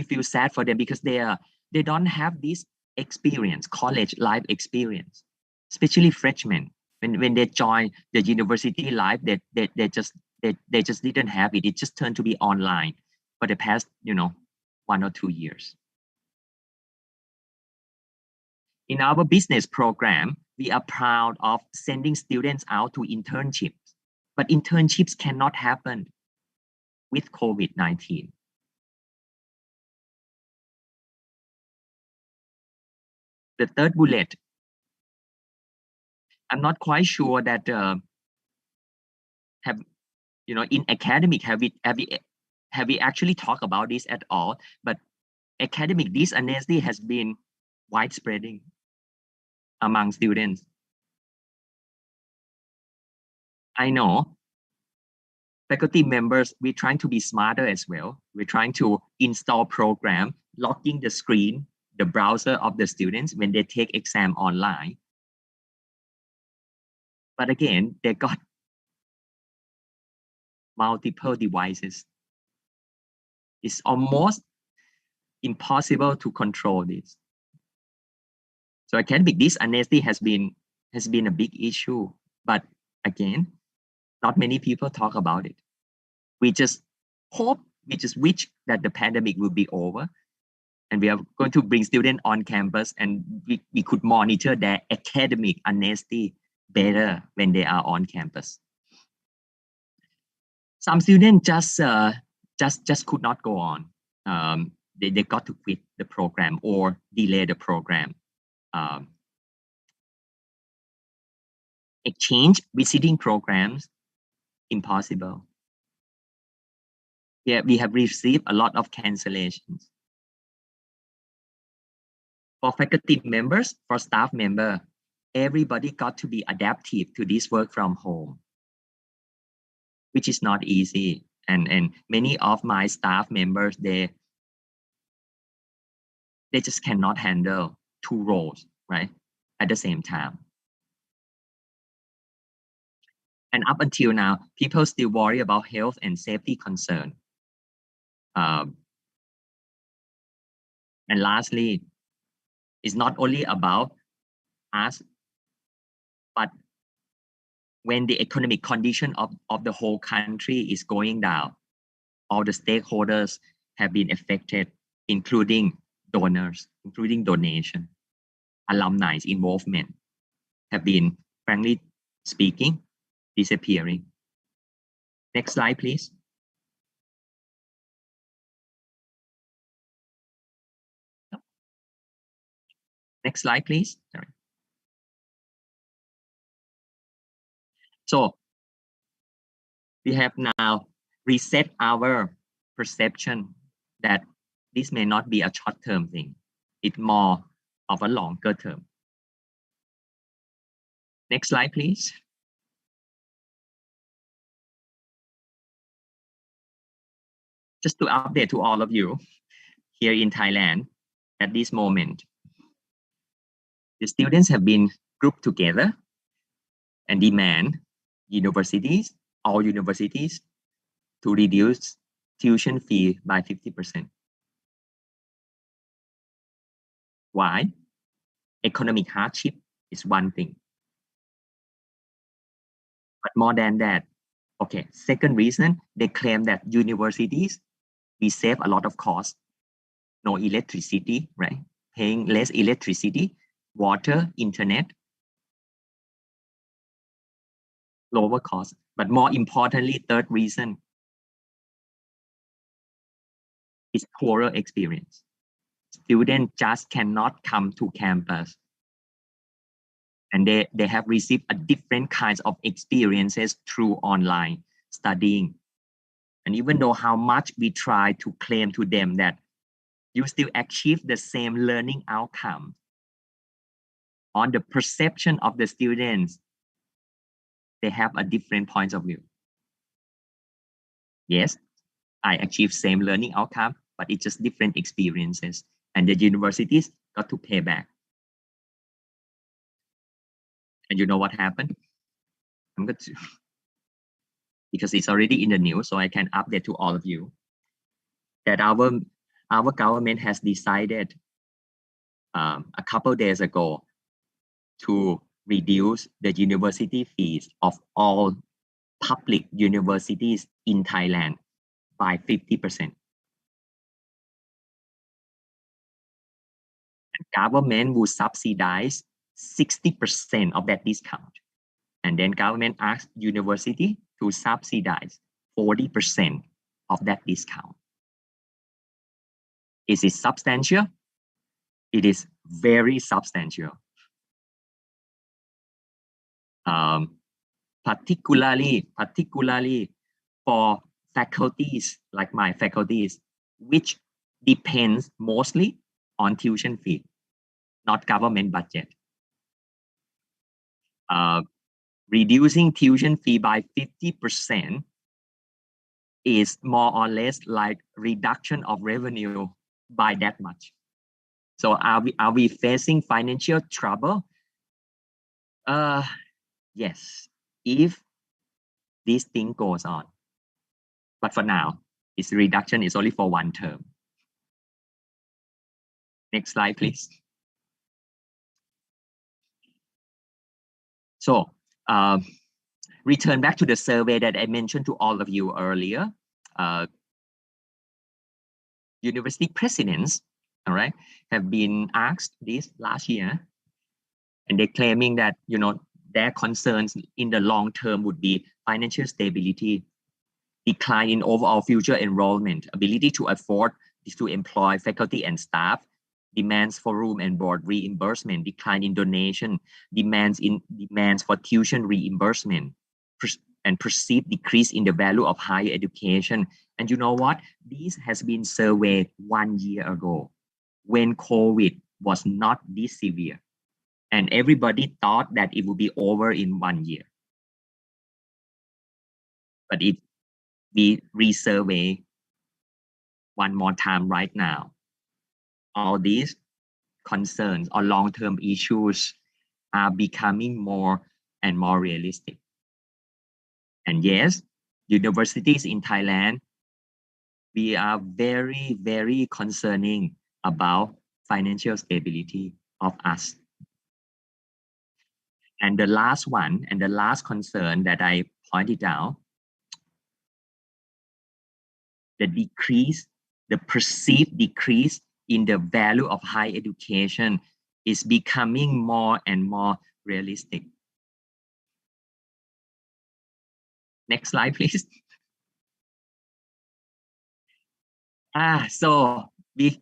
[SPEAKER 21] feel sad for them because they don't have this experience, college life experience, especially freshmen. When they join the university life, they just didn't have it. It just turned to be online for the past 1 or 2 years. In our business program, we are proud of sending students out to internships, but internships cannot happen with COVID-19. The third bullet, I'm not quite sure that in academic, have we actually talked about this at all? But academic dishonesty has been widespreading among students. I know faculty members, we're trying to be smarter as well. We're trying to install program, locking the screen, the browser of the students when they take exam online. But again, they got multiple devices. It's almost impossible to control this. So academic dishonesty has been a big issue, but again, not many people talk about it. We just wish that the pandemic will be over, and we are going to bring students on campus, and we could monitor their academic honesty better when they are on campus. Some students just could not go on. They got to quit the program or delay the program. Exchange visiting programs, impossible. Yeah, we have received a lot of cancellations. For faculty members, for staff members, everybody got to be adaptive to this work from home, which is not easy. And many of my staff members, they just cannot handle 2 roles, right, at the same time. And up until now, people still worry about health and safety concern. And lastly, it's not only about us, but when the economic condition of the whole country is going down, all the stakeholders have been affected, including donors, including donation, alumni involvement have been, frankly speaking, disappearing. Next slide, please. Next slide, please. Sorry. So we have now reset our perception that this may not be a short-term thing. It's more of a longer term. Next slide, please. Just to update to all of you here in Thailand at this moment, the students have been grouped together and demand universities, all universities, to reduce tuition fee by 50%. Why? Economic hardship is one thing. But more than that, okay, second reason, they claim that universities, we save a lot of cost. No electricity, right? Paying less electricity, water, internet, lower cost. But more importantly, third reason is poorer experience. Students just cannot come to campus. And they have received a different kinds of experiences through online studying. And even though how much we try to claim to them that you still achieve the same learning outcome, on the perception of the students, they have a different point of view. Yes, I achieve same learning outcome, but it's just different experiences. And the universities got to pay back. And you know what happened? I'm going to, because it's already in the news, so I can update to all of you that our government has decided a couple days ago to reduce the university fees of all public universities in Thailand by 50%. The government will subsidize 60% of that discount. And then government asks university to subsidize 40% of that discount. Is it substantial? It is very substantial. Particularly for faculties like my faculties, which depends mostly on tuition fee, not government budget. Reducing tuition fee by 50% is more or less like reduction of revenue by that much. So are we facing financial trouble? Yes, if this thing goes on. But for now, its reduction is only for one term. Next slide, please. So return back to the survey that I mentioned to all of you earlier. University presidents, all right, have been asked this last year, and they're claiming that, you know, their concerns in the long term would be financial stability, decline in overall future enrollment, ability to afford to employ faculty and staff, demands for room and board reimbursement, decline in donation, demands for tuition reimbursement, and perceived decrease in the value of higher education. And you know what? This has been surveyed 1 year ago when COVID was not this severe. And everybody thought that it would be over in 1 year. But if we resurvey one more time right now, all these concerns or long-term issues are becoming more and more realistic. And yes, universities in Thailand, we are very, very concerning about financial stability of us. And the last one, and the last concern that I pointed out, the decrease, the perceived decrease in the value of higher education is becoming more and more realistic. Next slide, please. So we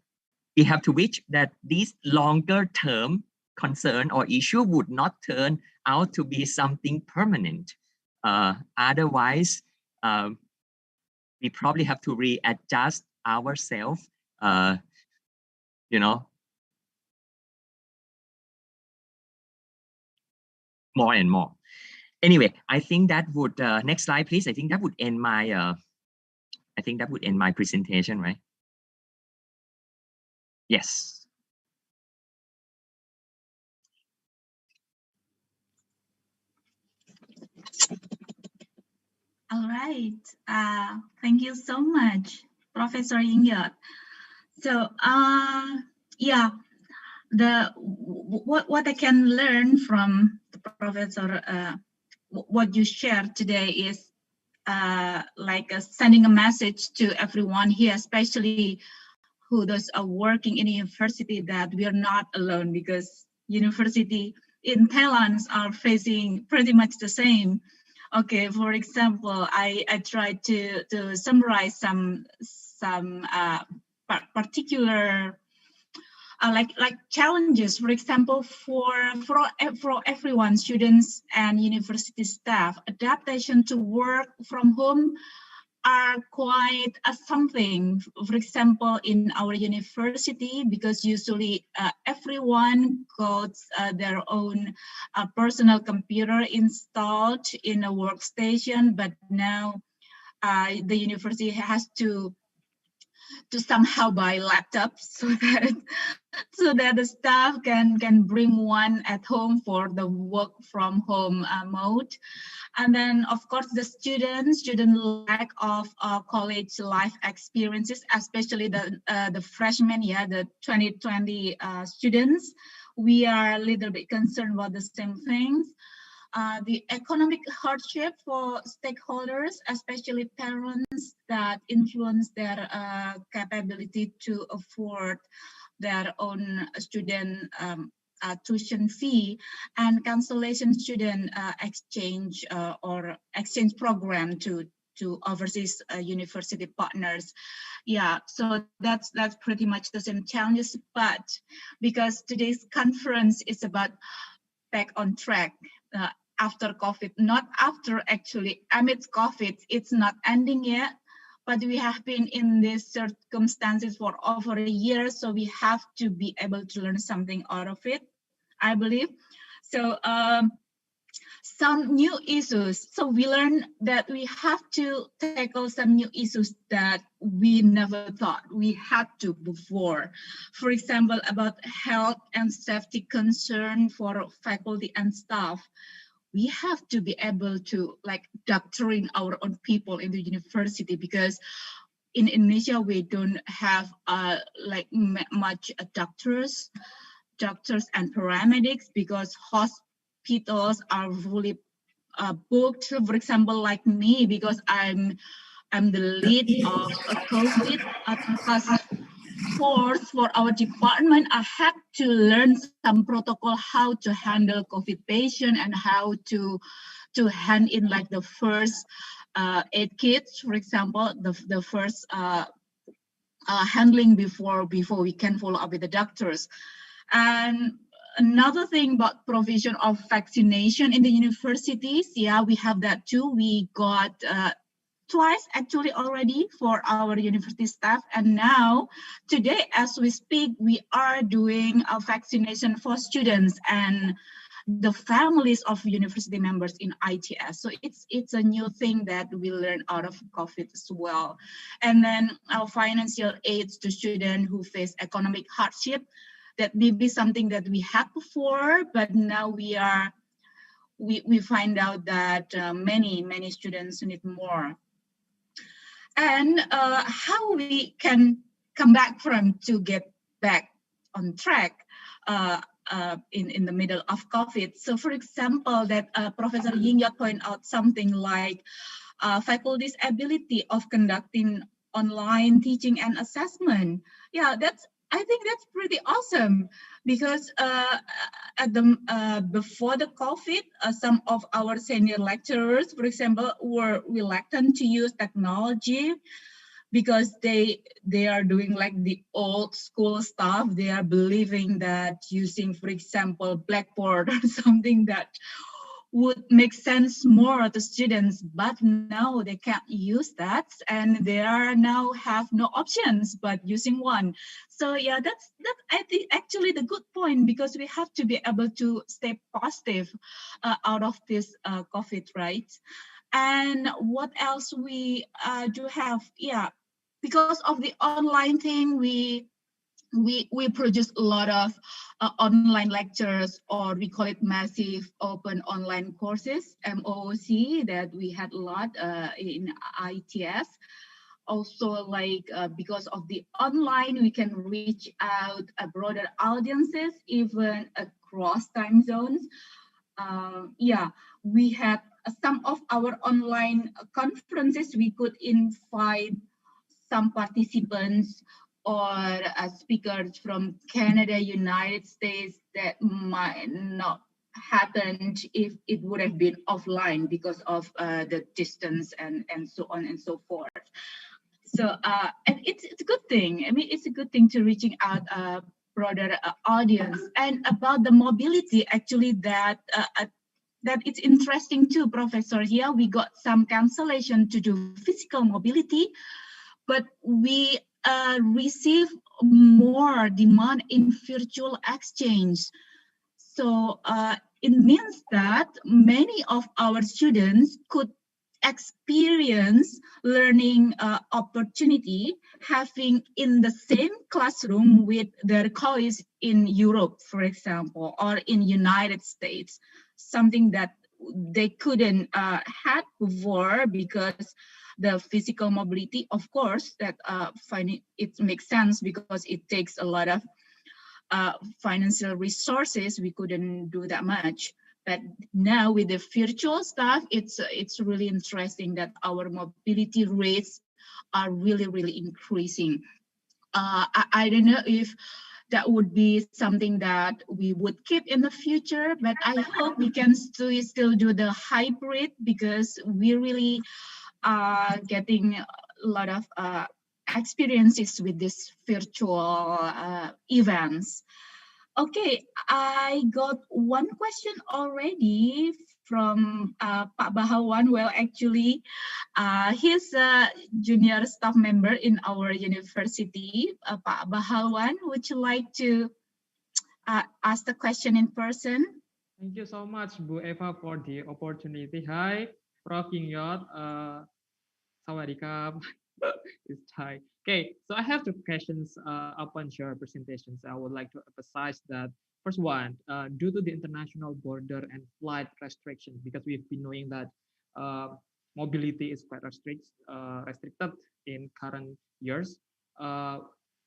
[SPEAKER 21] have to wish that this longer term concern or issue would not turn out to be something permanent. Otherwise, we probably have to readjust ourselves you know, more and more. Anyway, I think that would next slide, please. I think that would end my presentation, right? Yes.
[SPEAKER 20] All right. Thank you so much, Professor Ingyot. So, yeah, what I can learn from the professor, what you shared today is like sending a message to everyone here, especially who those are working in a university, that we are not alone, because university in Thailand are facing pretty much the same. Okay, for example, I tried to summarize some particular like challenges. For example, for everyone, students and university staff, adaptation to work from home are quite something. For example, in our university, because usually everyone got their own personal computer installed in a workstation, but now the university has to somehow buy laptops so that the staff can bring one at home for the work from home mode. And then, of course, the student lack of college life experiences, especially the freshmen, the 2020 students. We are a little bit concerned about the same things. The economic hardship for stakeholders, especially parents, that influence their capability to afford their own student tuition fee, and cancellation student exchange or exchange program to overseas university partners. Yeah, so that's pretty much the same challenges, but because today's conference is about back on track after COVID, not after actually, amidst COVID, it's not ending yet, but we have been in these circumstances for over a year, so we have to be able to learn something out of it, I believe. So some new issues. So we learned that we have to tackle some new issues that we never thought we had to before. For example, about health and safety concern for faculty and staff. We have to be able to doctoring our own people in the university, because in Indonesia we don't have much doctors and paramedics, because hospitals are fully booked. For example, like me, because I'm the lead of a COVID task force for our department. I had to learn some protocol, how to handle COVID patient and how to hand in the first aid kits, for example, the first handling before we can follow up with the doctors. And another thing about provision of vaccination in the universities, yeah, we have that too. We got twice actually already for our university staff, and now today as we speak we are doing a vaccination for students and the families of university members in ITS. So it's a new thing that we learned out of COVID as well. And then our financial aids to students who face economic hardship, that may be something that we had before, but now we find out that many students need more. And how we can come back to get back on track in the middle of COVID. So for example, that Professor Yingyot pointed out something like faculty's ability of conducting online teaching and assessment. Yeah, I think that's pretty awesome, because before the COVID, some of our senior lecturers, for example, were reluctant to use technology because they are doing the old school stuff. They are believing that using, for example, Blackboard or something that would make sense more to students, but now they can't use that, and they are now have no options but using one. So yeah, that's I think actually the good point, because we have to be able to stay positive out of this COVID, right? And what else we do have? Yeah, because of the online thing, we produce a lot of online lectures, or we call it massive open online courses, MOOC, that we had a lot in ITS. Also, like because of the online, we can reach out a broader audiences, even across time zones. Yeah, we had some of our online conferences, we could invite some participants or speakers from Canada, United States, that might not happen if it would have been offline because of the distance and so on and so forth. So and it's a good thing. I mean, it's a good thing to reaching out a broader audience. And about the mobility, actually, that it's interesting too, Professor. Here we got some cancellation to do physical mobility, but we receive more demand in virtual exchange. So it means that many of our students could experience learning opportunity having in the same classroom with their colleagues in Europe, for example, or in United States, something that they couldn't had before, because the physical mobility, of course, that it makes sense because it takes a lot of financial resources. We couldn't do that much. But now with the virtual stuff, it's really interesting that our mobility rates are really increasing. I don't know if that would be something that we would keep in the future, but I hope we can still do the hybrid, because we really are getting a lot of experiences with this virtual events. Okay, I got one question already from Pak Bahawan. Well, actually, he's a junior staff member in our university. Pak Bahawan, would you like to ask the question in person?
[SPEAKER 2] Thank you so much, Bu Eva, for the opportunity. Hi, Prof. Yingyot. Sawadee-krap. It's Thai. Okay, so I have two questions upon your presentations. I would like to emphasize that first one, due to the international border and flight restrictions, because we've been knowing that mobility is quite restricted in current years,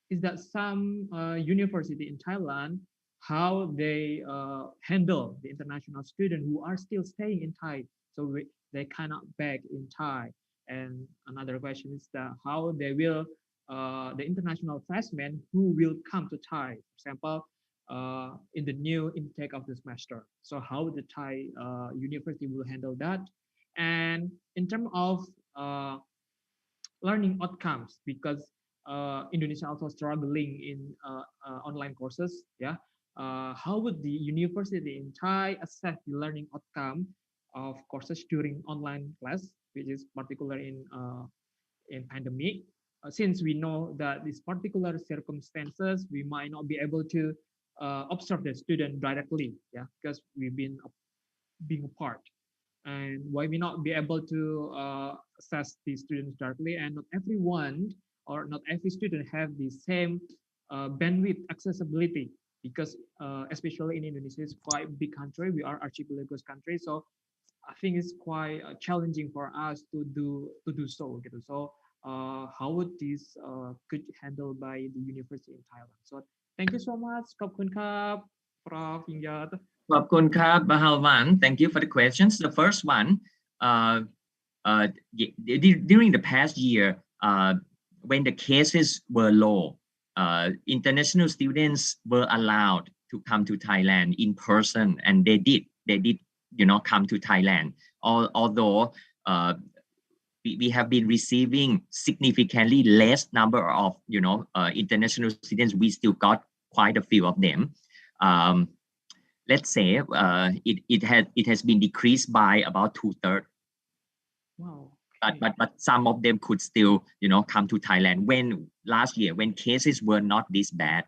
[SPEAKER 2] is that some university in Thailand, how they handle the international students who are still staying in Thai, so they cannot back in Thai. And another question is that how they will, the international freshmen who will come to Thai, for example, in the new intake of the semester. So how the Thai university will handle that. And in terms of learning outcomes, because Indonesia also struggling in online courses, yeah. How would the university in Thai assess the learning outcome of courses during online class, which is particular in pandemic? Since we know that these particular circumstances, we might not be able to observe the student directly, yeah, because we've been being apart. And why we not be able to assess the students directly, and not everyone or not every student have the same bandwidth accessibility, because especially in Indonesia, it's quite a big country. We are archipelago country, so I think it's quite challenging for us to do so. So how would this could handled by the university in Thailand? So thank you so much, Khop Kun Kap, Prof. Yingyot.
[SPEAKER 21] Khop Kun Kap, Bahalwan. Thank you for the questions. The first one, during the past year, when the cases were low, international students were allowed to come to Thailand in person, and they did come to Thailand. Although we have been receiving significantly less number of international students, we still got quite a few of them. let's say it has been decreased by about 2/3.
[SPEAKER 2] Wow.
[SPEAKER 21] But some of them could still come to Thailand. When last year, when cases were not this bad,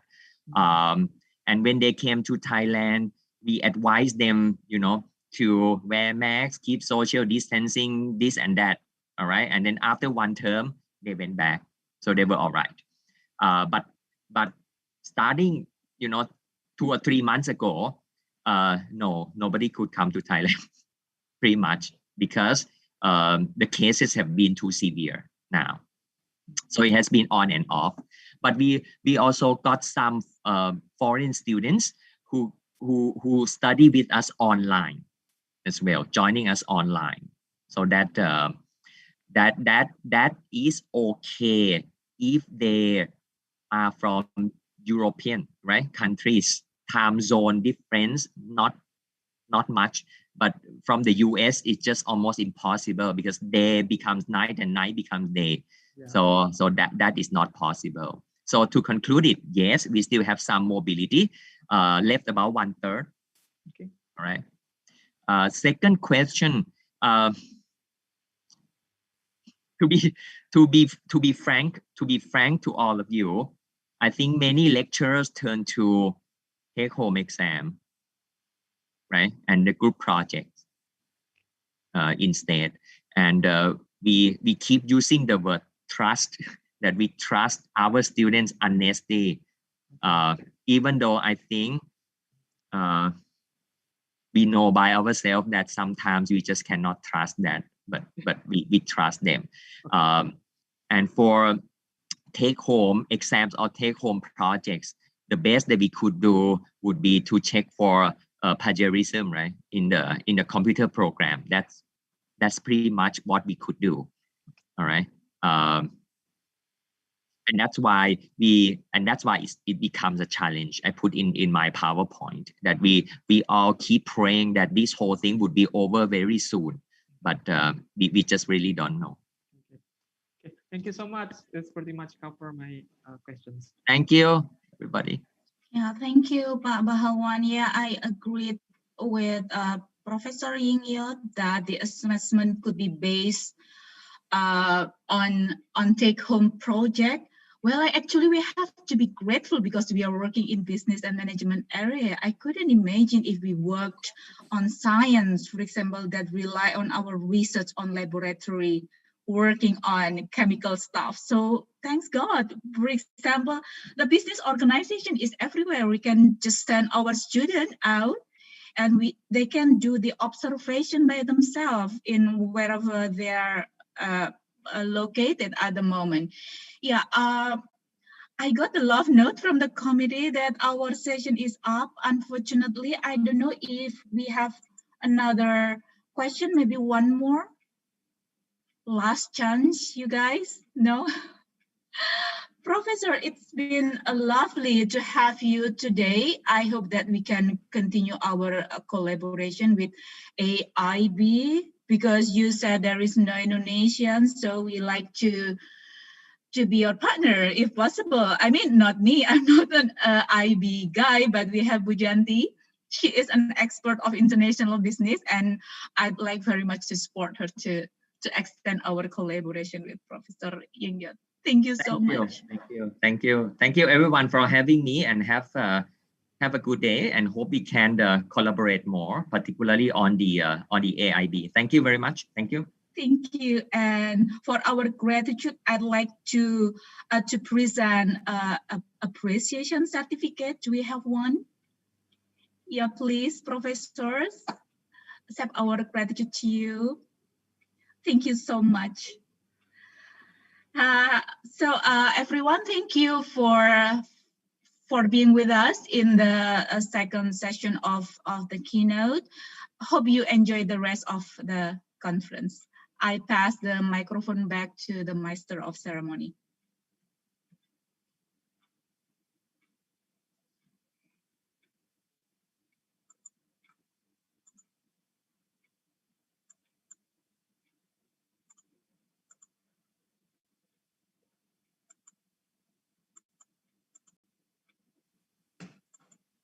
[SPEAKER 21] and when they came to Thailand, we advised them to wear masks, keep social distancing, this and that. All right, and then after one term they went back, so they were all right. But starting 2 or 3 months ago, no, nobody could come to Thailand pretty much because the cases have been too severe now. So it has been on and off. But we also got some foreign students who study with us online as well, joining us online. So that is okay if they are from European, right, countries. Time zone difference not much, but from the US it's just almost impossible because day becomes night and night becomes day. Yeah. So that is not possible. So to conclude it, yes, we still have some mobility, left about 1/3.
[SPEAKER 2] Okay.
[SPEAKER 21] All right. Second question. To be frank to all of you, I think many lecturers turn to take-home exam, right, and the group projects instead. And we keep using the word trust, that we trust our students' honesty, even though I think we know by ourselves that sometimes we just cannot trust that, but we trust them. And for take-home exams or take-home projects, the best that we could do would be to check for plagiarism, right, in the computer program. That's pretty much what we could do. All right. And that's why it becomes a challenge. I put in my PowerPoint that we all keep praying that this whole thing would be over very soon, but we just really don't know.
[SPEAKER 2] Okay. Thank you so much. That's pretty much cover my questions.
[SPEAKER 21] Thank you, everybody.
[SPEAKER 20] Yeah, thank you, Pak Bahawan. Yeah, I agreed with Professor Yingyo that the assessment could be based on take-home project. Well, we have to be grateful because we are working in business and management area. I couldn't imagine if we worked on science, for example, that rely on our research on laboratory, working on chemical stuff. So thanks God. For example, the business organization is everywhere. We can just send our student out and they can do the observation by themselves in wherever they are located at the moment. Yeah, I got a love note from the committee that our session is up. Unfortunately, I don't know if we have another question, maybe one more. Last chance, you guys? No? Professor, it's been lovely to have you today. I hope that we can continue our collaboration with AIB because you said there is no Indonesian, so we like to be your partner if possible. I mean, not me, I'm not an IB guy, but we have Bujanti. She is an expert of international business and I'd like very much to support her to extend our collaboration with Professor Yingyo. Thank you so much.
[SPEAKER 21] Thank you everyone for having me, and have a good day, and hope we can collaborate more, particularly on the AIB. Thank you very much. Thank you.
[SPEAKER 20] Thank you. And for our gratitude, I'd like to present an appreciation certificate. Do we have one? Yeah, please, professors, accept our gratitude to you. Thank you so much. So everyone, thank you for being with us in the second session of the keynote. Hope you enjoy the rest of the conference. I pass the microphone back to the Master of Ceremony.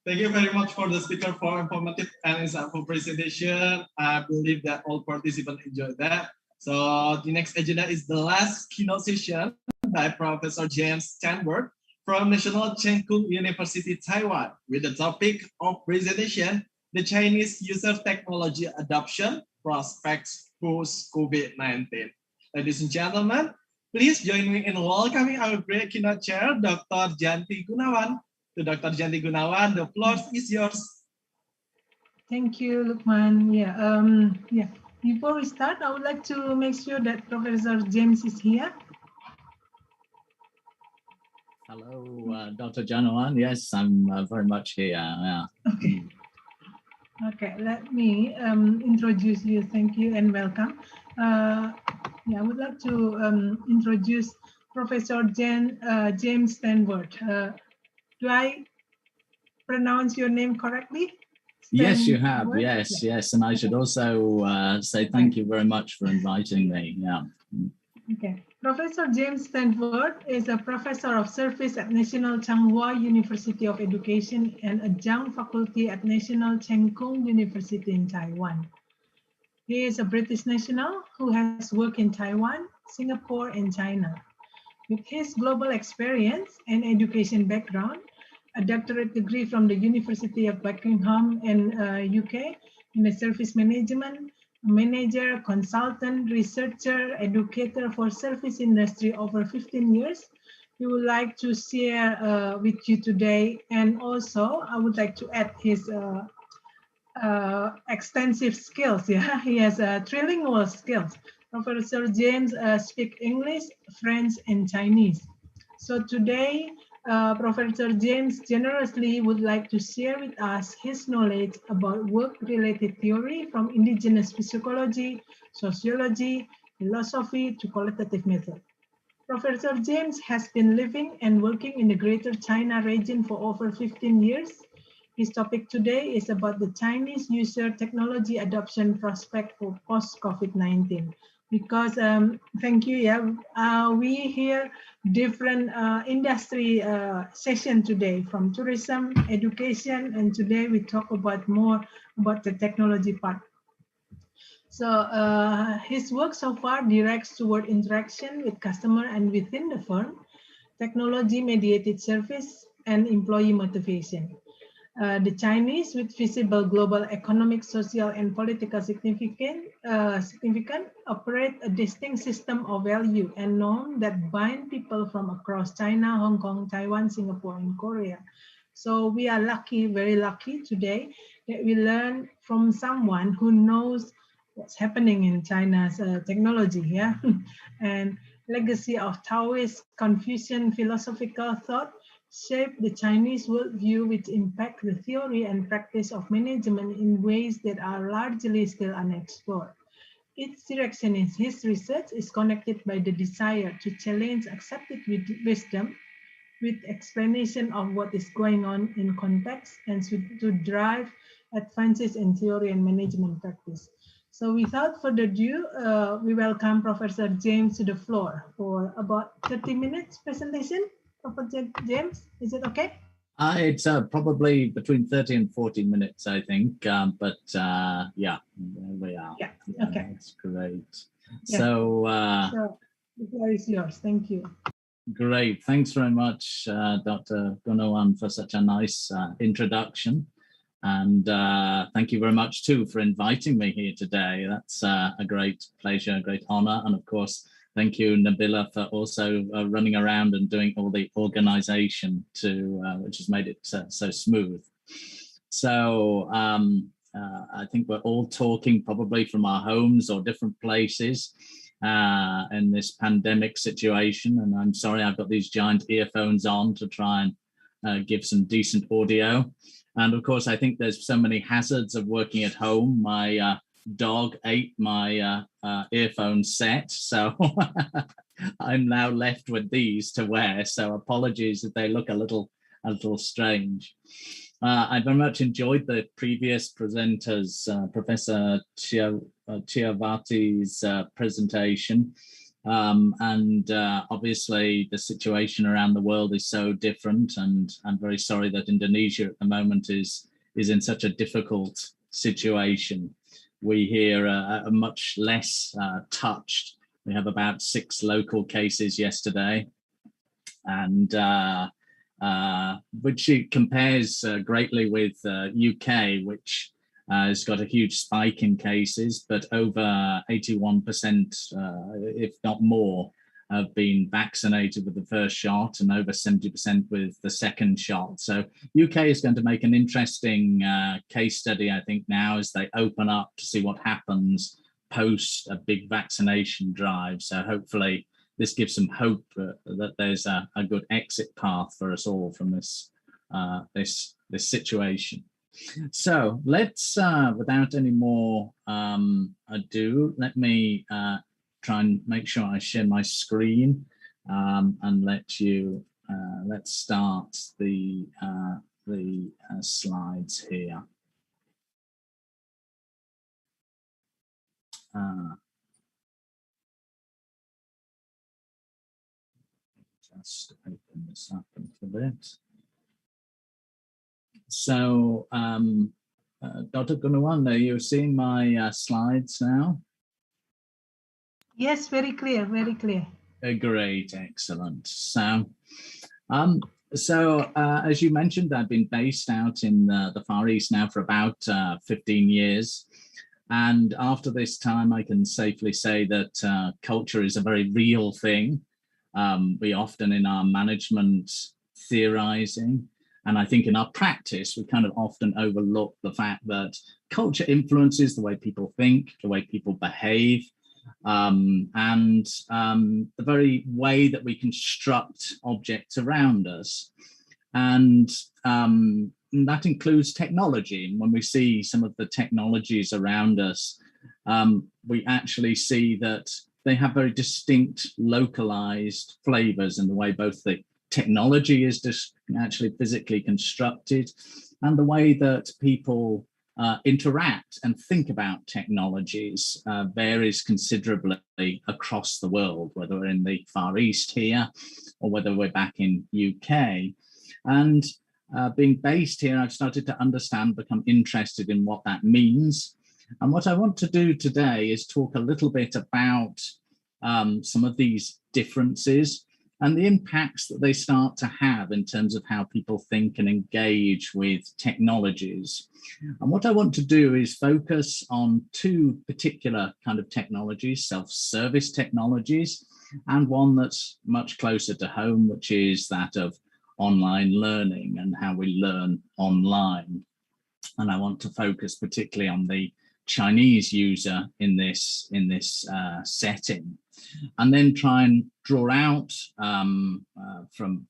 [SPEAKER 6] Thank you very much for the speaker for informative and insightful presentation. I believe that all participants enjoyed that. So the next agenda is the last keynote session by Professor James Stanworth from National Cheng University, Taiwan, with the topic of presentation, the Chinese user technology adoption prospects post-COVID-19. Ladies and gentlemen, please join me in welcoming our great keynote chair, Dr. Janti Gunawan. To Dr. Janti Gunawan, the floor is yours.
[SPEAKER 14] Thank you, Lukman. Yeah. Before we start, I would like to make sure that Professor James is here.
[SPEAKER 1] Hello, Dr. Janawan. Yes, I'm very much here. Yeah.
[SPEAKER 14] Okay, let me introduce you. Thank you and welcome. I would like to introduce Professor James Stanworth. Do I pronounce your name correctly?
[SPEAKER 1] Yes, you have. Yes. And I should also say thank you very much for inviting me. Yeah.
[SPEAKER 14] Okay. Professor James Stanworth is a professor of service at National Changhua University of Education and adjunct faculty at National Cheng Kung University in Taiwan. He is a British national who has worked in Taiwan, Singapore, and China. With his global experience and education background, a doctorate degree from the University of Buckingham in UK in the service management, manager, consultant, researcher, educator for service industry over 15 years. We would like to share with you today, and also I would like to add his extensive skills. Yeah, he has trilingual skills. Professor James speaks English, French, and Chinese. So today, Professor James generously would like to share with us his knowledge about work-related theory from indigenous psychology, sociology, philosophy to qualitative method. Professor James has been living and working in the Greater China region for over 15 years. His topic today is about the Chinese user technology adoption prospect for post-COVID-19. Because thank you, we hear different industry session today from tourism, education, and today we talk about more about the technology part. So his work so far directs toward interaction with customer and within the firm, technology-mediated service, and employee motivation. The Chinese, with visible global economic, social, and political significance, operate a distinct system of value and norm that bind people from across China, Hong Kong, Taiwan, Singapore, and Korea. So we are lucky, very lucky today that we learn from someone who knows what's happening in China's technology, and legacy of Taoist, Confucian philosophical thought shape the Chinese worldview, which impact the theory and practice of management in ways that are largely still unexplored. Its direction in his research is connected by the desire to challenge accepted wisdom with explanation of what is going on in context and to drive advances in theory and management practice. So without further ado, we welcome Professor James to the floor for about 30 minutes presentation. Professor James, is it okay?
[SPEAKER 1] It's probably between 30 and 40 minutes, I think. But yeah, there we are.
[SPEAKER 14] Yeah, okay.
[SPEAKER 1] That's great.
[SPEAKER 14] Yeah.
[SPEAKER 1] So
[SPEAKER 14] the floor is yours. Thank you.
[SPEAKER 1] Great. Thanks very much, Dr. Gunawan, for such a nice introduction. And thank you very much, too, for inviting me here today. That's a great pleasure, a great honor. And of course, thank you, Nabila, for also running around and doing all the organization which has made it so smooth. So I think we're all talking probably from our homes or different places in this pandemic situation. And I'm sorry, I've got these giant earphones on to try and give some decent audio. And of course, I think there's so many hazards of working at home. My dog ate my earphone set, so I'm now left with these to wear. So apologies if they look a little strange. I very much enjoyed the previous presenters, Professor Chiavati's presentation. Obviously the situation around the world is so different, and I'm very sorry that Indonesia at the moment is in such a difficult situation. We here are much less touched. We have about 6 local cases yesterday, and which compares greatly with UK, which has got a huge spike in cases, but over 81%, if not more, have been vaccinated with the first shot, and over 70% with the second shot. So UK is going to make an interesting case study, I think, now as they open up to see what happens post a big vaccination drive. So hopefully this gives some hope that there's a good exit path for us all from this this situation. So let's, without any more ado, let me try and make sure I share my screen and let you, let's start the slides here. Just open this up a little bit. So, Dr. Gunawan, are you seeing my slides now?
[SPEAKER 14] Yes, very clear, very clear.
[SPEAKER 1] Great, excellent. So, as you mentioned, I've been based out in the Far East now for about 15 years. And after this time, I can safely say that culture is a very real thing. We often in our management theorizing, and I think in our practice, we kind of often overlook the fact that culture influences the way people think, the way people behave, and the very way that we construct objects around us. And that includes technology. And when we see some of the technologies around us, we actually see that they have very distinct localized flavors in the way both the technology is just actually physically constructed and the way that people interact and think about technologies varies considerably across the world, whether we're in the Far East here or whether we're back in UK. And being based here, I've started to understand, become interested in what that means. And what I want to do today is talk a little bit about some of these differences and the impacts that they start to have in terms of how people think and engage with technologies. And what I want to do is focus on 2 particular kind of technologies, self-service technologies, and one that's much closer to home, which is that of online learning and how we learn online. And I want to focus particularly on the Chinese user in this setting, and then try and draw out from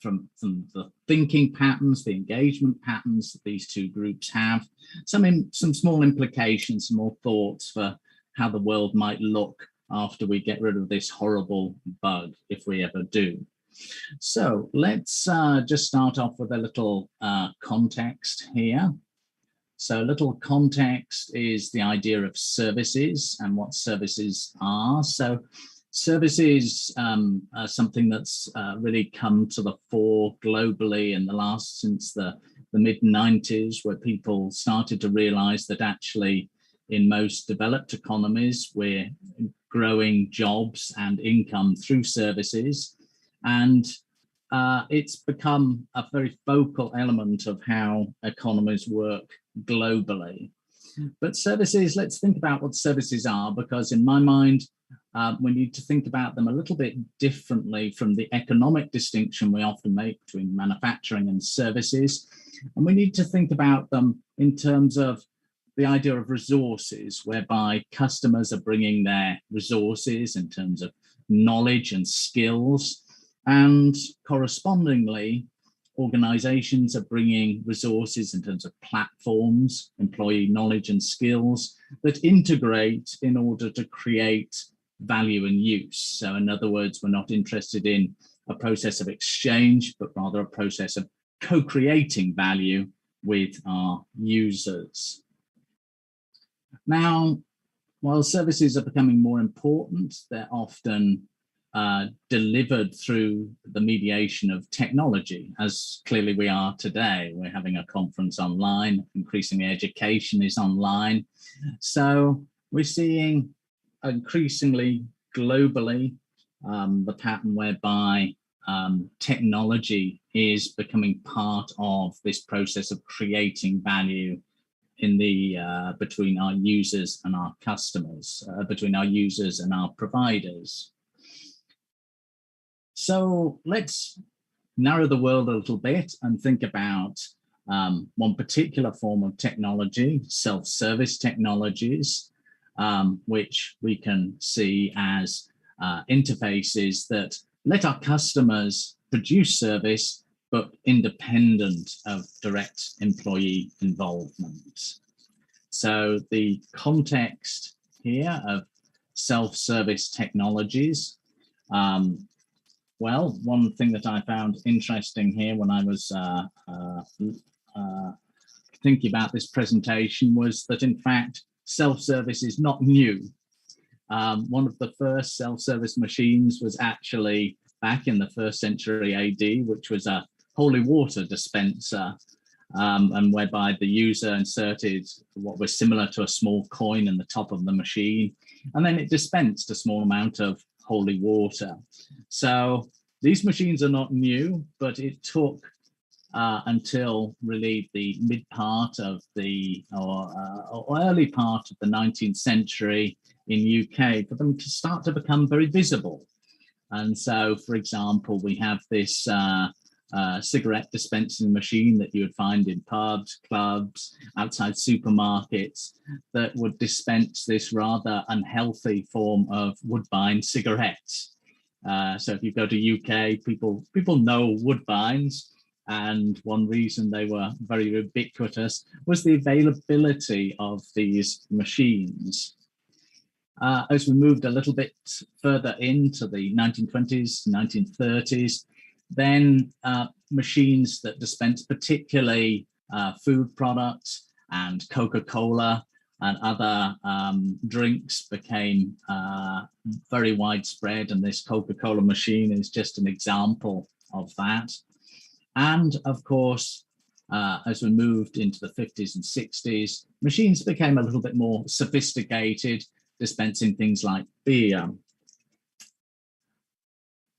[SPEAKER 1] the thinking patterns, the engagement patterns that these 2 groups have, some small implications, some more thoughts for how the world might look after we get rid of this horrible bug, if we ever do. So let's just start off with a little context here. So a little context is the idea of services and what services are. So services are something that's really come to the fore globally in the since the mid-90s, where people started to realize that actually in most developed economies, we're growing jobs and income through services. And it's become a very focal element of how economies work globally. But services, let's think about what services are, because in my mind, we need to think about them a little bit differently from the economic distinction we often make between manufacturing and services. And we need to think about them in terms of the idea of resources, whereby customers are bringing their resources in terms of knowledge and skills, and correspondingly, organizations are bringing resources in terms of platforms, employee knowledge and skills that integrate in order to create value and use. So in other words, we're not interested in a process of exchange, but rather a process of co-creating value with our users. Now, while services are becoming more important, they're often delivered through the mediation of technology, as clearly we are today. We're having a conference online, increasingly education is online. So we're seeing increasingly globally the pattern whereby technology is becoming part of this process of creating value in the between our users and our customers, between our users and our providers. So let's narrow the world a little bit and think about one particular form of technology, self-service technologies, which we can see as interfaces that let our customers produce service, but independent of direct employee involvement. So the context here of self-service technologies, well, one thing that I found interesting here when I was thinking about this presentation was that, in fact, self-service is not new. One of the first self-service machines was actually back in the 1st century AD, which was a holy water dispenser, and whereby the user inserted what was similar to a small coin in the top of the machine, and then it dispensed a small amount of holy water. So these machines are not new, but it took until really the mid part of the or early part of the 19th century in UK for them to start to become very visible. And so, for example, we have this cigarette dispensing machine that you would find in pubs, clubs, outside supermarkets that would dispense this rather unhealthy form of Woodbine cigarettes. So if you go to UK, people know Woodbines, and one reason they were very ubiquitous was the availability of these machines. As we moved a little bit further into the 1920s, 1930s, then machines that dispense particularly food products and Coca-Cola and other drinks became very widespread, and this Coca-Cola machine is just an example of that. And of course, as we moved into the 50s and 60s, machines became a little bit more sophisticated, dispensing things like beer.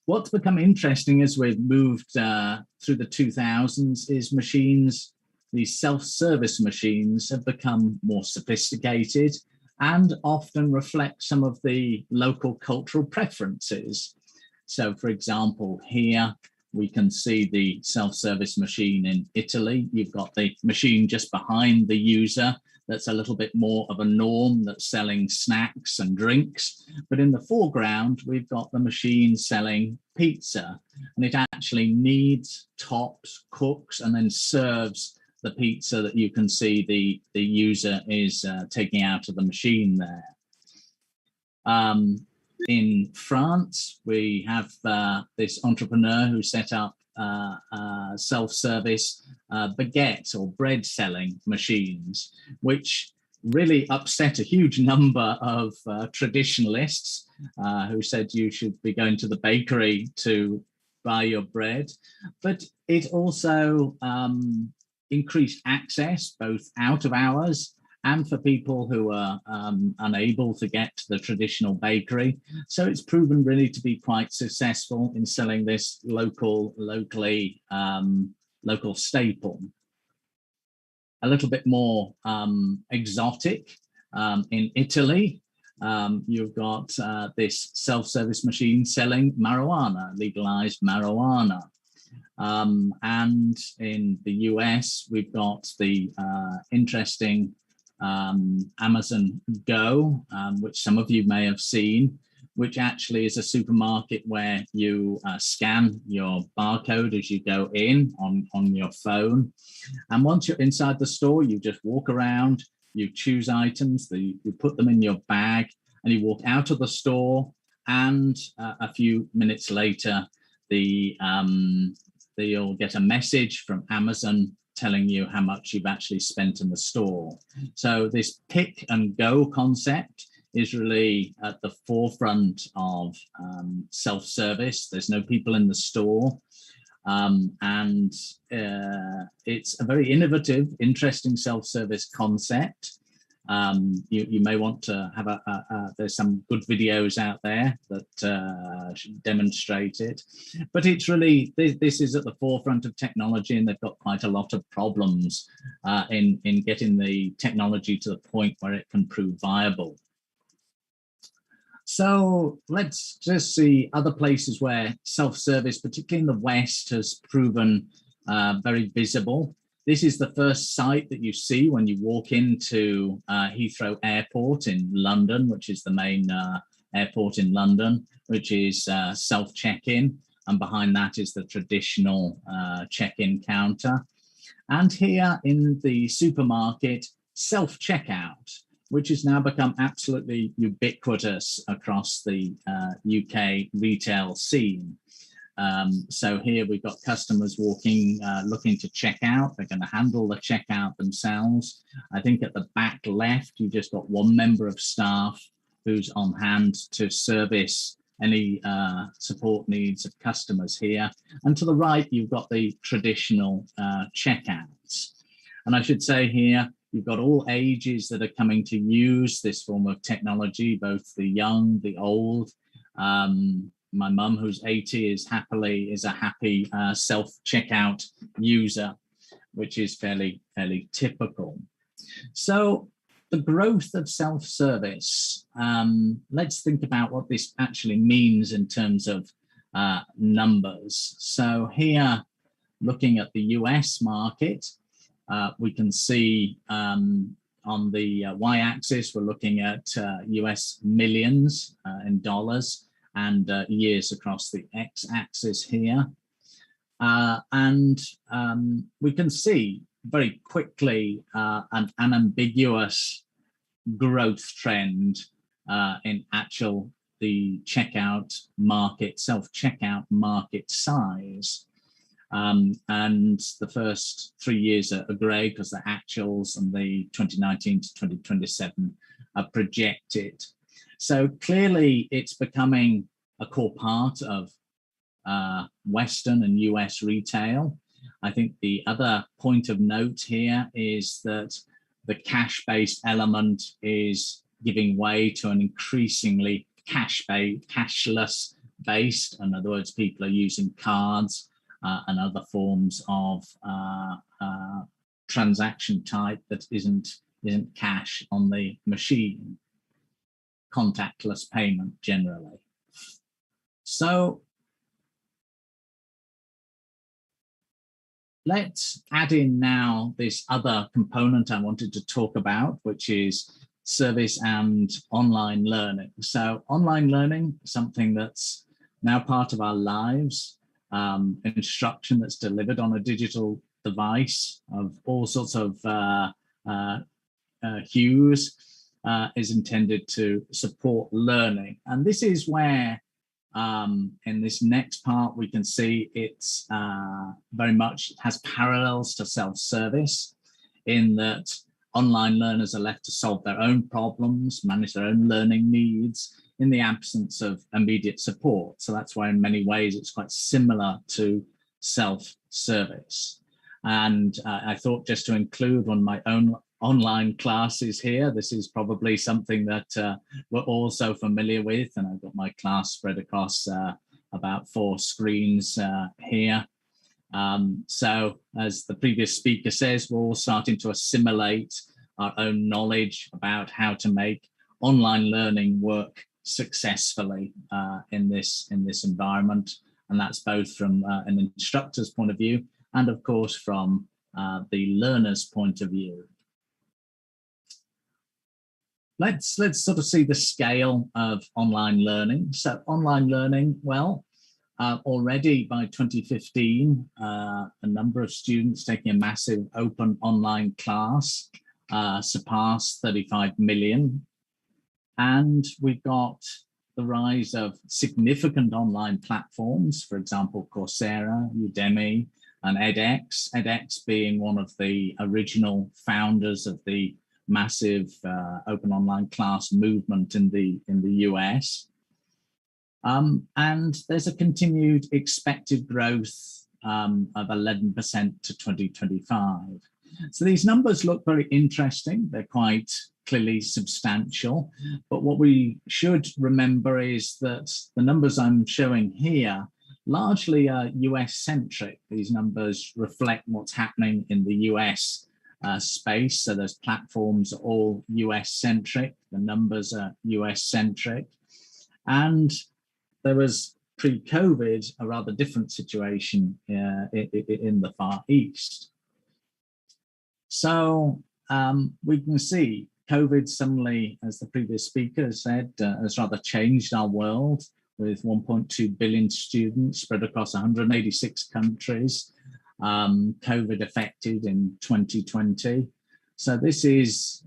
[SPEAKER 1] What's become interesting as we've moved through the 2000s is machines, these self-service machines, have become more sophisticated and often reflect some of the local cultural preferences. So, for example, here we can see the self-service machine in Italy. You've got the machine just behind the user that's a little bit more of a norm, that's selling snacks and drinks. But in the foreground, we've got the machine selling pizza, and it actually kneads, tops, cooks, and then serves the pizza that you can see the user is taking out of the machine there. In France, we have this entrepreneur who set up self-service baguette or bread selling machines, which really upset a huge number of traditionalists who said you should be going to the bakery to buy your bread. But it also increased access both out of hours and for people who are unable to get to the traditional bakery. So it's proven really to be quite successful in selling this local staple. A little bit more exotic, in Italy, you've got this self-service machine selling marijuana, legalized marijuana. And in the US, we've got the interesting Amazon Go, which some of you may have seen, which actually is a supermarket where you scan your barcode as you go in on your phone. And once you're inside the store, you just walk around, you choose items, you put them in your bag, and you walk out of the store. And a few minutes later, you'll get a message from Amazon telling you how much you've actually spent in the store. So this pick and go concept is really at the forefront of self-service. There's no people in the store. And it's a very innovative, interesting self-service concept. You may want to have there's some good videos out there that demonstrate it, but it's really, this is at the forefront of technology, and they've got quite a lot of problems in getting the technology to the point where it can prove viable. So let's just see other places where self-service, particularly in the West, has proven very visible. This is the first site that you see when you walk into Heathrow Airport in London, which is the main airport in London, which is self-check-in. And behind that is the traditional check-in counter. And here in the supermarket, self-checkout, which has now become absolutely ubiquitous across the UK retail scene. So here we've got customers walking, looking to check out. They're going to handle the checkout themselves. I think at the back left, you just got one member of staff who's on hand to service any support needs of customers here. And to the right, you've got the traditional checkouts. And I should say here, you've got all ages that are coming to use this form of technology, both the young, the old. My mum, who's 80, is a happy self-checkout user, which is fairly typical. So the growth of self-service, let's think about what this actually means in terms of numbers. So here, looking at the US market, we can see on the y-axis, we're looking at US millions in dollars, and years across the x-axis here. And we can see very quickly an unambiguous growth trend in the checkout market, self-checkout market size. And the first 3 years are grey because the actuals and the 2019 to 2027 are projected. So clearly it's becoming a core part of Western and US retail. I think the other point of note here is that the cash-based element is giving way to an increasingly cashless based. In other words, people are using cards and other forms of transaction type that isn't cash on the machine. Contactless payment generally. So let's add in now this other component I wanted to talk about, which is service and online learning. So online learning, something that's now part of our lives, instruction that's delivered on a digital device of all sorts of hues, is intended to support learning. And this is where, in this next part, we can see it's very much has parallels to self-service, in that online learners are left to solve their own problems, manage their own learning needs in the absence of immediate support. So that's why in many ways it's quite similar to self-service. And I thought just to include one of my own online classes here. This is probably something that we're all so familiar with, and I've got my class spread across about 4 screens here. So as the previous speaker says, we're all starting to assimilate our own knowledge about how to make online learning work successfully in this environment, and that's both from an instructor's point of view and of course from the learner's point of view. Let's sort of see the scale of online learning. So online learning, well, already by 2015, a number of students taking a massive open online class surpassed 35 million. And we've got the rise of significant online platforms, for example, Coursera, Udemy, and edX. edX being one of the original founders of the massive open online class movement in the US. And there's a continued expected growth of 11% to 2025. So these numbers look very interesting. They're quite clearly substantial. But what we should remember is that the numbers I'm showing here largely are US centric. These numbers reflect what's happening in the US space. So those platforms are all US centric. The numbers are US centric. And there was pre-COVID a rather different situation in the Far East. So we can see COVID suddenly, as the previous speaker said, has rather changed our world, with 1.2 billion students spread across 186 countries, COVID affected in 2020. So this is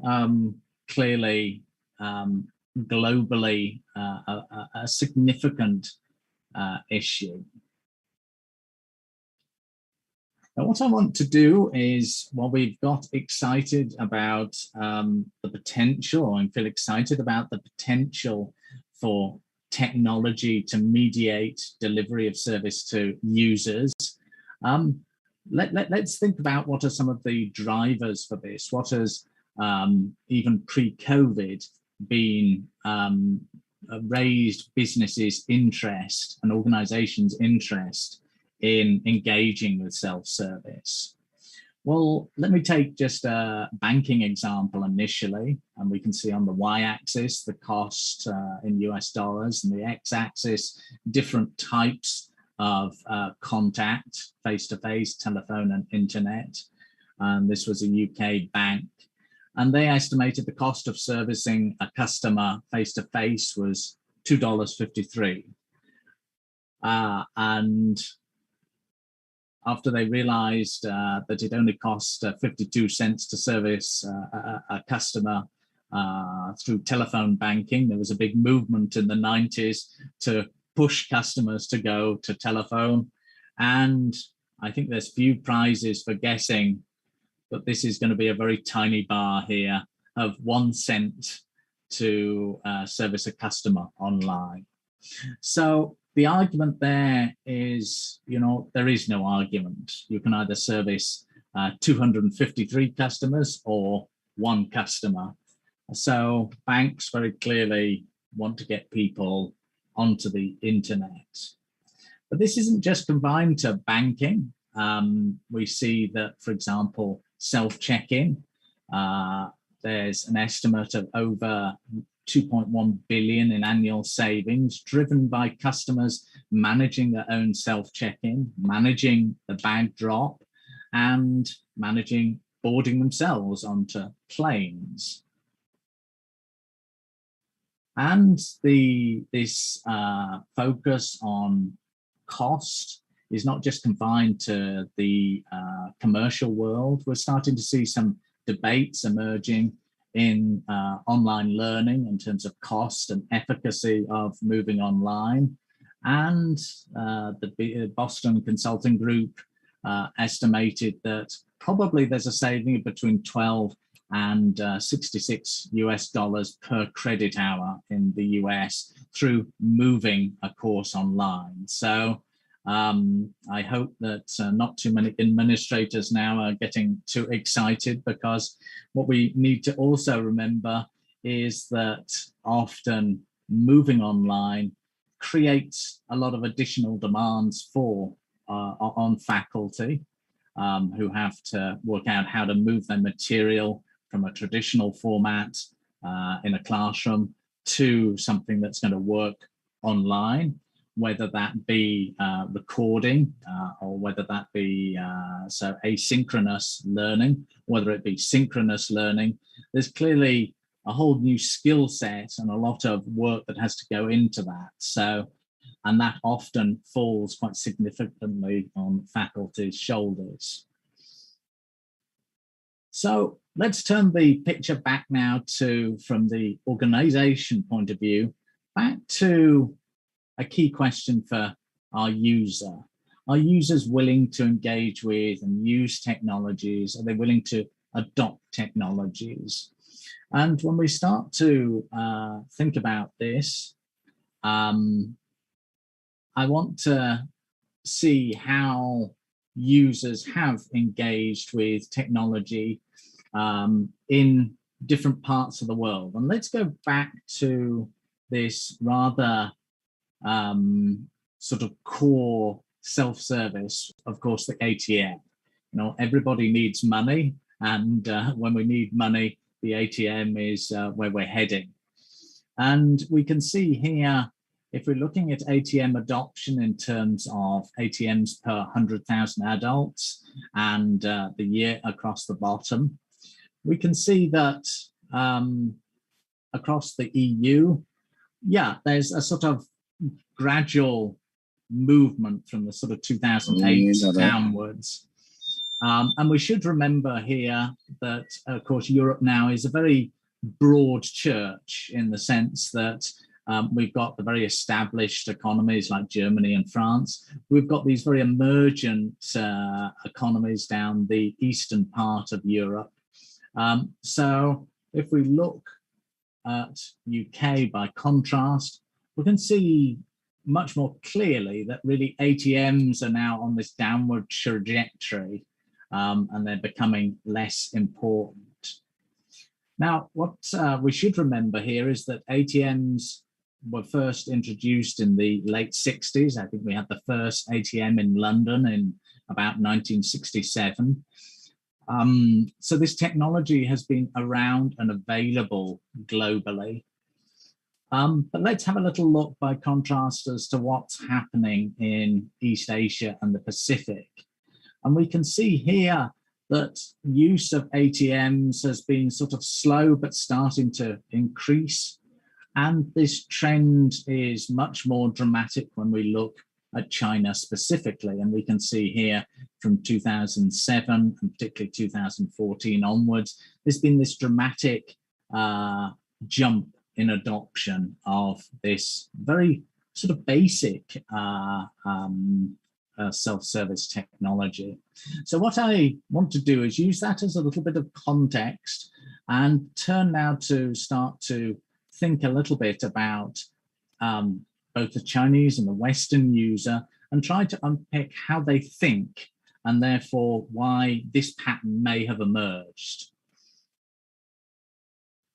[SPEAKER 1] clearly globally a significant issue. Now, what I want to do is, while we've got excited about the potential, and feel excited about the potential for technology to mediate delivery of service to users, let's think about what are some of the drivers for this. What has, even pre-COVID, been raised businesses' interest and organizations' interest in engaging with self-service? Well, let me take just a banking example initially, and we can see on the y-axis the cost in US dollars, and the x-axis different types of contact, face-to-face, telephone and internet. And this was a UK bank, and they estimated the cost of servicing a customer face-to-face was $2.53. And after they realized that it only cost 52 cents to service a customer through telephone banking, there was a big movement in the 90s to push customers to go to telephone. And I think there's few prizes for guessing that this is going to be a very tiny bar here of 1 cent to service a customer online. So the argument there is, there is no argument. You can either service 253 customers or 1 customer. So banks very clearly want to get people onto the internet. But this isn't just confined to banking. We see that, for example, self-check-in, there's an estimate of over 2.1 billion in annual savings, driven by customers managing their own self-check-in, managing the bag drop, and managing boarding themselves onto planes. And this focus on cost is not just confined to the commercial world. We're starting to see some debates emerging in online learning in terms of cost and efficacy of moving online. And the Boston Consulting Group estimated that probably there's a saving of between 12 and 66 US dollars per credit hour in the US through moving a course online. So I hope that not too many administrators now are getting too excited, because what we need to also remember is that often moving online creates a lot of additional demands on faculty who have to work out how to move their material from a traditional format in a classroom to something that's going to work online, whether that be recording or whether that be so asynchronous learning, whether it be synchronous learning. There's clearly a whole new skill set and a lot of work that has to go into that. So, and that often falls quite significantly on faculty's shoulders. So let's turn the picture back now to, from the organization point of view, back to a key question for our user. Are users willing to engage with and use technologies? Are they willing to adopt technologies? And when we start to think about this, I want to see how users have engaged with technology in different parts of the world. And let's go back to this rather sort of core self-service, of course, the ATM. You know, everybody needs money, and when we need money, the ATM is where we're heading. And we can see here, if we're looking at ATM adoption in terms of ATMs per 100,000 adults and the year across the bottom, we can see that across the EU, yeah, there's a sort of gradual movement from the sort of 2008 downwards. And we should remember here that, of course, Europe now is a very broad church in the sense that we've got the very established economies like Germany and France. We've got these very emergent economies down the eastern part of Europe. So if we look at UK by contrast, we can see much more clearly that really ATMs are now on this downward trajectory, and they're becoming less important. Now, what we should remember here is that ATMs were first introduced in the late 60s. I think we had the first ATM in London in about 1967. So this technology has been around and available globally. But let's have a little look by contrast as to what's happening in East Asia and the Pacific. And we can see here that use of ATMs has been sort of slow but starting to increase. And this trend is much more dramatic when we look at China specifically. And we can see here from 2007 and particularly 2014 onwards, there's been this dramatic jump in adoption of this very sort of basic self-service technology. So what I want to do is use that as a little bit of context and turn now to start to think a little bit about both the Chinese and the Western user and try to unpick how they think and therefore why this pattern may have emerged.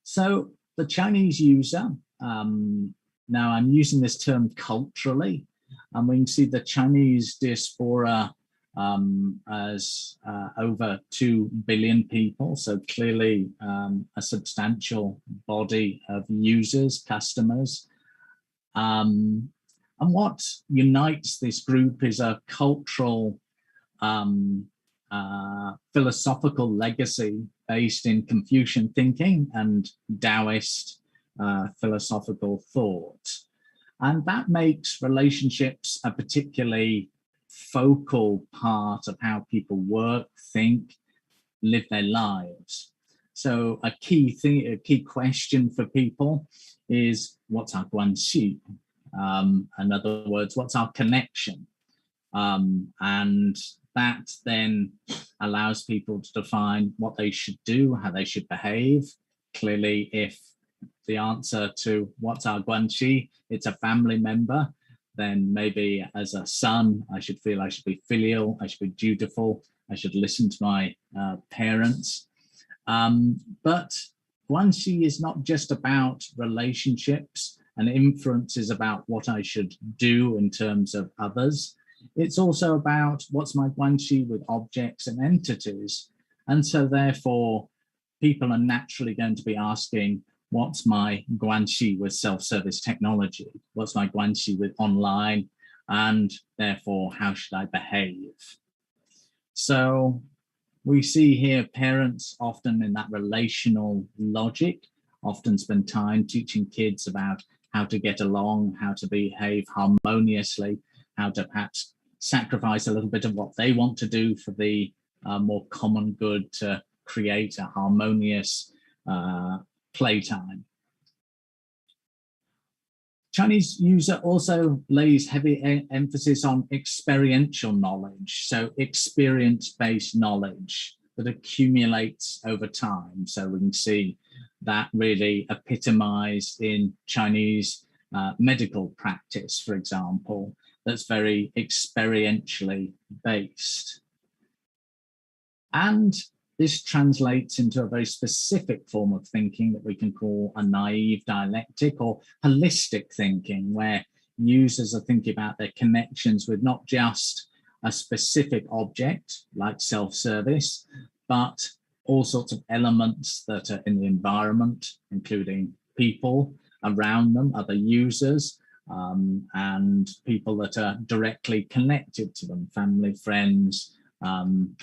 [SPEAKER 1] So the Chinese user, now I'm using this term culturally, and we can see the Chinese diaspora as over 2 billion people, so clearly a substantial body of users, customers. And what unites this group is a cultural, philosophical legacy based in Confucian thinking and Taoist philosophical thought. And that makes relationships a particularly focal part of how people work, think, live their lives. So a key question for people is, what's our guanxi? In other words, what's our connection? And that then allows people to define what they should do, how they should behave. Clearly, if the answer to what's our guanxi, it's a family member, then maybe as a son, I should feel I should be filial, I should be dutiful, I should listen to my parents. But guanxi is not just about relationships, and inference is about what I should do in terms of others. It's also about what's my guanxi with objects and entities. And so therefore, people are naturally going to be asking, what's my guanxi with self-service technology? What's my guanxi with online? And therefore, how should I behave? So we see here parents often in that relational logic, often spend time teaching kids about how to get along, how to behave harmoniously, how to perhaps sacrifice a little bit of what they want to do for the more common good to create a harmonious playtime. Chinese user also lays heavy emphasis on experiential knowledge, so experience-based knowledge that accumulates over time. So we can see that really epitomized in Chinese medical practice, for example, that's very experientially based. And this translates into a very specific form of thinking that we can call a naive dialectic or holistic thinking, where users are thinking about their connections with not just a specific object like self-service, but all sorts of elements that are in the environment, including people around them, other users, and people that are directly connected to them, family, friends,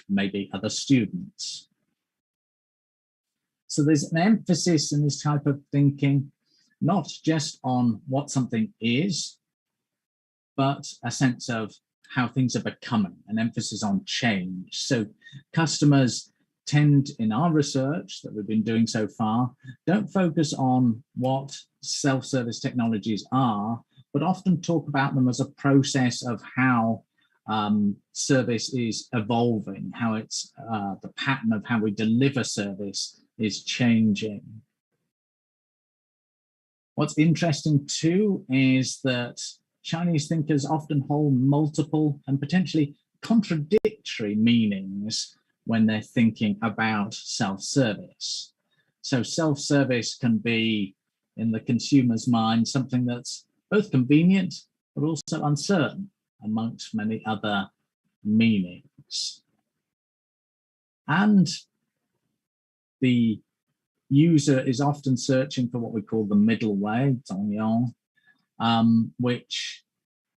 [SPEAKER 1] maybe other students. So there's an emphasis in this type of thinking, not just on what something is, but a sense of how things are becoming, an emphasis on change. So customers tend, in our research that we've been doing so far, don't focus on what self-service technologies are, but often talk about them as a process of how service is evolving, how it's the pattern of how we deliver service is changing. What's interesting too is that Chinese thinkers often hold multiple and potentially contradictory meanings when they're thinking about self-service. So self-service can be, in the consumer's mind, something that's both convenient but also uncertain, amongst many other meanings. And the user is often searching for what we call the middle way, 中庸, which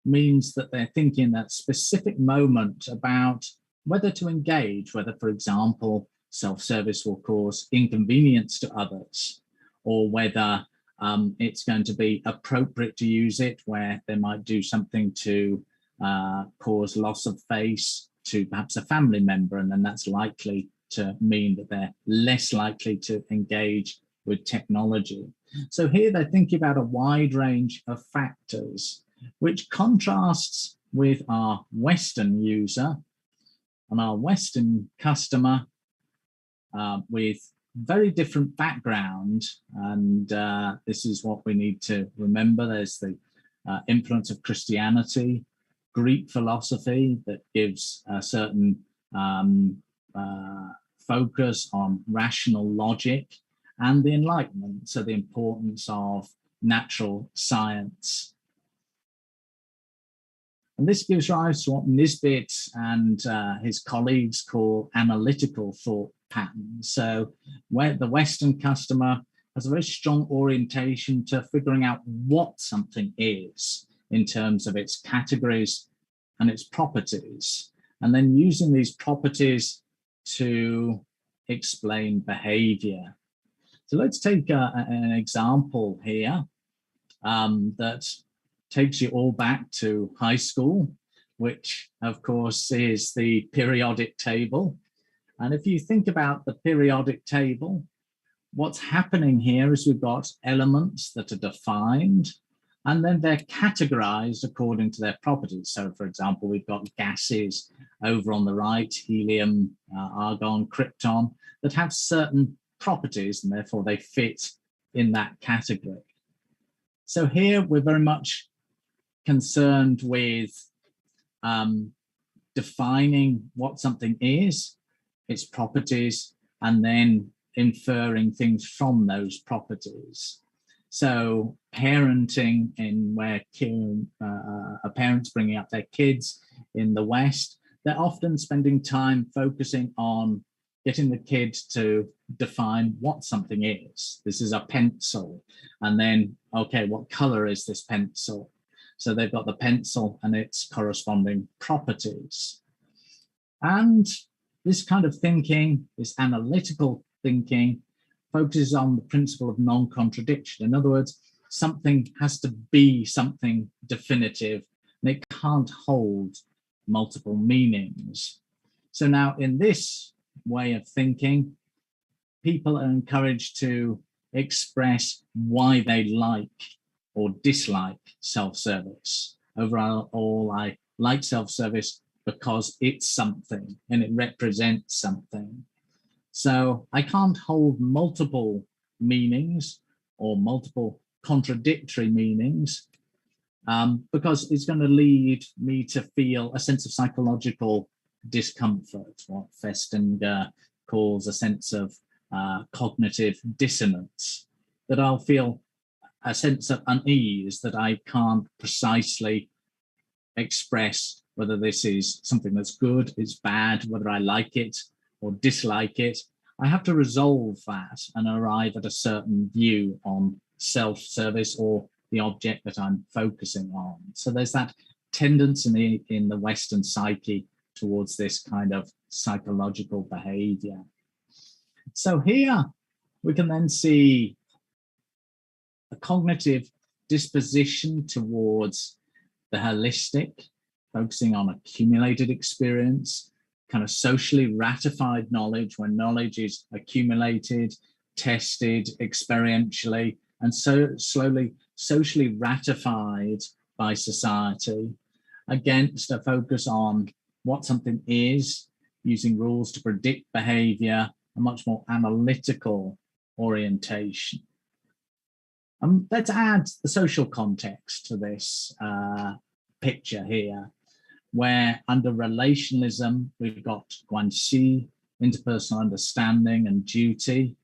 [SPEAKER 1] means that they're thinking that specific moment about whether to engage, whether, for example, self-service will cause inconvenience to others, or whether it's going to be appropriate to use it where they might do something to cause loss of face to perhaps a family member, and then that's likely to mean that they're less likely to engage with technology. So here they're thinking about a wide range of factors, which contrasts with our Western user and our Western customer with very different background. And this is what we need to remember. There's the influence of Christianity, Greek philosophy that gives a certain focus on rational logic, and the Enlightenment, so the importance of natural science. And this gives rise to what Nisbet and his colleagues call analytical thought patterns. So where the Western customer has a very strong orientation to figuring out what something is in terms of its categories and its properties, and then using these properties to explain behavior. So let's take an example here that takes you all back to high school, which of course is the periodic table. And if you think about the periodic table, what's happening here is we've got elements that are defined, and then they're categorized according to their properties. So for example, we've got gases over on the right, helium, argon, krypton, that have certain properties, and therefore they fit in that category. So here we're very much concerned with defining what something is, its properties, and then inferring things from those properties. So parenting, in where parents bringing up their kids in the West, they're often spending time focusing on getting the kid to define what something is. This is a pencil. And then, okay, what color is this pencil? So they've got the pencil and its corresponding properties. And this kind of thinking, this analytical thinking, focuses on the principle of non-contradiction. In other words, something has to be something definitive, and it can't hold multiple meanings. So now in this way of thinking, people are encouraged to express why they like or dislike self-service. Overall, I like self-service because it's something and it represents something. So I can't hold multiple meanings or multiple contradictory meanings, because it's going to lead me to feel a sense of psychological discomfort, what Festinger calls a sense of cognitive dissonance, that I'll feel a sense of unease, that I can't precisely express whether this is something that's good, it's bad, whether I like it or dislike it. I have to resolve that and arrive at a certain view on self-service or the object that I'm focusing on. So there's that tendency in the Western psyche towards this kind of psychological behavior. So here we can then see a cognitive disposition towards the holistic, focusing on accumulated experience, kind of socially ratified knowledge, when knowledge is accumulated, tested experientially, and so slowly socially ratified by society, against a focus on what something is, using rules to predict behavior, a much more analytical orientation. Let's add the social context to this picture here, where under relationalism, we've got guanxi, interpersonal understanding and duty,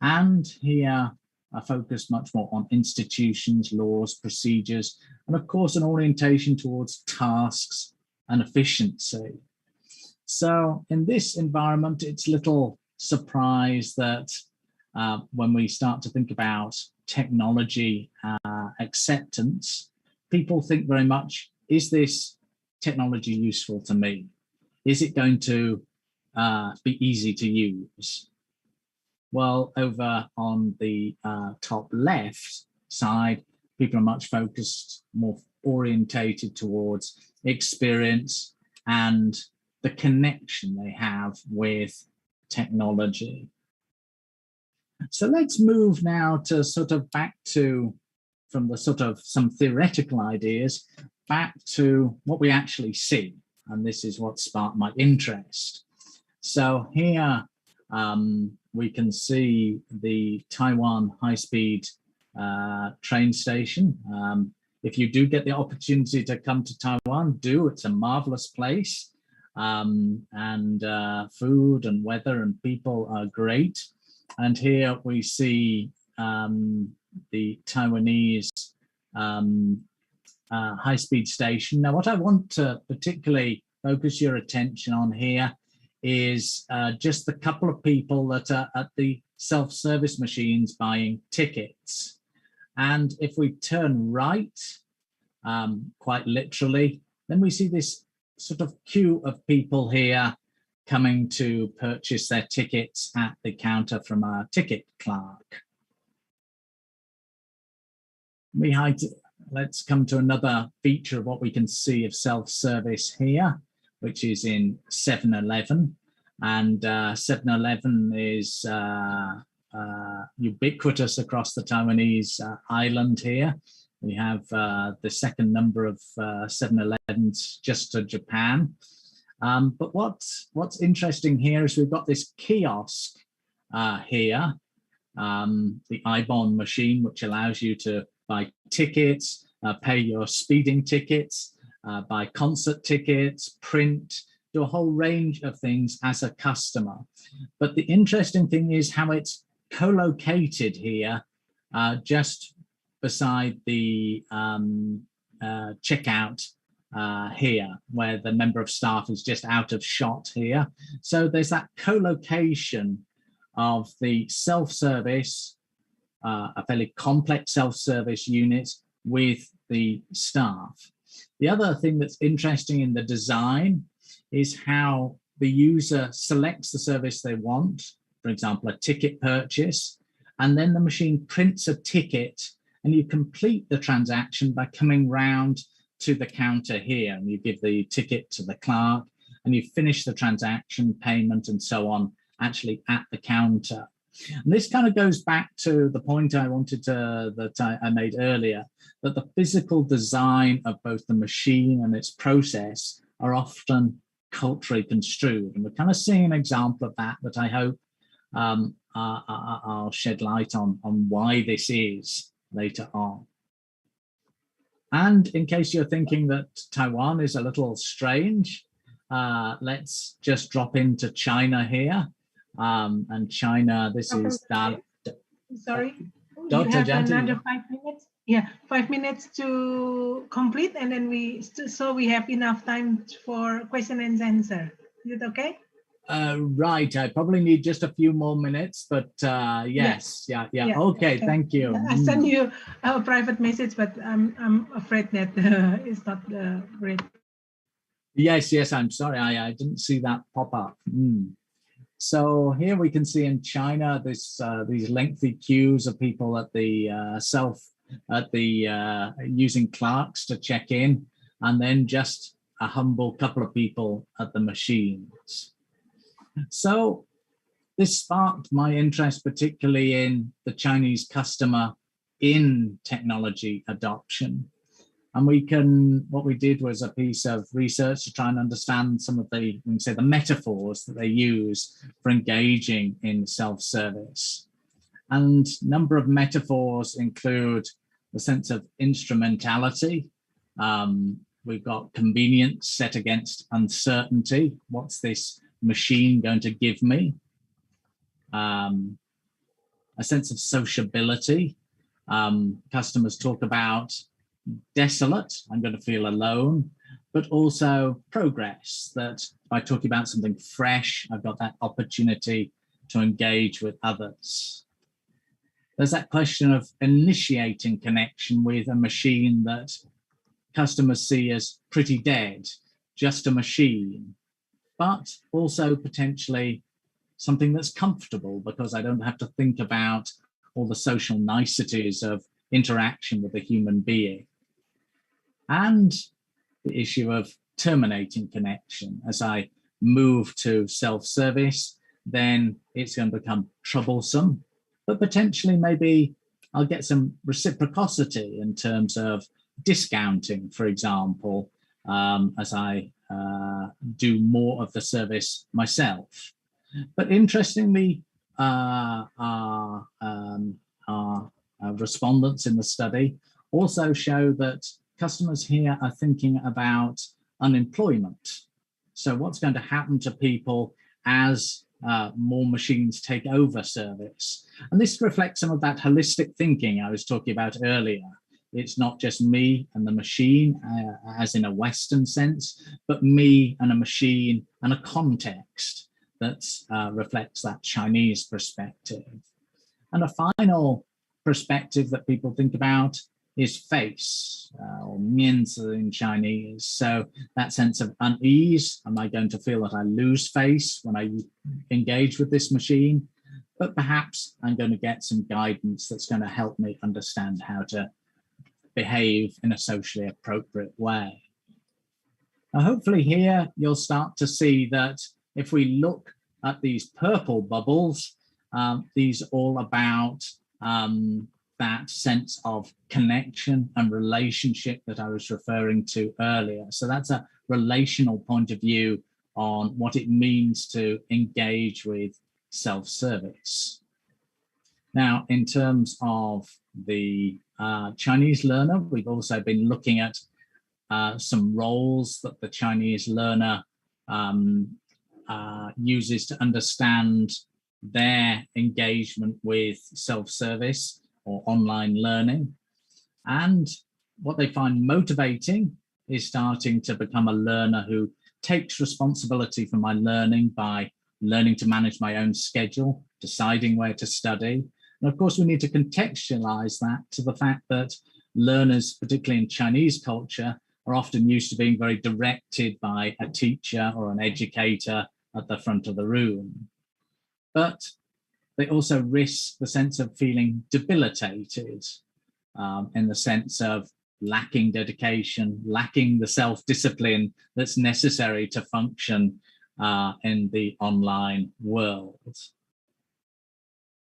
[SPEAKER 1] and here I focus much more on institutions, laws, procedures, and of course an orientation towards tasks and efficiency. So in this environment, it's little surprise that when we start to think about technology acceptance, people think very much, is this technology useful to me? Is it going to be easy to use? Well, over on the top left side, people are much focused, more orientated towards experience and the connection they have with technology. So let's move now to sort of back to, from the sort of some theoretical ideas, back to what we actually see. And this is what sparked my interest. So here we can see the Taiwan high-speed train station. If you do get the opportunity to come to Taiwan, do. It's a marvelous place. And food and weather and people are great. And here we see the Taiwanese high-speed station. Now, what I want to particularly focus your attention on here is just the couple of people that are at the self-service machines buying tickets. And if we turn right, quite literally, then we see this sort of queue of people here coming to purchase their tickets at the counter from our ticket clerk. Let's come to another feature of what we can see of self-service here, which is in 7-Eleven. And 7-Eleven is ubiquitous across the Taiwanese island here. We have the second number of 7-Elevens just to Japan. But what's interesting here is we've got this kiosk here, the IBON machine, which allows you to buy tickets, pay your speeding tickets, buy concert tickets, print, do a whole range of things as a customer. But the interesting thing is how it's co-located here, just beside the checkout here, where the member of staff is just out of shot here. So there's that co-location of the self-service, a fairly complex self-service unit with the staff. The other thing that's interesting in the design is how the user selects the service they want, for example, a ticket purchase, and then the machine prints a ticket and you complete the transaction by coming round to the counter here, and you give the ticket to the clerk and you finish the transaction, payment and so on, actually at the counter. And this kind of goes back to the point I wanted to, that I made earlier, that the physical design of both the machine and its process are often culturally construed. And we're kind of seeing an example of that I hope I'll shed light on why this is later on. And in case you're thinking that Taiwan is a little strange, let's just drop into China here. And China, this is
[SPEAKER 14] Sorry,
[SPEAKER 1] Dr.
[SPEAKER 14] you have
[SPEAKER 1] Janti.
[SPEAKER 14] another 5 minutes. Yeah, 5 minutes to complete, and then we have enough time for question and answer. Is it okay?
[SPEAKER 1] Right, I probably need just a few more minutes, but yes, yeah. Okay, thank you.
[SPEAKER 14] I send you a private message, but I'm afraid that it's not great.
[SPEAKER 1] Yes, I'm sorry, I didn't see that pop up. So here we can see in China these lengthy queues of people at the using clerks to check in, and then just a humble couple of people at the machines. So this sparked my interest, particularly in the Chinese customer in technology adoption. And what we did was a piece of research to try and understand some of the metaphors that they use for engaging in self-service. And a number of metaphors include the sense of instrumentality. We've got convenience set against uncertainty. What's this machine going to give me? A sense of sociability. Customers talk about desolate, I'm going to feel alone, but also progress, that by talking about something fresh, I've got that opportunity to engage with others. There's that question of initiating connection with a machine that customers see as pretty dead, just a machine, but also potentially something that's comfortable because I don't have to think about all the social niceties of interaction with a human being. And the issue of terminating connection. As I move to self-service, then it's going to become troublesome, but potentially maybe I'll get some reciprocity in terms of discounting, for example, as I do more of the service myself. But interestingly, our respondents in the study also show that customers here are thinking about unemployment. So what's going to happen to people as more machines take over service? And this reflects some of that holistic thinking I was talking about earlier. It's not just me and the machine, as in a Western sense, but me and a machine and a context that reflects that Chinese perspective. And a final perspective that people think about is face, or mianzi in Chinese. So that sense of unease, am I going to feel that I lose face when I engage with this machine? But perhaps I'm going to get some guidance that's going to help me understand how to behave in a socially appropriate way. Now, hopefully here you'll start to see that if we look at these purple bubbles, these are all about that sense of connection and relationship that I was referring to earlier. So that's a relational point of view on what it means to engage with self-service. Now, in terms of the Chinese learner, we've also been looking at some roles that the Chinese learner uses to understand their engagement with self-service or online learning. And what they find motivating is starting to become a learner who takes responsibility for my learning by learning to manage my own schedule, deciding where to study. And of course, we need to contextualize that to the fact that learners, particularly in Chinese culture, are often used to being very directed by a teacher or an educator at the front of the room. But they also risk the sense of feeling debilitated in the sense of lacking dedication, lacking the self-discipline that's necessary to function in the online world.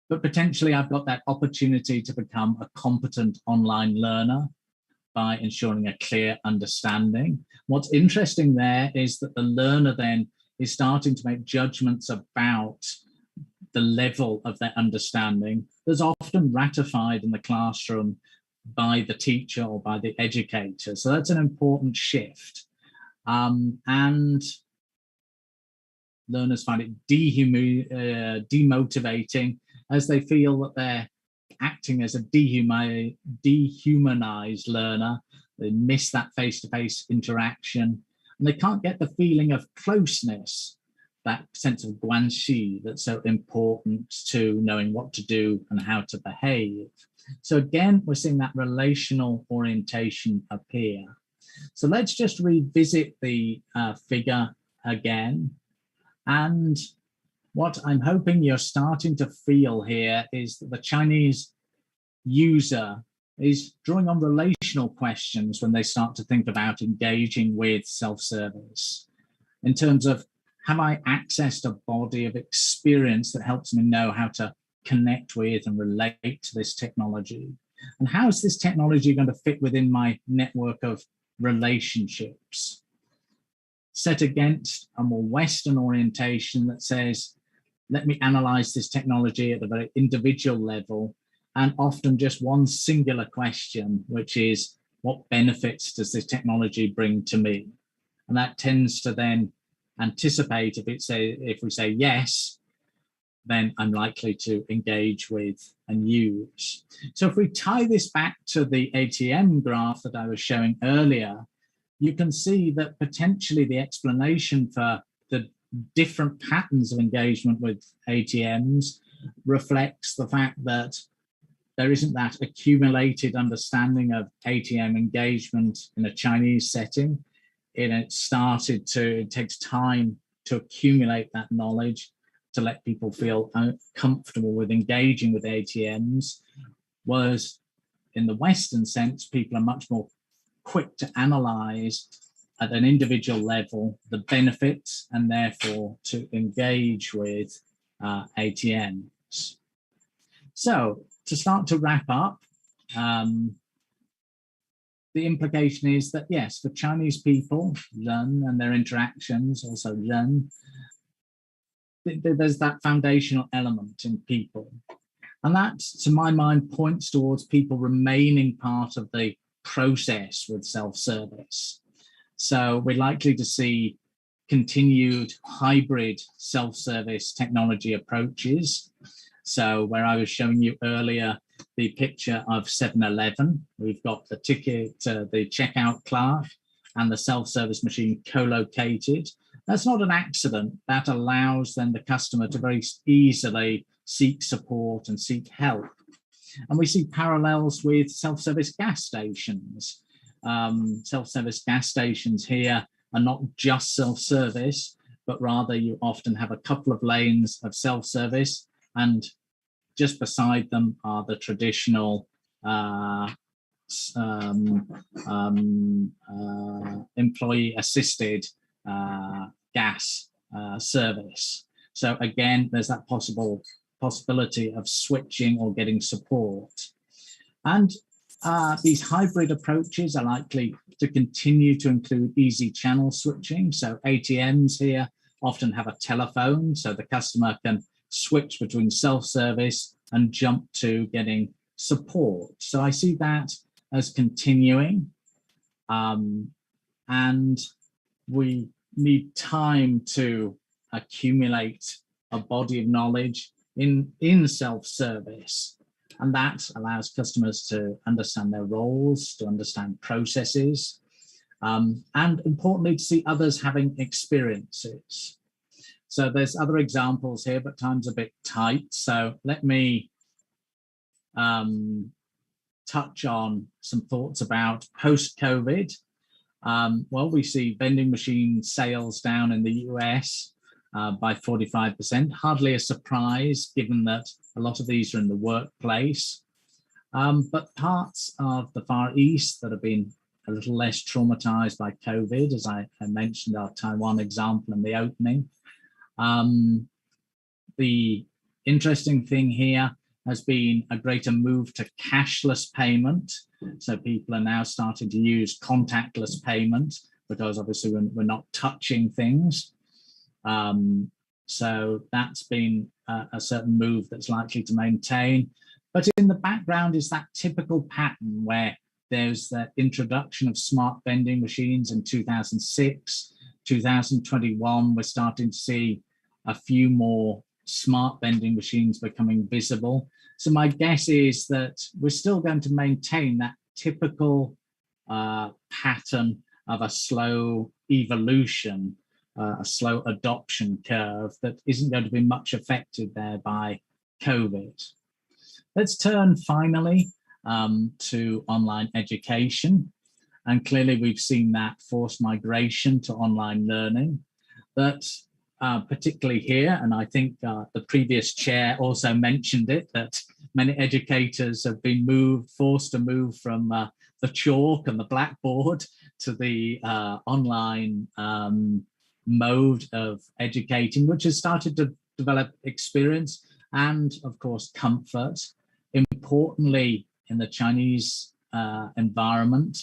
[SPEAKER 1] But potentially I've got that opportunity to become a competent online learner by ensuring a clear understanding. What's interesting there is that the learner then is starting to make judgments about the level of their understanding that's often ratified in the classroom by the teacher or by the educator. So that's an important shift. And learners find it demotivating as they feel that they're acting as a dehumanized learner. They miss that face-to-face interaction, and they can't get the feeling of closeness, that sense of guanxi that's so important to knowing what to do and how to behave. So again, we're seeing that relational orientation appear. So let's just revisit the figure again. And what I'm hoping you're starting to feel here is that the Chinese user is drawing on relational questions when they start to think about engaging with self-service, in terms of, have I accessed a body of experience that helps me know how to connect with and relate to this technology? And how is this technology going to fit within my network of relationships? Set against a more Western orientation that says, let me analyze this technology at a very individual level, and often just one singular question, which is, what benefits does this technology bring to me? And that tends to then anticipate, if we say yes, then I'm likely to engage with and use. So if we tie this back to the ATM graph that I was showing earlier, you can see that potentially the explanation for the different patterns of engagement with ATMs reflects the fact that there isn't that accumulated understanding of ATM engagement in a Chinese setting. It takes time to accumulate that knowledge to let people feel comfortable with engaging with ATMs, whereas in the Western sense, people are much more quick to analyze at an individual level the benefits and therefore to engage with ATMs. So to start to wrap up, the implication is that yes, for Chinese people, learn and their interactions also learn. There's that foundational element in people. And that, to my mind, points towards people remaining part of the process with self-service. So we're likely to see continued hybrid self-service technology approaches. So where I was showing you earlier the picture of 7-Eleven, we've got the ticket, the checkout clerk and the self-service machine co-located. That's not an accident. That allows then the customer to very easily seek support and seek help. And we see parallels with self-service gas stations. Self-service gas stations here are not just self-service, but rather you often have a couple of lanes of self-service, and just beside them are the traditional employee-assisted gas service. So again, there's that possibility of switching or getting support. And these hybrid approaches are likely to continue to include easy channel switching. So ATMs here often have a telephone, so the customer can switch between self-service and jump to getting support. So I see that as continuing. And we need time to accumulate a body of knowledge in self-service. And that allows customers to understand their roles, to understand processes, and importantly, to see others having experiences. So there's other examples here, but time's a bit tight. So let me touch on some thoughts about post-COVID. Well, we see vending machine sales down in the US by 45%. Hardly a surprise, given that a lot of these are in the workplace. But parts of the Far East that have been a little less traumatized by COVID, as I mentioned our Taiwan example in the opening. The interesting thing here has been a greater move to cashless payment. So people are now starting to use contactless payment because obviously we're not touching things. So that's been a certain move that's likely to maintain. But in the background is that typical pattern where there's the introduction of smart vending machines in 2006, 2021, we're starting to see a few more smart vending machines becoming visible. So my guess is that we're still going to maintain that typical pattern of a slow evolution, a slow adoption curve that isn't going to be much affected there by COVID. Let's turn finally to online education. And clearly we've seen that forced migration to online learning. But particularly here, and I think the previous chair also mentioned it, that many educators have been forced to move from the chalk and the blackboard to the online mode of educating, which has started to develop experience and, of course, comfort. Importantly, in the Chinese environment,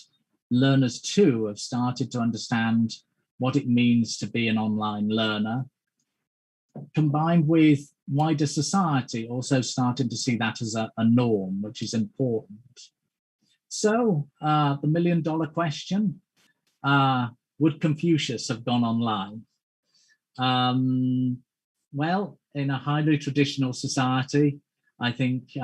[SPEAKER 1] learners too have started to understand what it means to be an online learner, combined with wider society also starting to see that as a norm, which is important. So the million-dollar question, would Confucius have gone online? Well, in a highly traditional society, I think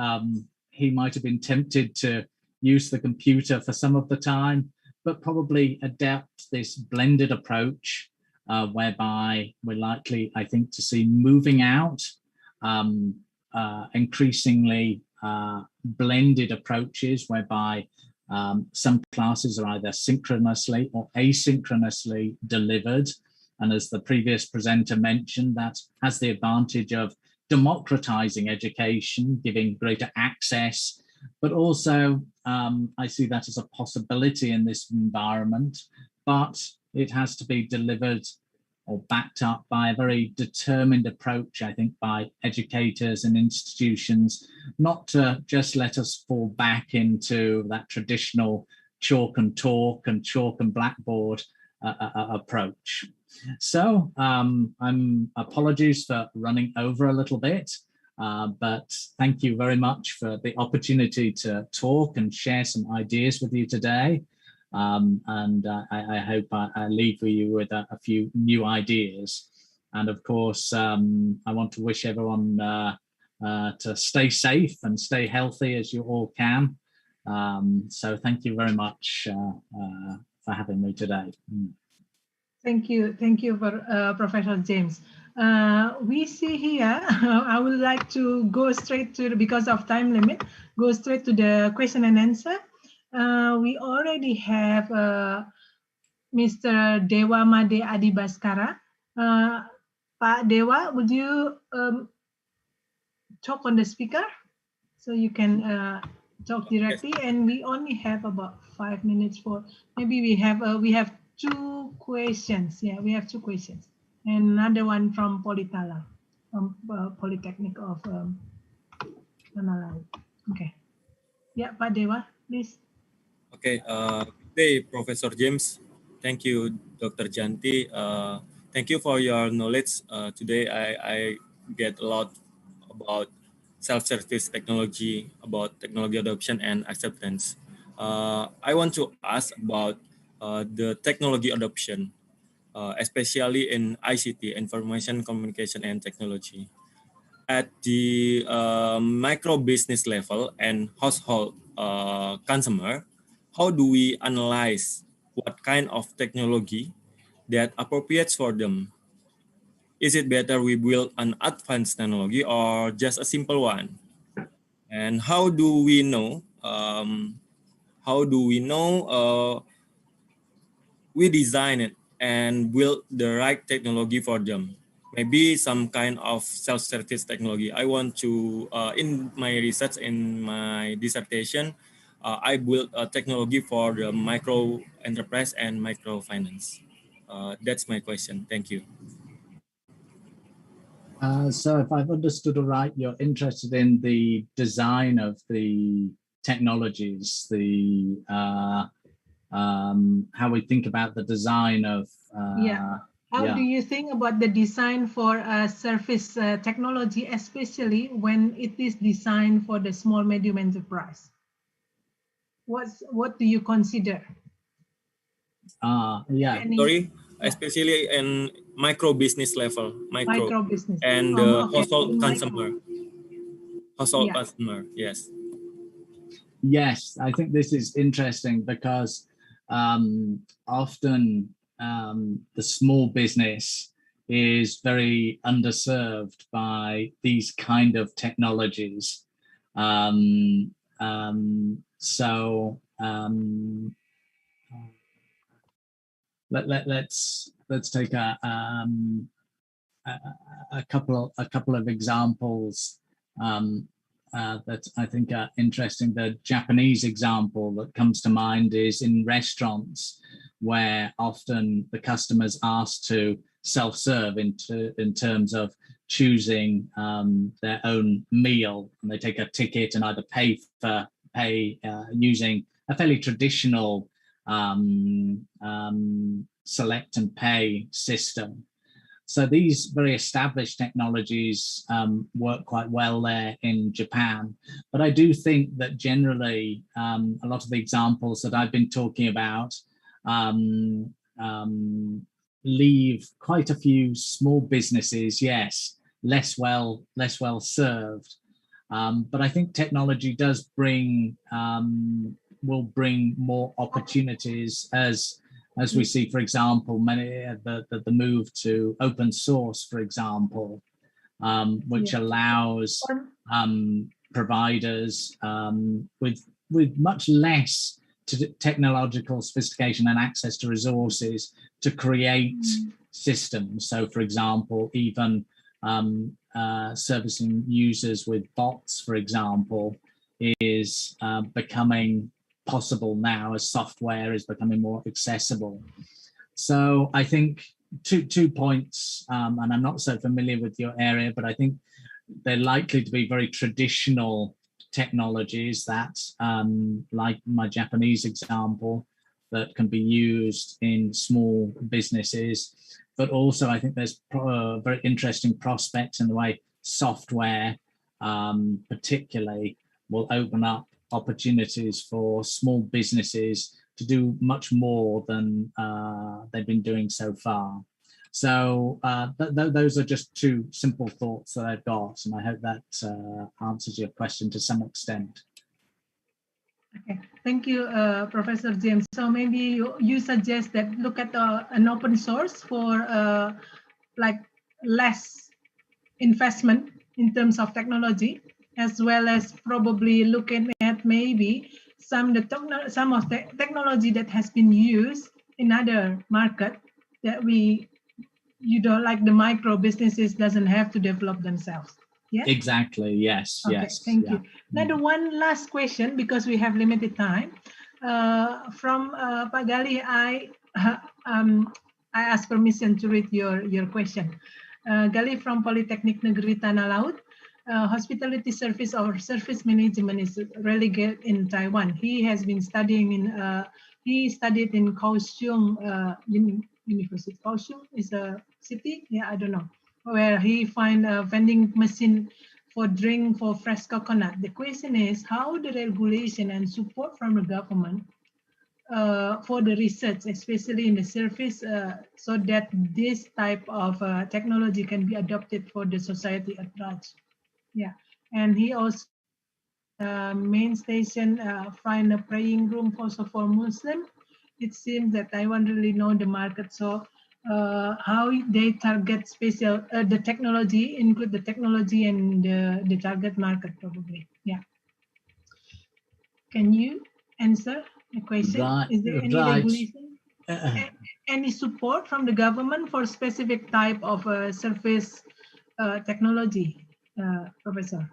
[SPEAKER 1] he might have been tempted to use the computer for some of the time, but probably adapt this blended approach whereby we're likely, I think, to see moving out increasingly blended approaches whereby some classes are either synchronously or asynchronously delivered. And as the previous presenter mentioned, that has the advantage of democratizing education, giving greater access, but also I see that as a possibility in this environment, but it has to be delivered or backed up by a very determined approach, I think, by educators and institutions, not to just let us fall back into that traditional chalk and talk and chalk and blackboard approach. So I'm apologies for running over a little bit, but thank you very much for the opportunity to talk and share some ideas with you today. And I hope I leave you with a few new ideas. And of course, I want to wish everyone to stay safe and stay healthy as you all can. So thank you very much for having me today.
[SPEAKER 14] Thank you for Professor James. We see here, I would like to go straight to, because of time limit, go straight to the question and answer. We already have Mr. Dewa Made Adi Baskara. Pak Dewa, would you talk on the speaker so you can talk directly? Yes. And we only have about 5 minutes for, maybe we have 2 questions. Yeah, we have 2 questions. And another one from Politala, from Polytechnic of Manala. Okay. Yeah, Pak Dewa, please.
[SPEAKER 18] Okay, good day, Professor James. Thank you, Dr. Janti. Thank you for your knowledge. Today, I get a lot about self-service technology, about technology adoption and acceptance. I want to ask about the technology adoption, especially in ICT, information, communication, and technology. At the micro business level and household consumer, how do we analyze what kind of technology that appropriate for them? Is it better we build an advanced technology or just a simple one? And how do we know? We design it and build the right technology for them? Maybe some kind of self-service technology. I want to, in my research, in my dissertation, I built a technology for the micro enterprise and microfinance. That's my question. Thank you.
[SPEAKER 1] So if I've understood it right, you're interested in the design of the technologies, the how we think about the design of
[SPEAKER 14] How do you think about the design for service technology, especially when it is designed for the small medium enterprise? What do you consider?
[SPEAKER 1] Yeah.
[SPEAKER 18] Sorry, especially in micro business level,
[SPEAKER 14] micro business
[SPEAKER 18] and household consumer. Household customer, yes.
[SPEAKER 1] Yes, I think this is interesting because often the small business is very underserved by these kind of technologies. Let's take a couple of examples that I think are interesting. The Japanese example that comes to mind is in restaurants, where often the customers asked to self-serve in terms of choosing their own meal, and they take a ticket and either pay using a fairly traditional select and pay system. So these very established technologies work quite well there in Japan. But I do think that generally a lot of the examples that I've been talking about leave quite a few small businesses, yes, less well served. But I think technology does will bring more opportunities as we see, for example, many the move to open source, for example, which allows providers with much less technological sophistication and access to resources to create systems. So, for example, even servicing users with bots, for example, is becoming possible now as software is becoming more accessible. So I think two points, and I'm not so familiar with your area, but I think they're likely to be very traditional technologies that, like my Japanese example, that can be used in small businesses. But also I think there's very interesting prospects in the way software particularly will open up opportunities for small businesses to do much more than they've been doing so far. So those are just two simple thoughts that I've got, and I hope that answers your question to some extent.
[SPEAKER 14] Okay, thank you, Professor James. So maybe you suggest that look at an open source for like less investment in terms of technology, as well as probably looking at maybe some of the technology that has been used in other market that like the micro businesses doesn't have to develop themselves. Yeah.
[SPEAKER 1] Exactly. Yes.
[SPEAKER 14] Okay,
[SPEAKER 1] yes.
[SPEAKER 14] Thank you. Now the one last question, because we have limited time, from Pak Gali, I ask permission to read your question. Gali from Politeknik Negeri Tanah Laut. Hospitality service or service management is really good in Taiwan. He has been studying he studied in Kaohsiung University. Kaohsiung is a city, I don't know, where he find a vending machine for drink for fresh coconut. The question is how the regulation and support from the government for the research, especially in the service, so that this type of technology can be adopted for the society at large. Yeah, and he also main station find a praying room also for Muslim. It seems that Taiwan really know the market, so how they target special the technology, include the technology and the target market probably. Yeah. Can you answer the question? Is there any regulation, any support from the government for specific type of service technology? Professor.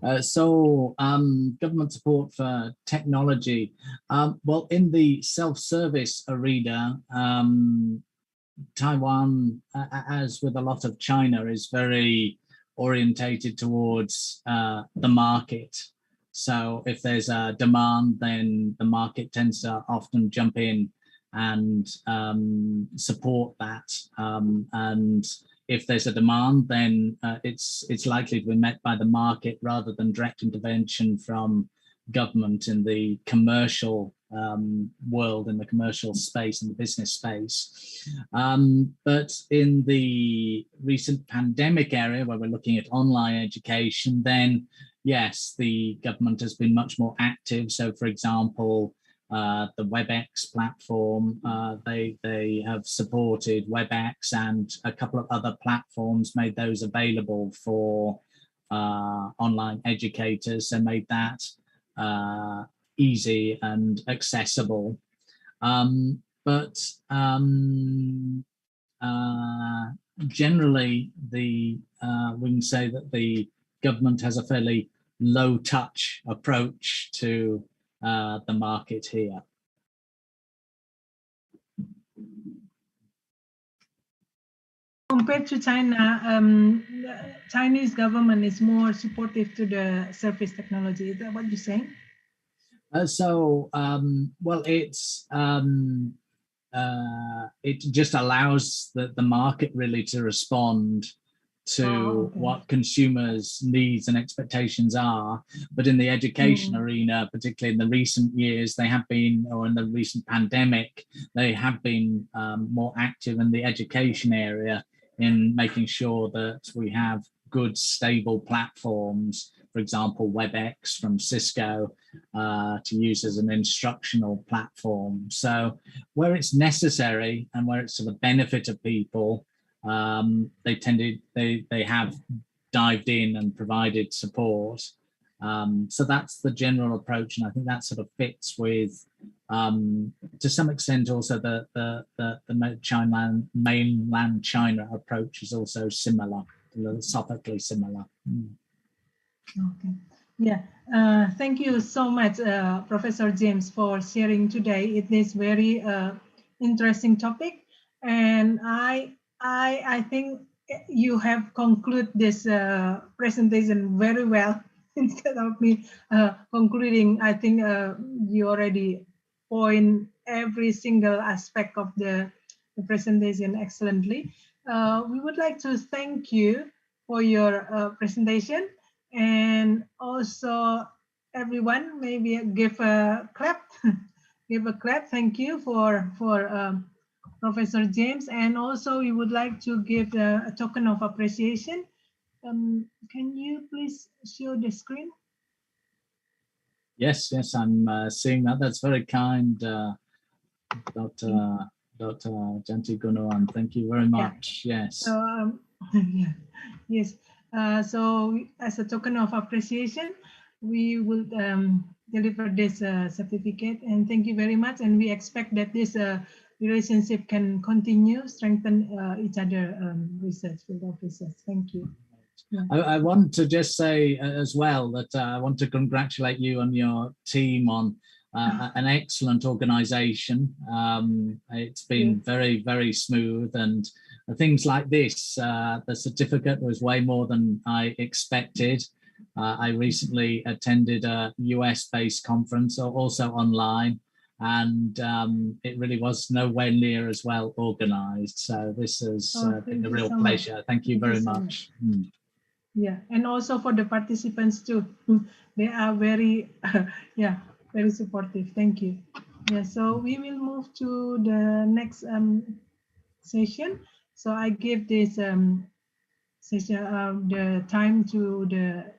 [SPEAKER 1] Government support for technology. Well, in the self-service arena, Taiwan, as with a lot of China, is very orientated towards the market. So if there's a demand, then the market tends to often jump in and support that. And if there's a demand, then it's likely to be met by the market rather than direct intervention from government in the commercial world, in the commercial space, in the business space. But in the recent pandemic area, where we're looking at online education, then yes, the government has been much more active. So, for example, the WebEx platform, they have supported WebEx, and a couple of other platforms made those available for online educators, and made that easy and accessible. But generally, we can say that the government has a fairly low touch approach to the market here.
[SPEAKER 14] Compared to China, the Chinese government is more supportive to the surface technology. Is that what you're saying?
[SPEAKER 1] Well, it just allows the market really to respond to what consumers' needs and expectations are. But in the education arena, particularly in the recent years, they have been, or in the recent pandemic, they have been more active in the education area in making sure that we have good, stable platforms. For example, WebEx from Cisco to use as an instructional platform. So where it's necessary and where it's to the benefit of people, they have dived in and provided support. So that's the general approach, and I think that sort of fits with, to some extent, also the mainland China approach is also similar, philosophically similar.
[SPEAKER 14] Okay. Yeah. Thank you so much, Professor James, for sharing today. It is very interesting topic, and I think you have concluded this presentation very well. Instead of me concluding, I think you already point every single aspect of the presentation excellently. We would like to thank you for your presentation, and also everyone maybe give a clap. Give a clap. Thank you for Professor James, and also we would like to give a token of appreciation. Can you please show the screen?
[SPEAKER 1] Yes, I'm seeing that. That's very kind, Dr. Janti Gunawan. Thank you very much. Yeah. Yes.
[SPEAKER 14] So, yeah. Yes. So as a token of appreciation, we will deliver this certificate, and thank you very much. And we expect that this relationship can continue, strengthen each other research, field of research. Thank you. Yeah.
[SPEAKER 1] I want to just say as well that I want to congratulate you and your team on an excellent organization. It's been very, very smooth, and things like this, the certificate was way more than I expected. I recently attended a US-based conference, also online, and it really was nowhere near as well organized. So this has been a real pleasure. Thank you very much.
[SPEAKER 14] Yeah, and also for the participants too. They are very, very supportive. Thank you. Yeah, so we will move to the next session. So I give this session the time to the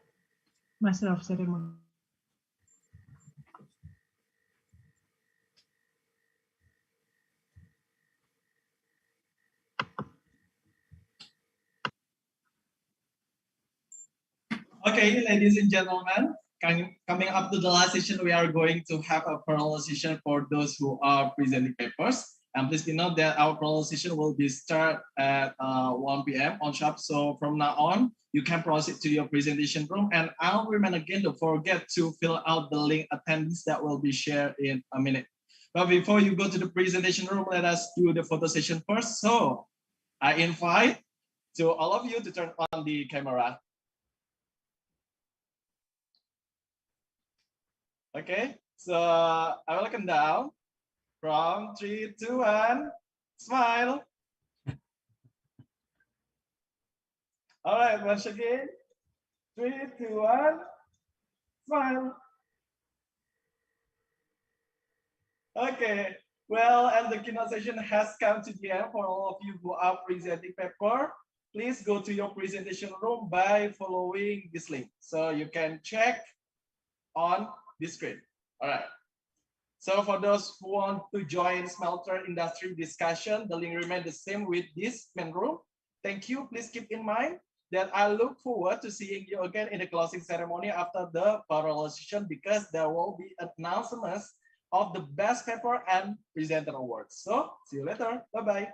[SPEAKER 14] Master of Ceremony.
[SPEAKER 6] Okay, ladies and gentlemen, coming up to the last session, we are going to have a panel session for those who are presenting papers. And please be note that our panel session will be start at 1 p.m. on sharp. So from now on, you can proceed to your presentation room. And I'll remind again, don't forget to fill out the link attendance that will be shared in a minute. But before you go to the presentation room, let us do the photo session first. So I invite to all of you to turn on the camera. Okay, so I will come down. From 3, 2, 1, smile. All right, once again. 3, 2, 1, smile. Okay, well, and the keynote session has come to the end. For all of you who are presenting paper, please go to your presentation room by following this link. So you can check on the screen. All right. So for those who want to join smelter industry discussion, the link remains the same with this main room. Thank you. Please keep in mind that I look forward to seeing you again in the closing ceremony after the parallel session, because there will be announcements of the best paper and presenter awards. So see you later. Bye-bye.